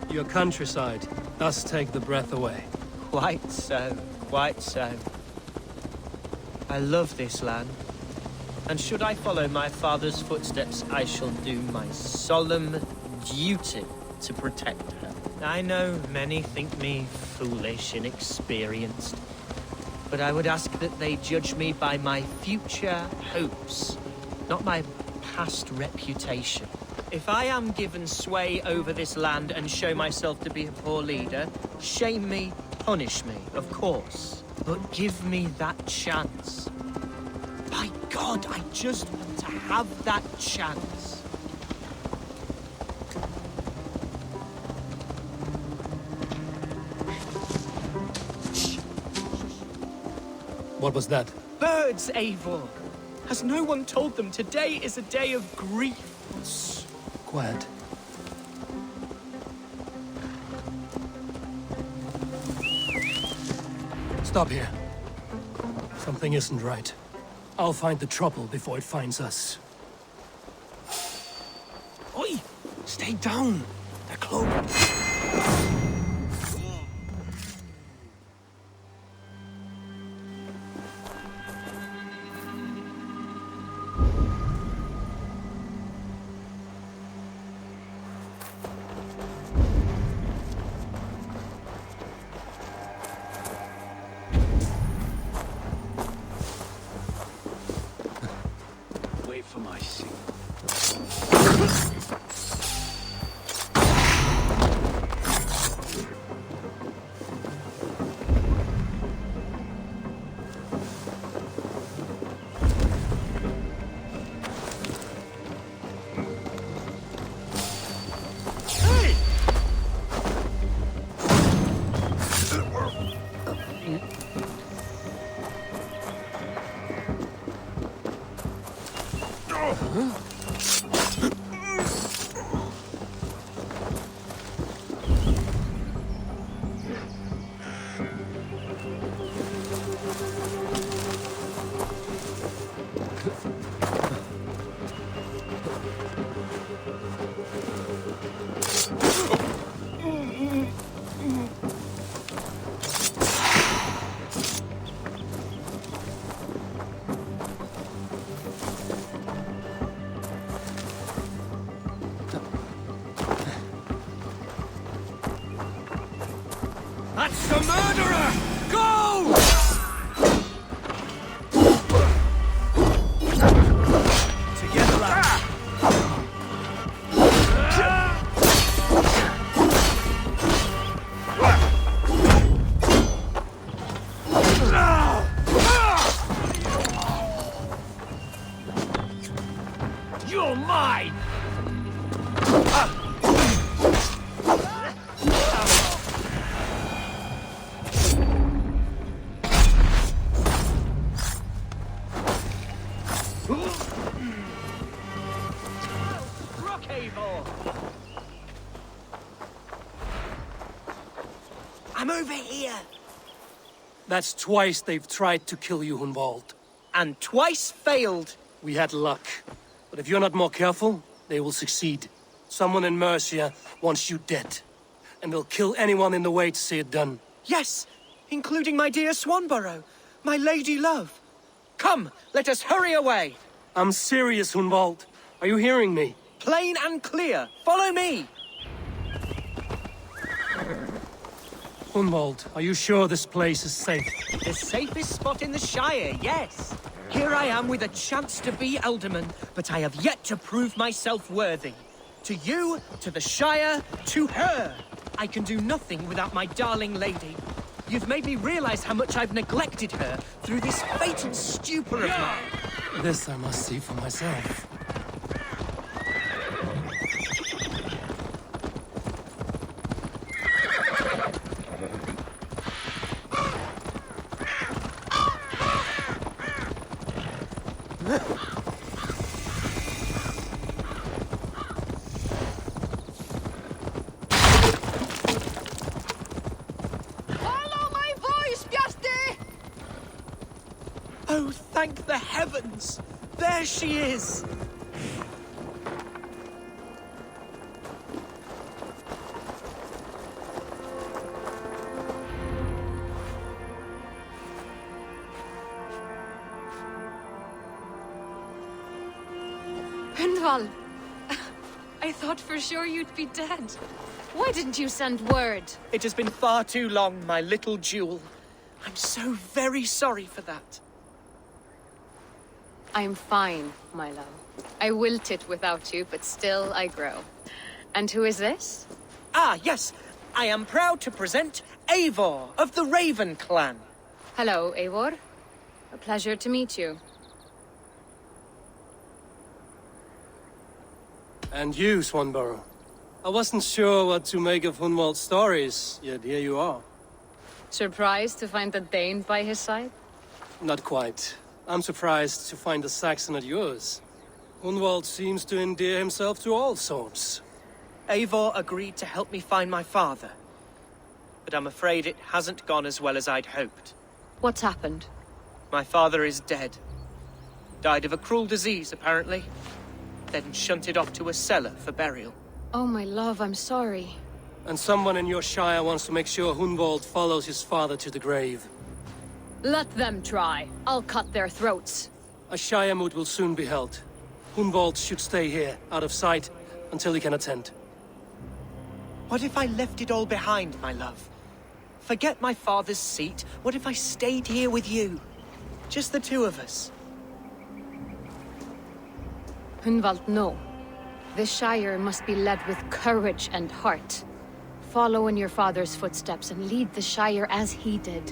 Speaker 2: your countryside does take the breath away.
Speaker 9: Quite so, quite so. I love this land. And should I follow my father's footsteps, I shall do my solemn duty to protect her. I know many think me foolish, inexperienced, but I would ask that they judge me by my future hopes, not my past reputation. If I am given sway over this land and show myself to be a poor leader, shame me, punish me, of course. But give me that chance. By God, I just want to have that chance.
Speaker 12: What was that?
Speaker 9: Birds, Eivor! Has no one told them today is a day of grief?
Speaker 12: Shh. Quiet. Stop here. Something isn't right. I'll find the trouble before it finds us. Oi! Stay down! They're close.
Speaker 11: Wait for my seat. That's the murderer! Go! Together, lad. You're mine!
Speaker 9: I'm over here.
Speaker 12: That's twice they've tried to kill you, Hunwald.
Speaker 9: And twice failed.
Speaker 12: We had luck. But if you're not more careful, they will succeed. Someone in Mercia wants you dead. And they'll kill anyone in the way to see it done.
Speaker 9: Yes, including my dear Swanborough, my lady love. Come, let us hurry away.
Speaker 12: I'm serious, Hunwald. Are you hearing me?
Speaker 9: Plain and clear. Follow me.
Speaker 12: Hunwald, are you sure this place is safe?
Speaker 9: The safest spot in the Shire, yes. Here I am with a chance to be Alderman, but I have yet to prove myself worthy. To you, to the Shire, to her. I can do nothing without my darling lady. You've made me realize how much I've neglected her through this fatal stupor of mine.
Speaker 12: This I must see for myself.
Speaker 9: Oh, thank the heavens! There she is!
Speaker 3: Gunvald! I thought for sure you'd be dead. Why didn't you send word?
Speaker 9: It has been far too long, my little jewel. I'm so very sorry for that.
Speaker 3: I'm fine, my love. I wilted without you, but still I grow. And who is this?
Speaker 9: Ah, yes. I am proud to present Eivor of the Raven clan.
Speaker 3: Hello, Eivor. A pleasure to meet you.
Speaker 12: And you, Swanborough. I wasn't sure what to make of Hunwald's stories, yet here you are.
Speaker 3: Surprised to find the Dane by his side?
Speaker 12: Not quite. I'm surprised to find a Saxon at yours. Hunwald seems to endear himself to all sorts.
Speaker 9: Eivor agreed to help me find my father. But I'm afraid it hasn't gone as well as I'd hoped.
Speaker 3: What's happened?
Speaker 9: My father is dead. Died of a cruel disease, apparently. Then shunted off to a cellar for burial.
Speaker 3: Oh, my love, I'm sorry.
Speaker 12: And someone in your shire wants to make sure Hunwald follows his father to the grave.
Speaker 3: Let them try. I'll cut their throats.
Speaker 12: A shire moot will soon be held. Hunwald should stay here, out of sight, until he can attend.
Speaker 9: What if I left it all behind, my love? Forget my father's seat. What if I stayed here with you? Just the two of us.
Speaker 3: Hunwald, no. This Shire must be led with courage and heart. Follow in your father's footsteps and lead the Shire as he did.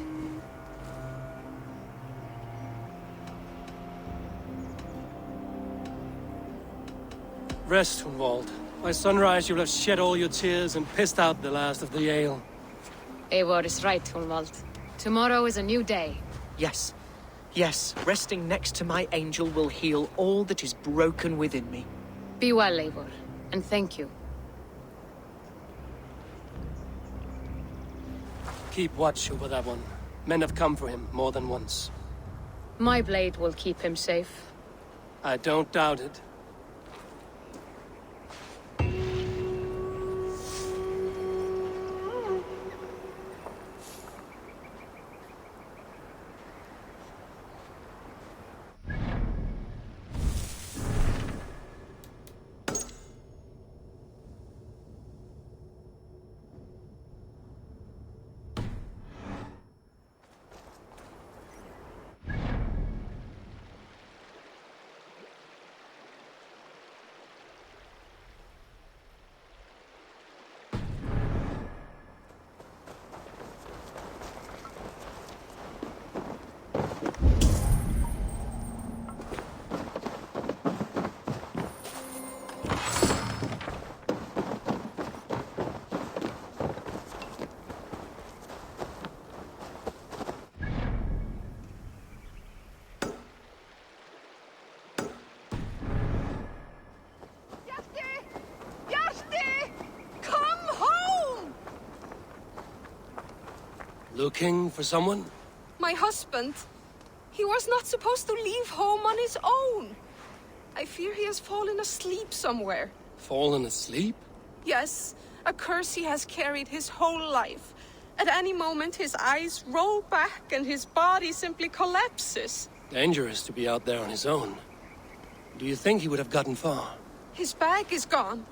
Speaker 12: Rest, Hunwald. By sunrise you'll have shed all your tears and pissed out the last of the ale.
Speaker 3: Eivor is right, Hunwald. Tomorrow is a new day.
Speaker 9: Yes. Yes, resting next to my angel will heal all that is broken within me.
Speaker 3: Be well, Eivor, and thank you.
Speaker 12: Keep watch over that one. Men have come for him more than once.
Speaker 3: My blade will keep him safe.
Speaker 12: I don't doubt it. Looking for someone?
Speaker 4: My husband. He was not supposed to leave home on his own. I fear he has fallen asleep somewhere.
Speaker 12: Fallen asleep?
Speaker 4: Yes, a curse he has carried his whole life. At any moment, his eyes roll back and his body simply collapses.
Speaker 12: Dangerous to be out there on his own. Do you think he would have gotten far?
Speaker 4: His bag is gone.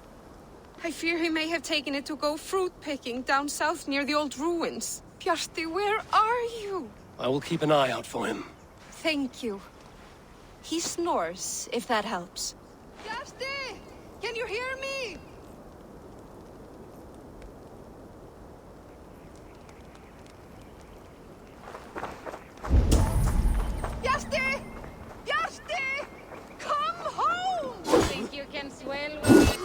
Speaker 4: I fear he may have taken it to go fruit picking down south near the old ruins. Bjarti, where are you?
Speaker 12: I will keep an eye out for him.
Speaker 4: Thank you. He snores, if that helps. Bjarti! Can you hear me? Bjarti! Bjarti! Come home!
Speaker 3: Think you can swell with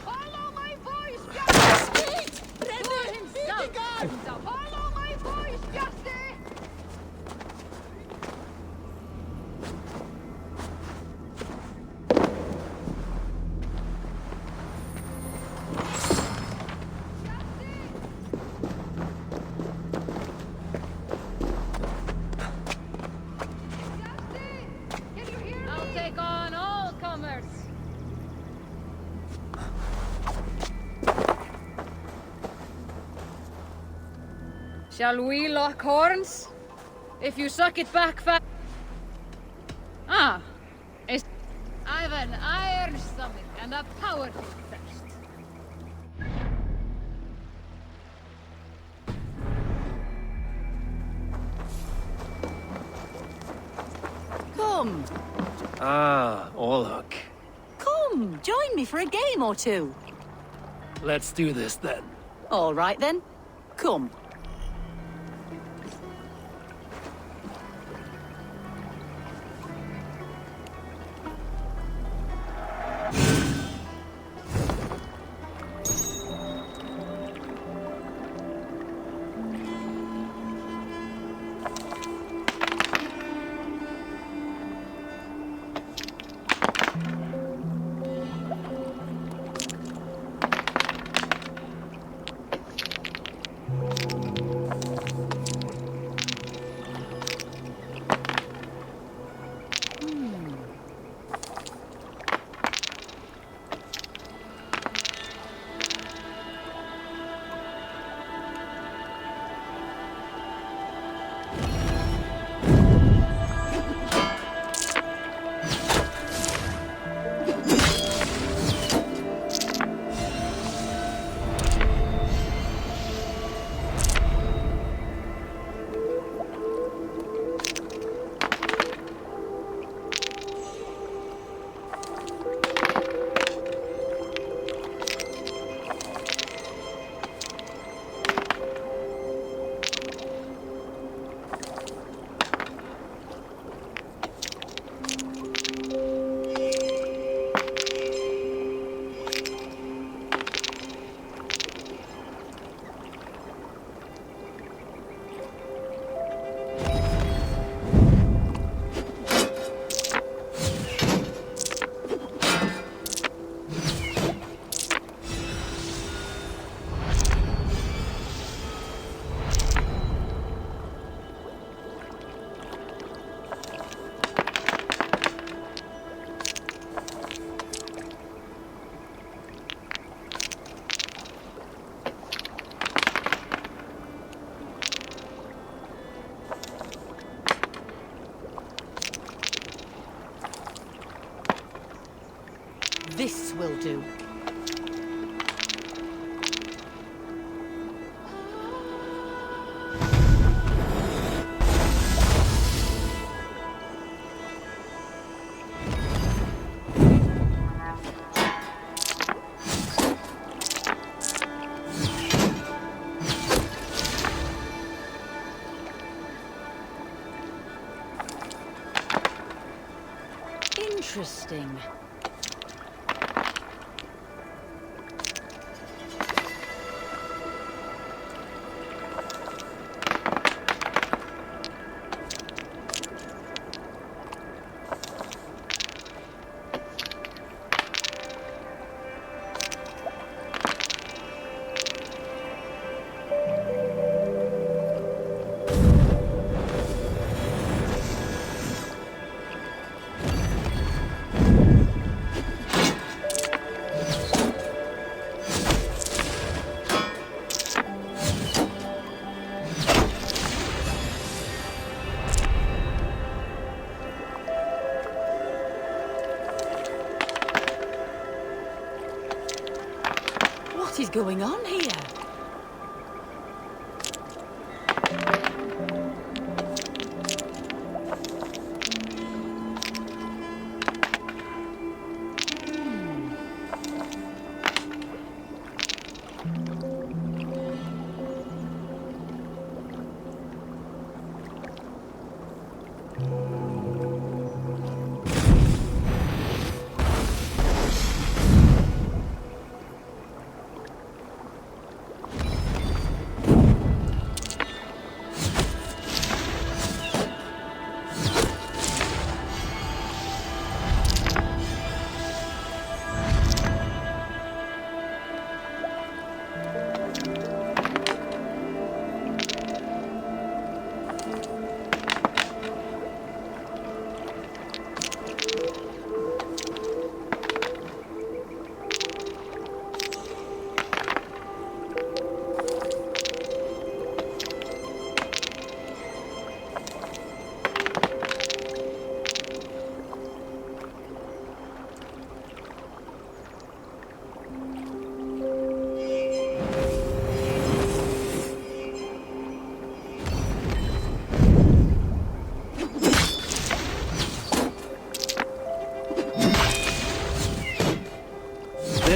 Speaker 4: Follow my voice, Bjarti! Pull himself! Follow my voice, Bjarti!
Speaker 3: I'll take on all comers. Shall we lock horns?
Speaker 15: If you suck it back fast. Ah, I've an iron stomach and a powerful thirst.
Speaker 16: Come,
Speaker 2: Ah, Orlok.
Speaker 16: come, join me for a game or two.
Speaker 2: Let's do this then.
Speaker 16: All right then, come. This will do. Interesting. What is going on here?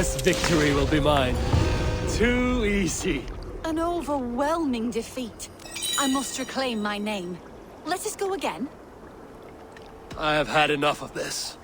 Speaker 12: This victory will be mine. Too easy.
Speaker 16: An overwhelming defeat. I must reclaim my name. Let us go again.
Speaker 12: I have had enough of this.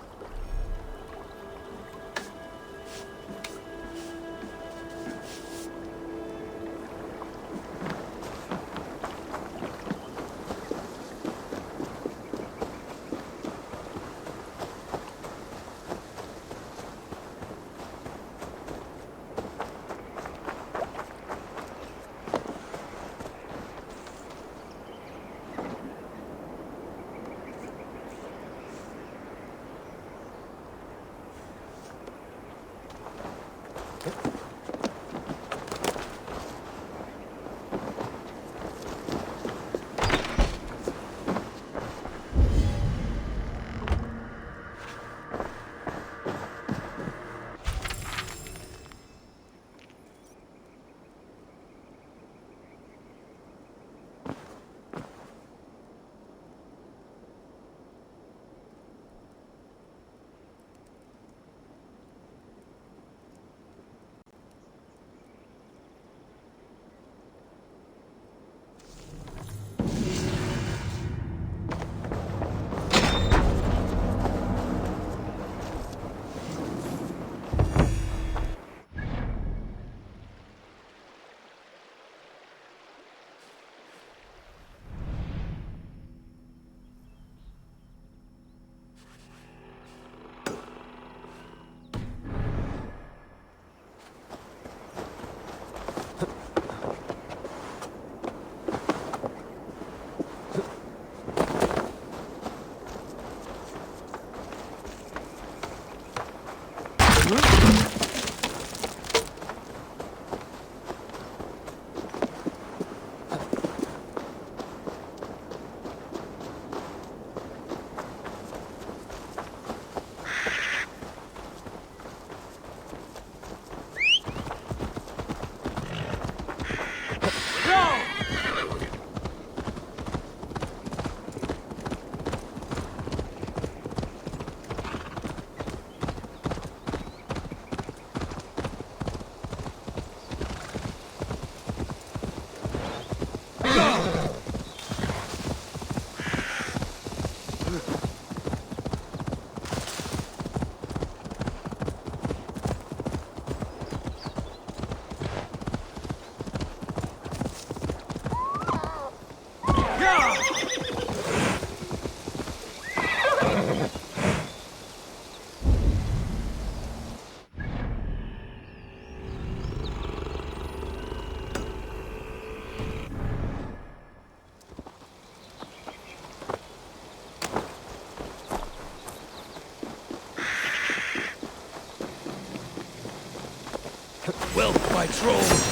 Speaker 11: Wealth by trolls.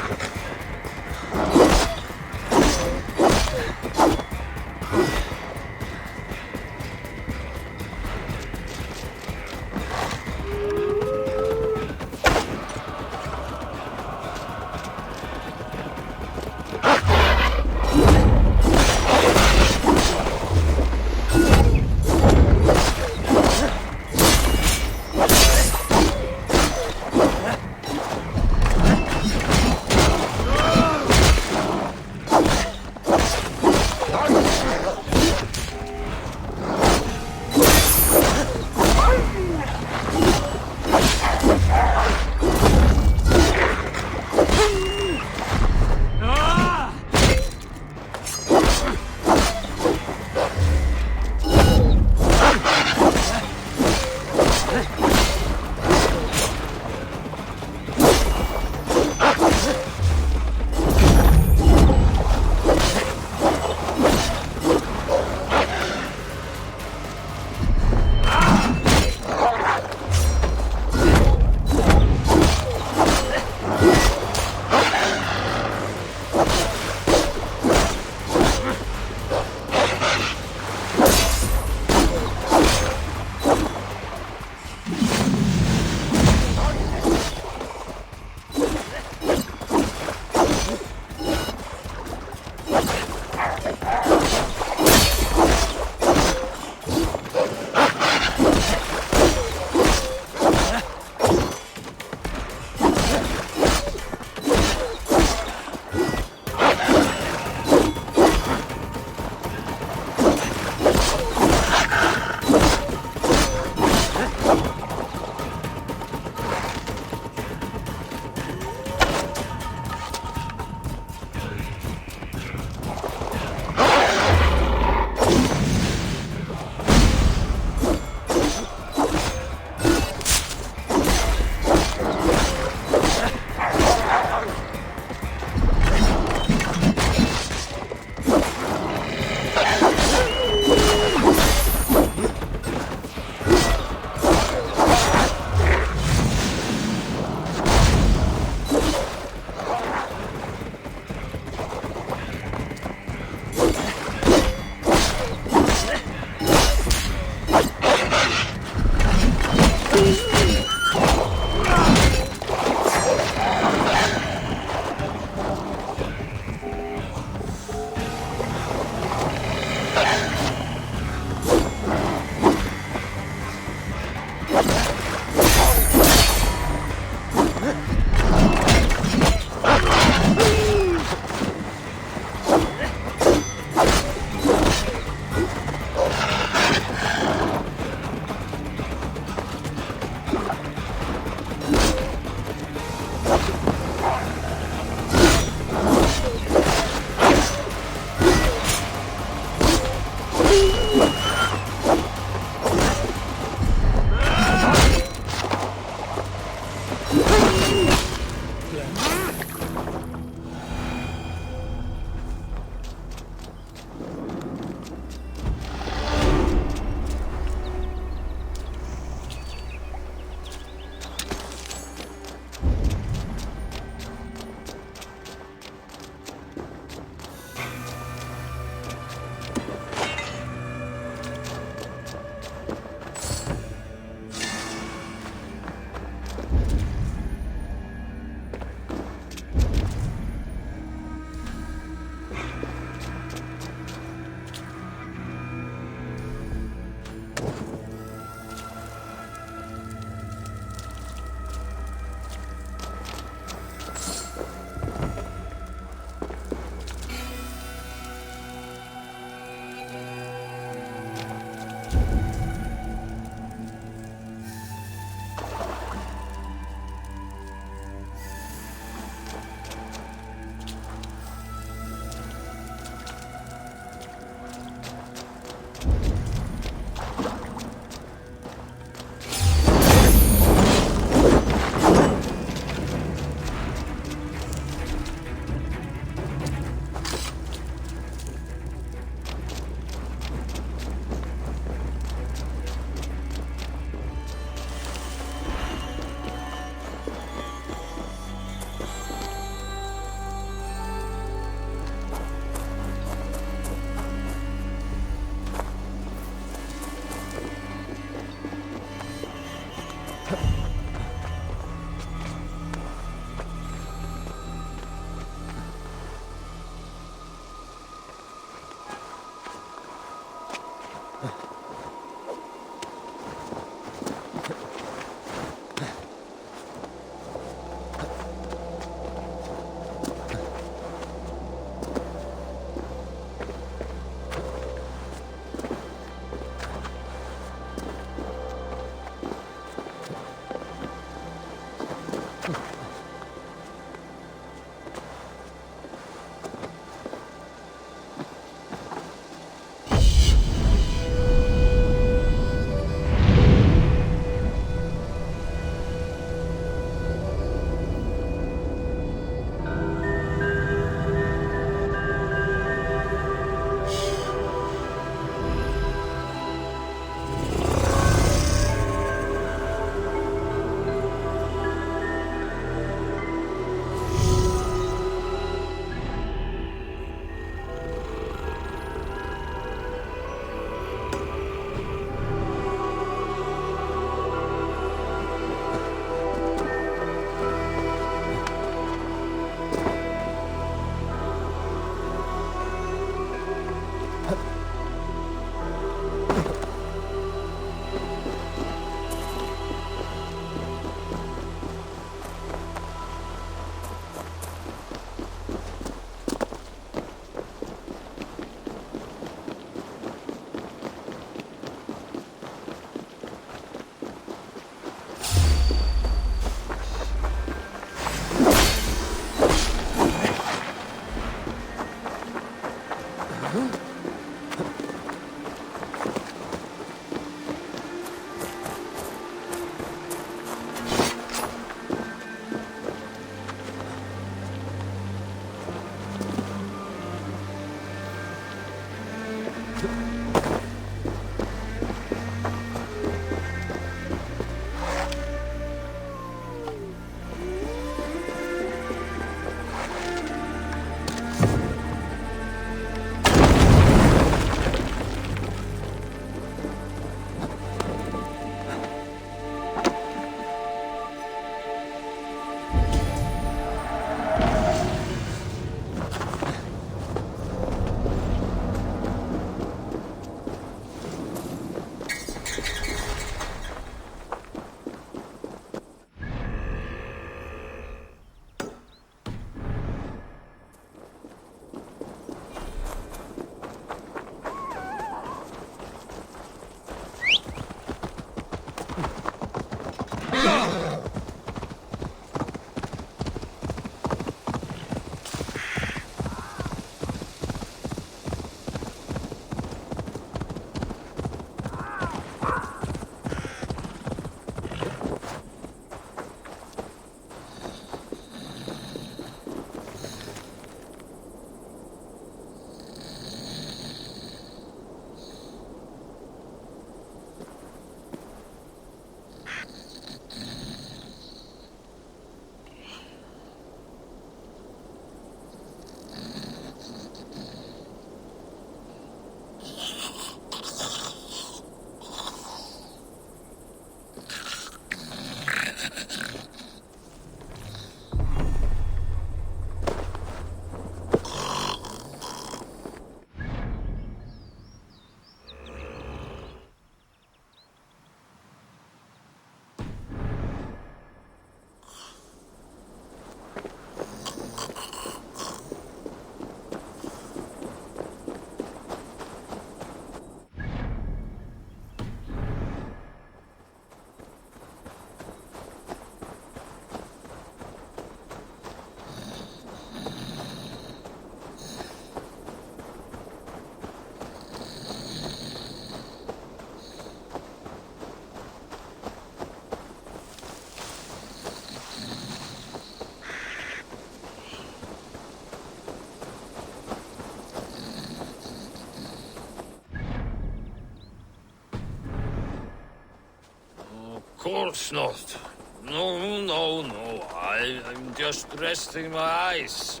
Speaker 11: course not. No, no, no. I'm just resting my eyes.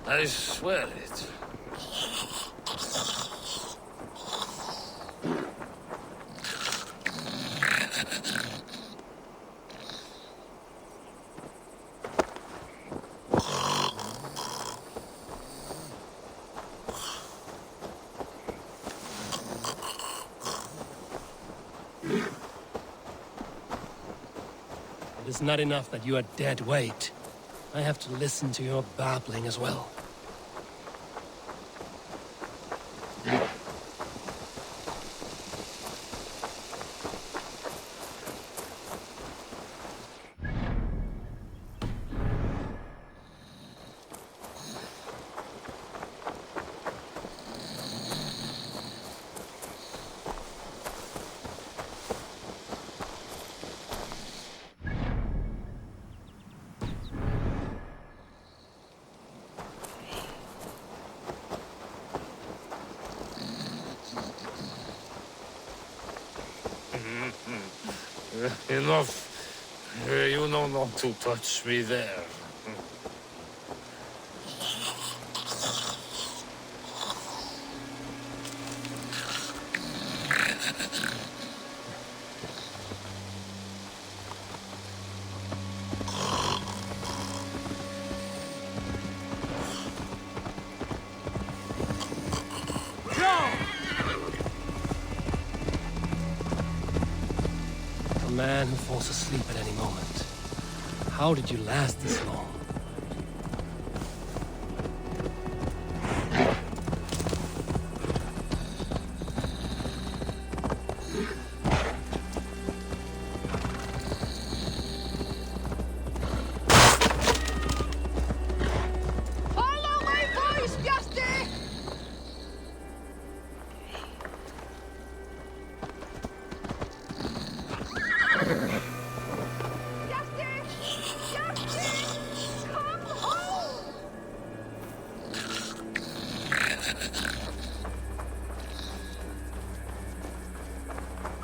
Speaker 11: I swear it.
Speaker 12: It is not enough that you are dead weight. I have to listen to your babbling as well.
Speaker 11: Enough. You know not to touch me there.
Speaker 2: A man who falls asleep at any moment. How did you last this long?
Speaker 4: Follow my voice, Bjarti!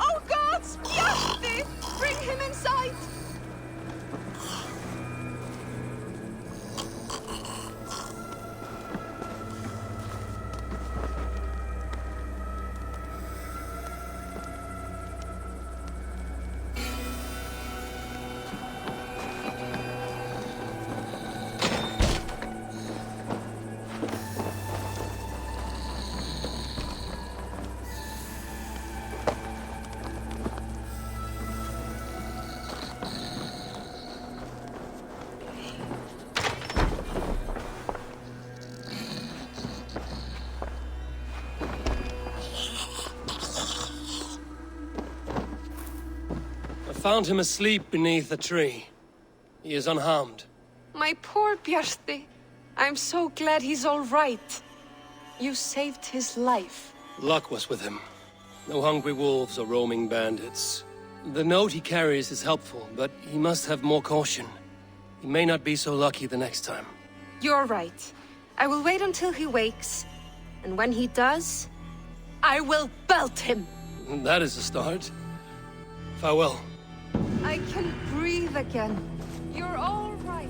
Speaker 4: Oh gods, Bjarti! Bring him inside!
Speaker 2: I found him asleep beneath a tree. He is unharmed.
Speaker 4: My poor Bjarti. I'm so glad he's all right. You saved his life.
Speaker 2: Luck was with him. No hungry wolves or roaming bandits. The note he carries is helpful, but he must have more caution. He may not be so lucky the next time.
Speaker 4: You're right. I will wait until he wakes. And when he does, I will belt him.
Speaker 2: That is a start. Farewell.
Speaker 4: I can breathe again. You're all right.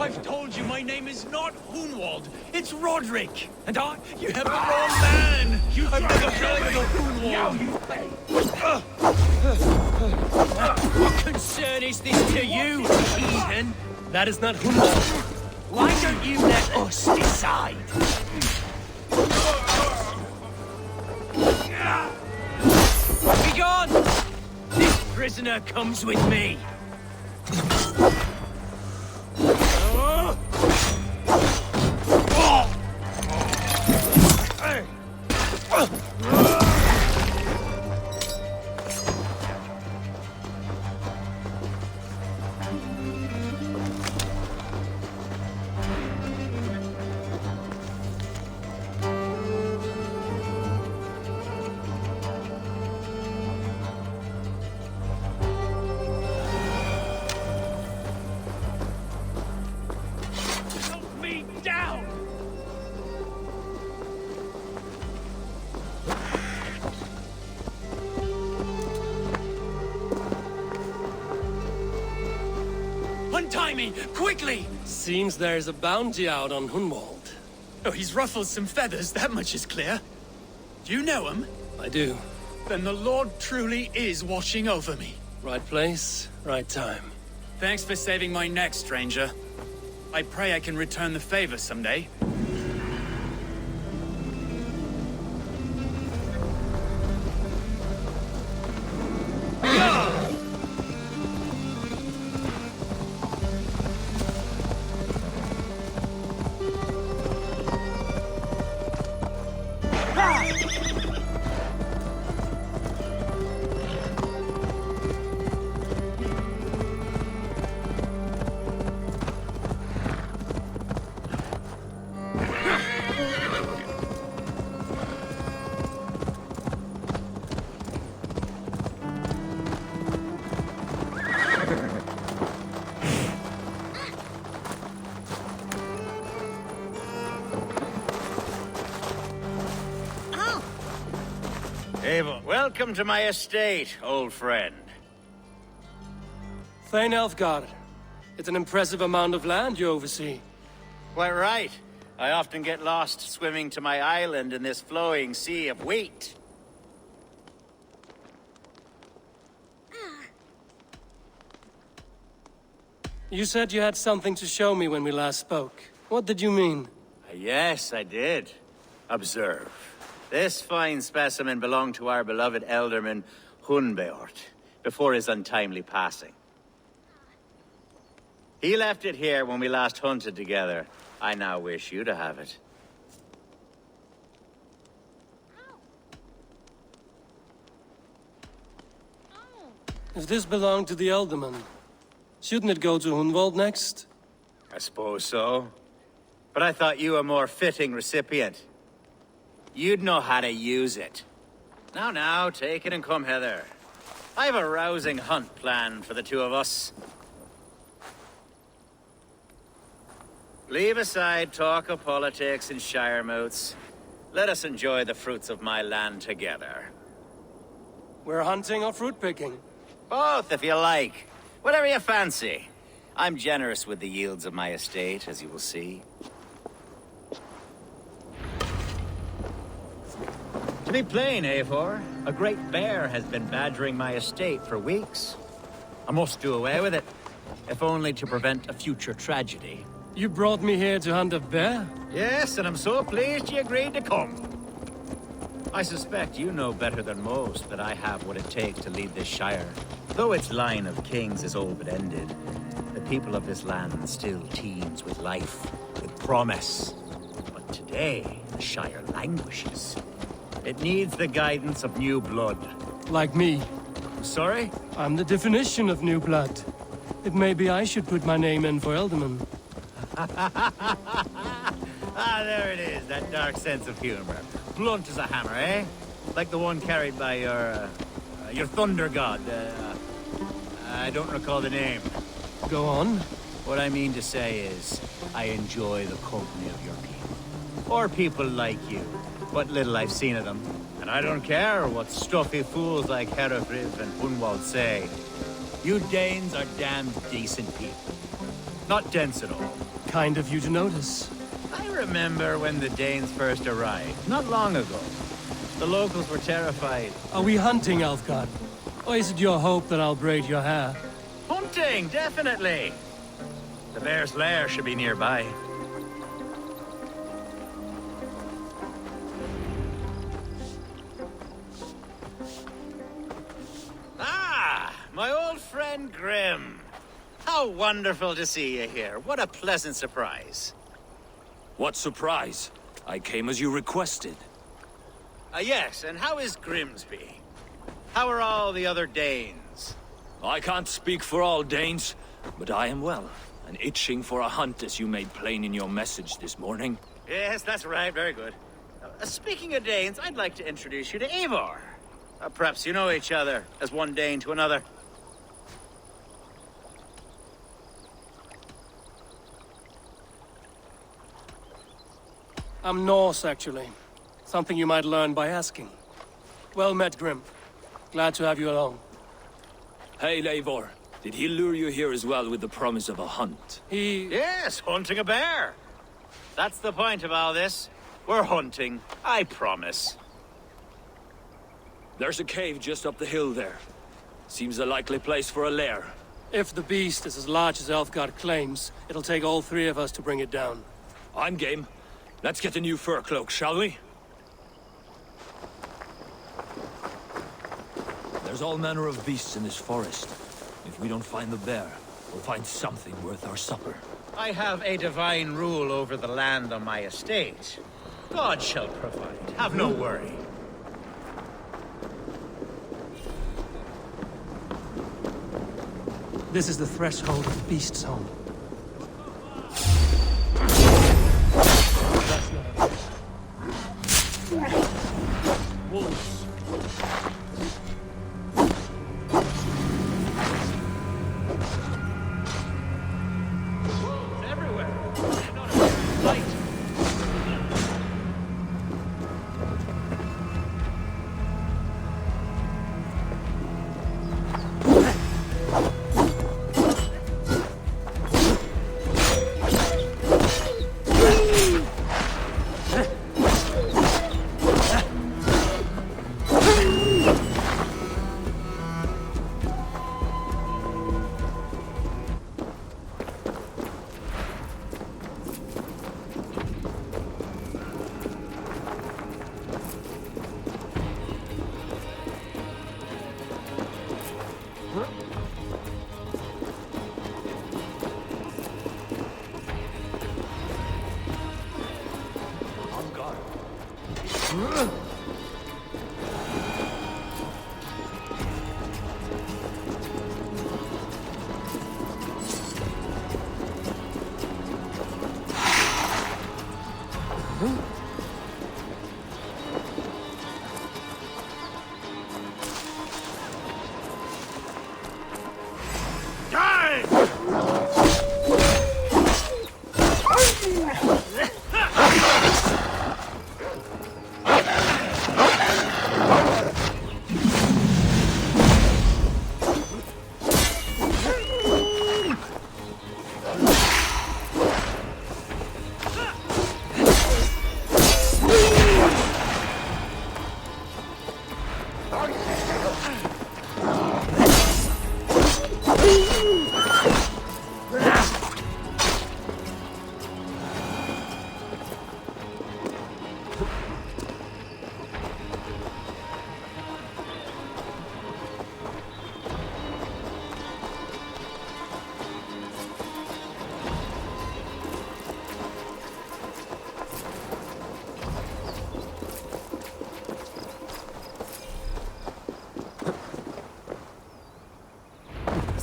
Speaker 6: I've told you my name is not Hunwald. It's Roderick. And you have the wrong man. I've never heard of a Hunwald.
Speaker 7: What concern is this to you, heathen?
Speaker 12: That is not Hunwald.
Speaker 7: Why don't you let us decide? Be gone! This prisoner comes with me.
Speaker 6: Untie me, quickly!
Speaker 12: Seems there's a bounty out on Hunwald.
Speaker 6: Oh, he's ruffled some feathers, that much is clear. Do you know him?
Speaker 12: I do.
Speaker 6: Then the Lord truly is watching over me.
Speaker 12: Right place, right time.
Speaker 6: Thanks for saving my neck, stranger. I pray I can return the favor someday.
Speaker 13: Ava, welcome to my estate, old friend.
Speaker 12: Thane Elfgar. It's an impressive amount of land you oversee.
Speaker 13: Quite right. I often get lost swimming to my island in this flowing sea of wheat.
Speaker 12: You said you had something to show me when we last spoke. What did you mean?
Speaker 13: Yes, I did. Observe. This fine specimen belonged to our beloved Elderman, Hunbeort, before his untimely passing. He left it here when we last hunted together. I now wish you to have it.
Speaker 12: If this belonged to the Elderman, shouldn't it go to Hunwald next?
Speaker 13: I suppose so. But I thought you a more fitting recipient. You'd know how to use it. Now, take it and come hither. I have a rousing hunt planned for the two of us. Leave aside talk of politics and shire moats. Let us enjoy the fruits of my land together.
Speaker 12: We're hunting or fruit picking?
Speaker 13: Both, if you like. Whatever you fancy. I'm generous with the yields of my estate, as you will see. To be plain, Eivor, a great bear has been badgering my estate for weeks. I must do away with it, if only to prevent a future tragedy.
Speaker 12: You brought me here to hunt a bear?
Speaker 13: Yes, and I'm so pleased you agreed to come. I suspect you know better than most that I have what it takes to lead this shire. Though its line of kings is all but ended, the people of this land still teems with life, with promise. But today, the shire languishes. It needs the guidance of new blood.
Speaker 12: Like me.
Speaker 13: Sorry?
Speaker 12: I'm the definition of new blood. It may be I should put my name in for Elderman.
Speaker 13: There it is, that dark sense of humor. Blunt as a hammer, eh? Like the one carried by your thunder god. I don't recall the name.
Speaker 12: Go on.
Speaker 13: What I mean to say is, I enjoy the company of your people. Or people like you. What little I've seen of them. And I don't care what stuffy fools like Herefriv and Hunwald say. You Danes are damned decent people. Not dense at all,
Speaker 12: kind of you to notice.
Speaker 13: I remember when the Danes first arrived, not long ago. The locals were terrified.
Speaker 12: Are we hunting, Elfgard? Or is it your hope that I'll braid your hair?
Speaker 13: Hunting, definitely! The bear's lair should be nearby. Ah, my old friend Grim. How wonderful to see you here. What a pleasant surprise.
Speaker 11: What surprise? I came as you requested.
Speaker 13: Yes, and how is Grimsby? How are all the other Danes?
Speaker 11: I can't speak for all Danes, but I am well, and itching for a hunt as you made plain in your message this morning.
Speaker 13: Yes, that's right. Very good. Speaking of Danes, I'd like to introduce you to Eivor. Perhaps you know each other, as one Dane to another.
Speaker 12: I'm Norse, actually. Something you might learn by asking. Well met, Grim. Glad to have you along.
Speaker 11: Hey, Eivor. Did he lure you here as well with the promise of a hunt?
Speaker 13: Yes, hunting a bear. That's the point of all this. We're hunting, I promise.
Speaker 11: There's a cave just up the hill there. Seems a likely place for a lair.
Speaker 12: If the beast is as large as Elfgard claims, it'll take all three of us to bring it down.
Speaker 11: I'm game. Let's get a new fur cloak, shall we? There's all manner of beasts in this forest. If we don't find the bear, we'll find something worth our supper.
Speaker 13: I have a divine rule over the land on my estate. God shall provide. Have no worry.
Speaker 12: This is the threshold of the beast's home. That's not a beast. Wolves.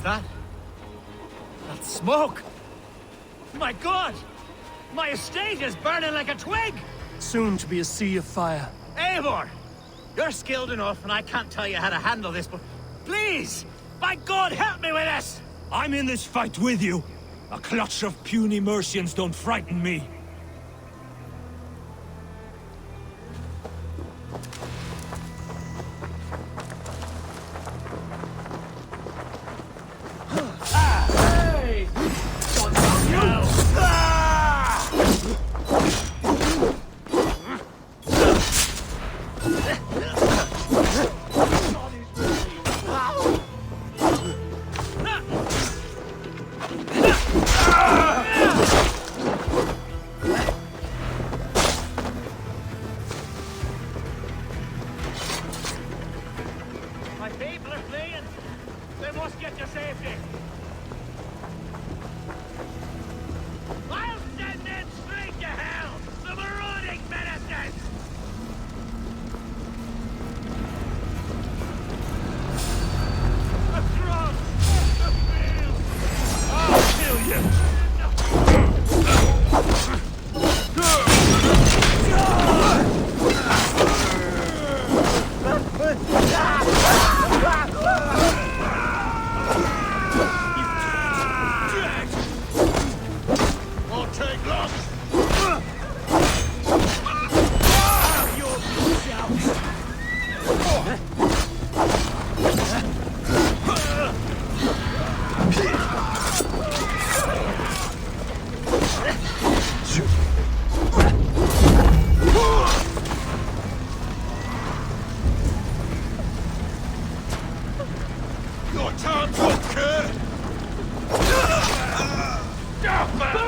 Speaker 13: That smoke! My God! My estate is burning like a twig!
Speaker 12: Soon to be a sea of fire.
Speaker 13: Eivor! You're skilled enough, and I can't tell you how to handle this, but please! By God, help me with this!
Speaker 11: I'm in this fight with you. A clutch of puny Mercians don't frighten me.
Speaker 13: Hey!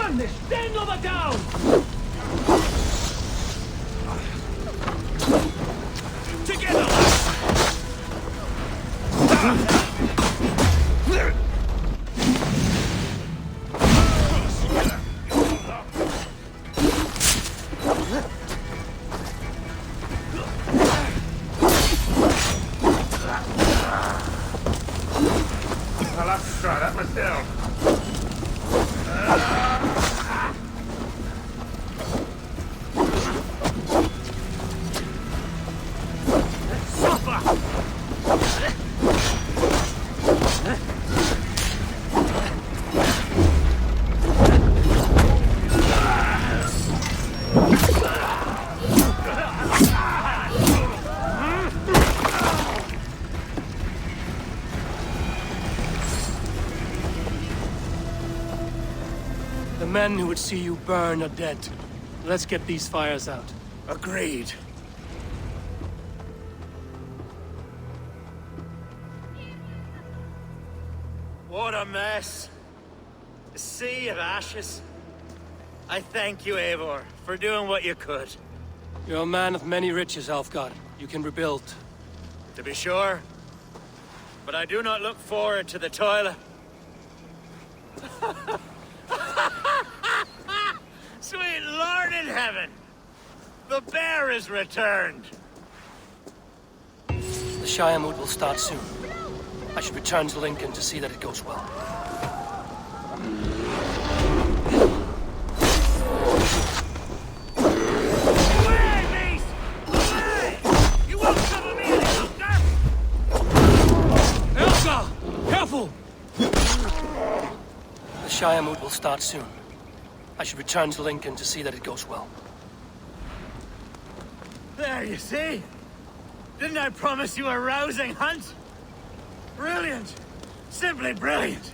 Speaker 20: Burn this! Stand over down!
Speaker 10: Together! I'll have to try that myself.
Speaker 12: The men who would see you burn are dead. Let's get these fires out.
Speaker 10: Agreed.
Speaker 13: What a mess. A sea of ashes. I thank you, Eivor, for doing what you could.
Speaker 12: You're a man of many riches, Alfgard. You can rebuild.
Speaker 13: To be sure. But I do not look forward to the toil. Sweet Lord in heaven! The bear is returned!
Speaker 12: The Shire mood will start soon. I should return to Lincoln to see that it goes well.
Speaker 10: Away, beast! Away! You won't cover me any longer!
Speaker 12: Elsa! Careful! The Shire mood will start soon. I should return to Lincoln to see that it goes well.
Speaker 13: There, you see? Didn't I promise you a rousing hunt? Brilliant! Simply brilliant!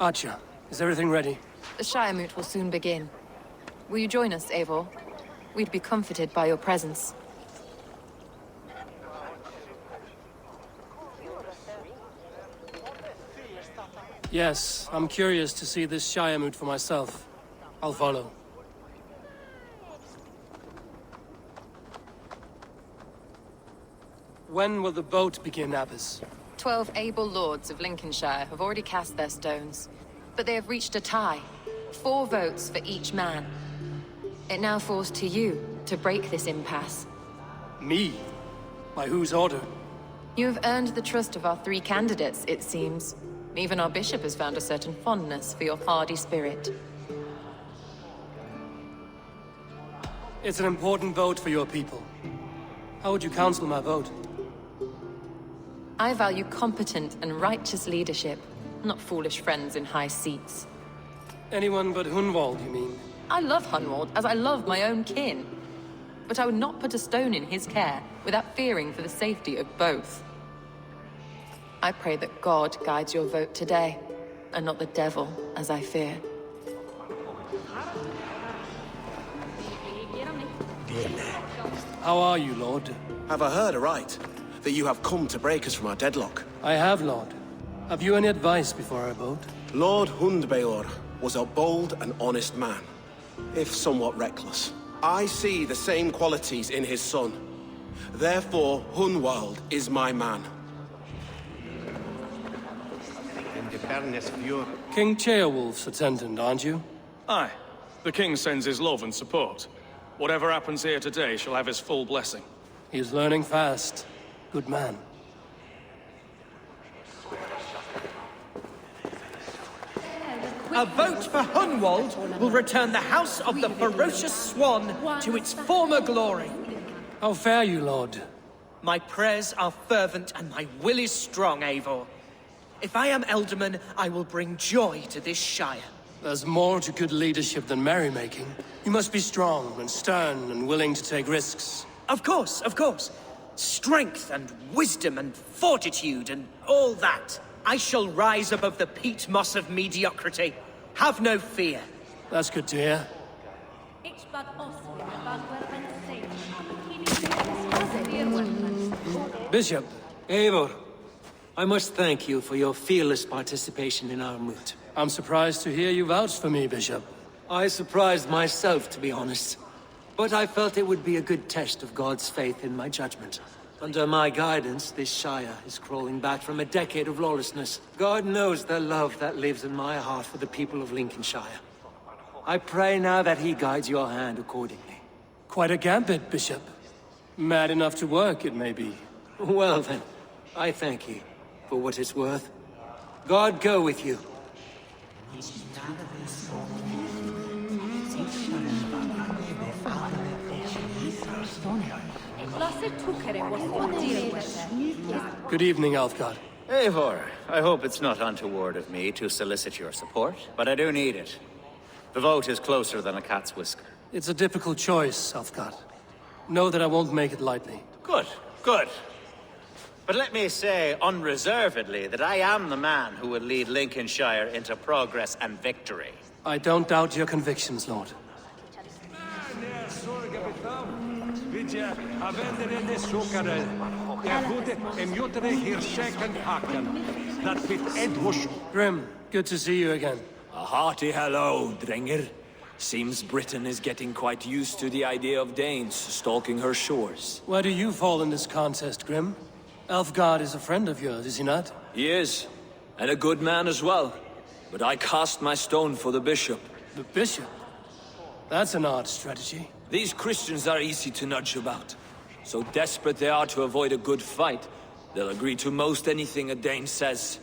Speaker 12: Archer, is everything ready?
Speaker 3: The Shire moot will soon begin. Will you join us, Eivor? We'd be comforted by your presence.
Speaker 12: Yes, I'm curious to see this Shire moot for myself. I'll follow. When will the vote begin, Abbess?
Speaker 3: 12 able lords of Lincolnshire have already cast their stones, but they have reached a tie. 4 votes for each man. It now falls to you to break this impasse.
Speaker 12: Me? By whose order?
Speaker 3: You have earned the trust of our 3 candidates, it seems. Even our bishop has found a certain fondness for your hardy spirit.
Speaker 12: It's an important vote for your people. How would you counsel my vote?
Speaker 3: I value competent and righteous leadership, not foolish friends in high seats.
Speaker 12: Anyone but Hunwald, you mean?
Speaker 3: I love Hunwald as I love my own kin. But I would not put a stone in his care without fearing for the safety of both. I pray that God guides your vote today, and not the devil, as I fear.
Speaker 12: How are you, Lord?
Speaker 8: Have I heard aright? That you have come to break us from our deadlock?
Speaker 12: I have, Lord. Have you any advice before I vote?
Speaker 8: Lord Hundbeor was a bold and honest man, if somewhat reckless. I see the same qualities in his son. Therefore, Hunwald is my man.
Speaker 12: King Ceolwulf's attendant, aren't you?
Speaker 17: Aye. The king sends his love and support. Whatever happens here today shall have his full blessing.
Speaker 12: He's learning fast. Good man.
Speaker 7: A vote for Hunwald will return the House of the Ferocious Swan to its former glory.
Speaker 2: How fare you, Lord?
Speaker 9: My prayers are fervent and my will is strong, Eivor. If I am Elderman, I will bring joy to this Shire.
Speaker 2: There's more to good leadership than merrymaking. You must be strong and stern and willing to take risks.
Speaker 9: Of course, of course. Strength and wisdom and fortitude and all that. I shall rise above the peat moss of mediocrity. Have no fear.
Speaker 2: That's good to hear. Bishop.
Speaker 19: Eivor, I must thank you for your fearless participation in our moot.
Speaker 2: I'm surprised to hear you vouch for me, Bishop.
Speaker 19: I surprised myself, to be honest. But I felt it would be a good test of God's faith in my judgment. Under my guidance, this Shire is crawling back from a decade of lawlessness. God knows the love that lives in my heart for the people of Lincolnshire. I pray now that he guides your hand accordingly.
Speaker 2: Quite a gambit, Bishop. Mad enough to work, it may be.
Speaker 19: Well then, I thank you, for what it's worth. God go with you.
Speaker 2: Good evening, Alfgard.
Speaker 13: Eivor, I hope it's not untoward of me to solicit your support, but I do need it. The vote is closer than a cat's whisker.
Speaker 2: It's a difficult choice, Alfgard. Know that I won't make it lightly.
Speaker 13: Good, good. But let me say unreservedly that I am the man who will lead Lincolnshire into progress and victory.
Speaker 2: I don't doubt your convictions, Lord. Grim, good to see you again.
Speaker 21: A hearty hello, Drenger. Seems Britain is getting quite used to the idea of Danes stalking her shores.
Speaker 2: Where do you fall in this contest, Grim? Alfgard is a friend of yours, is he not?
Speaker 21: He is, and a good man as well. But I cast my stone for the bishop.
Speaker 2: The bishop? That's an odd strategy.
Speaker 21: These Christians are easy to nudge about. So desperate they are to avoid a good fight, they'll agree to most anything a Dane says.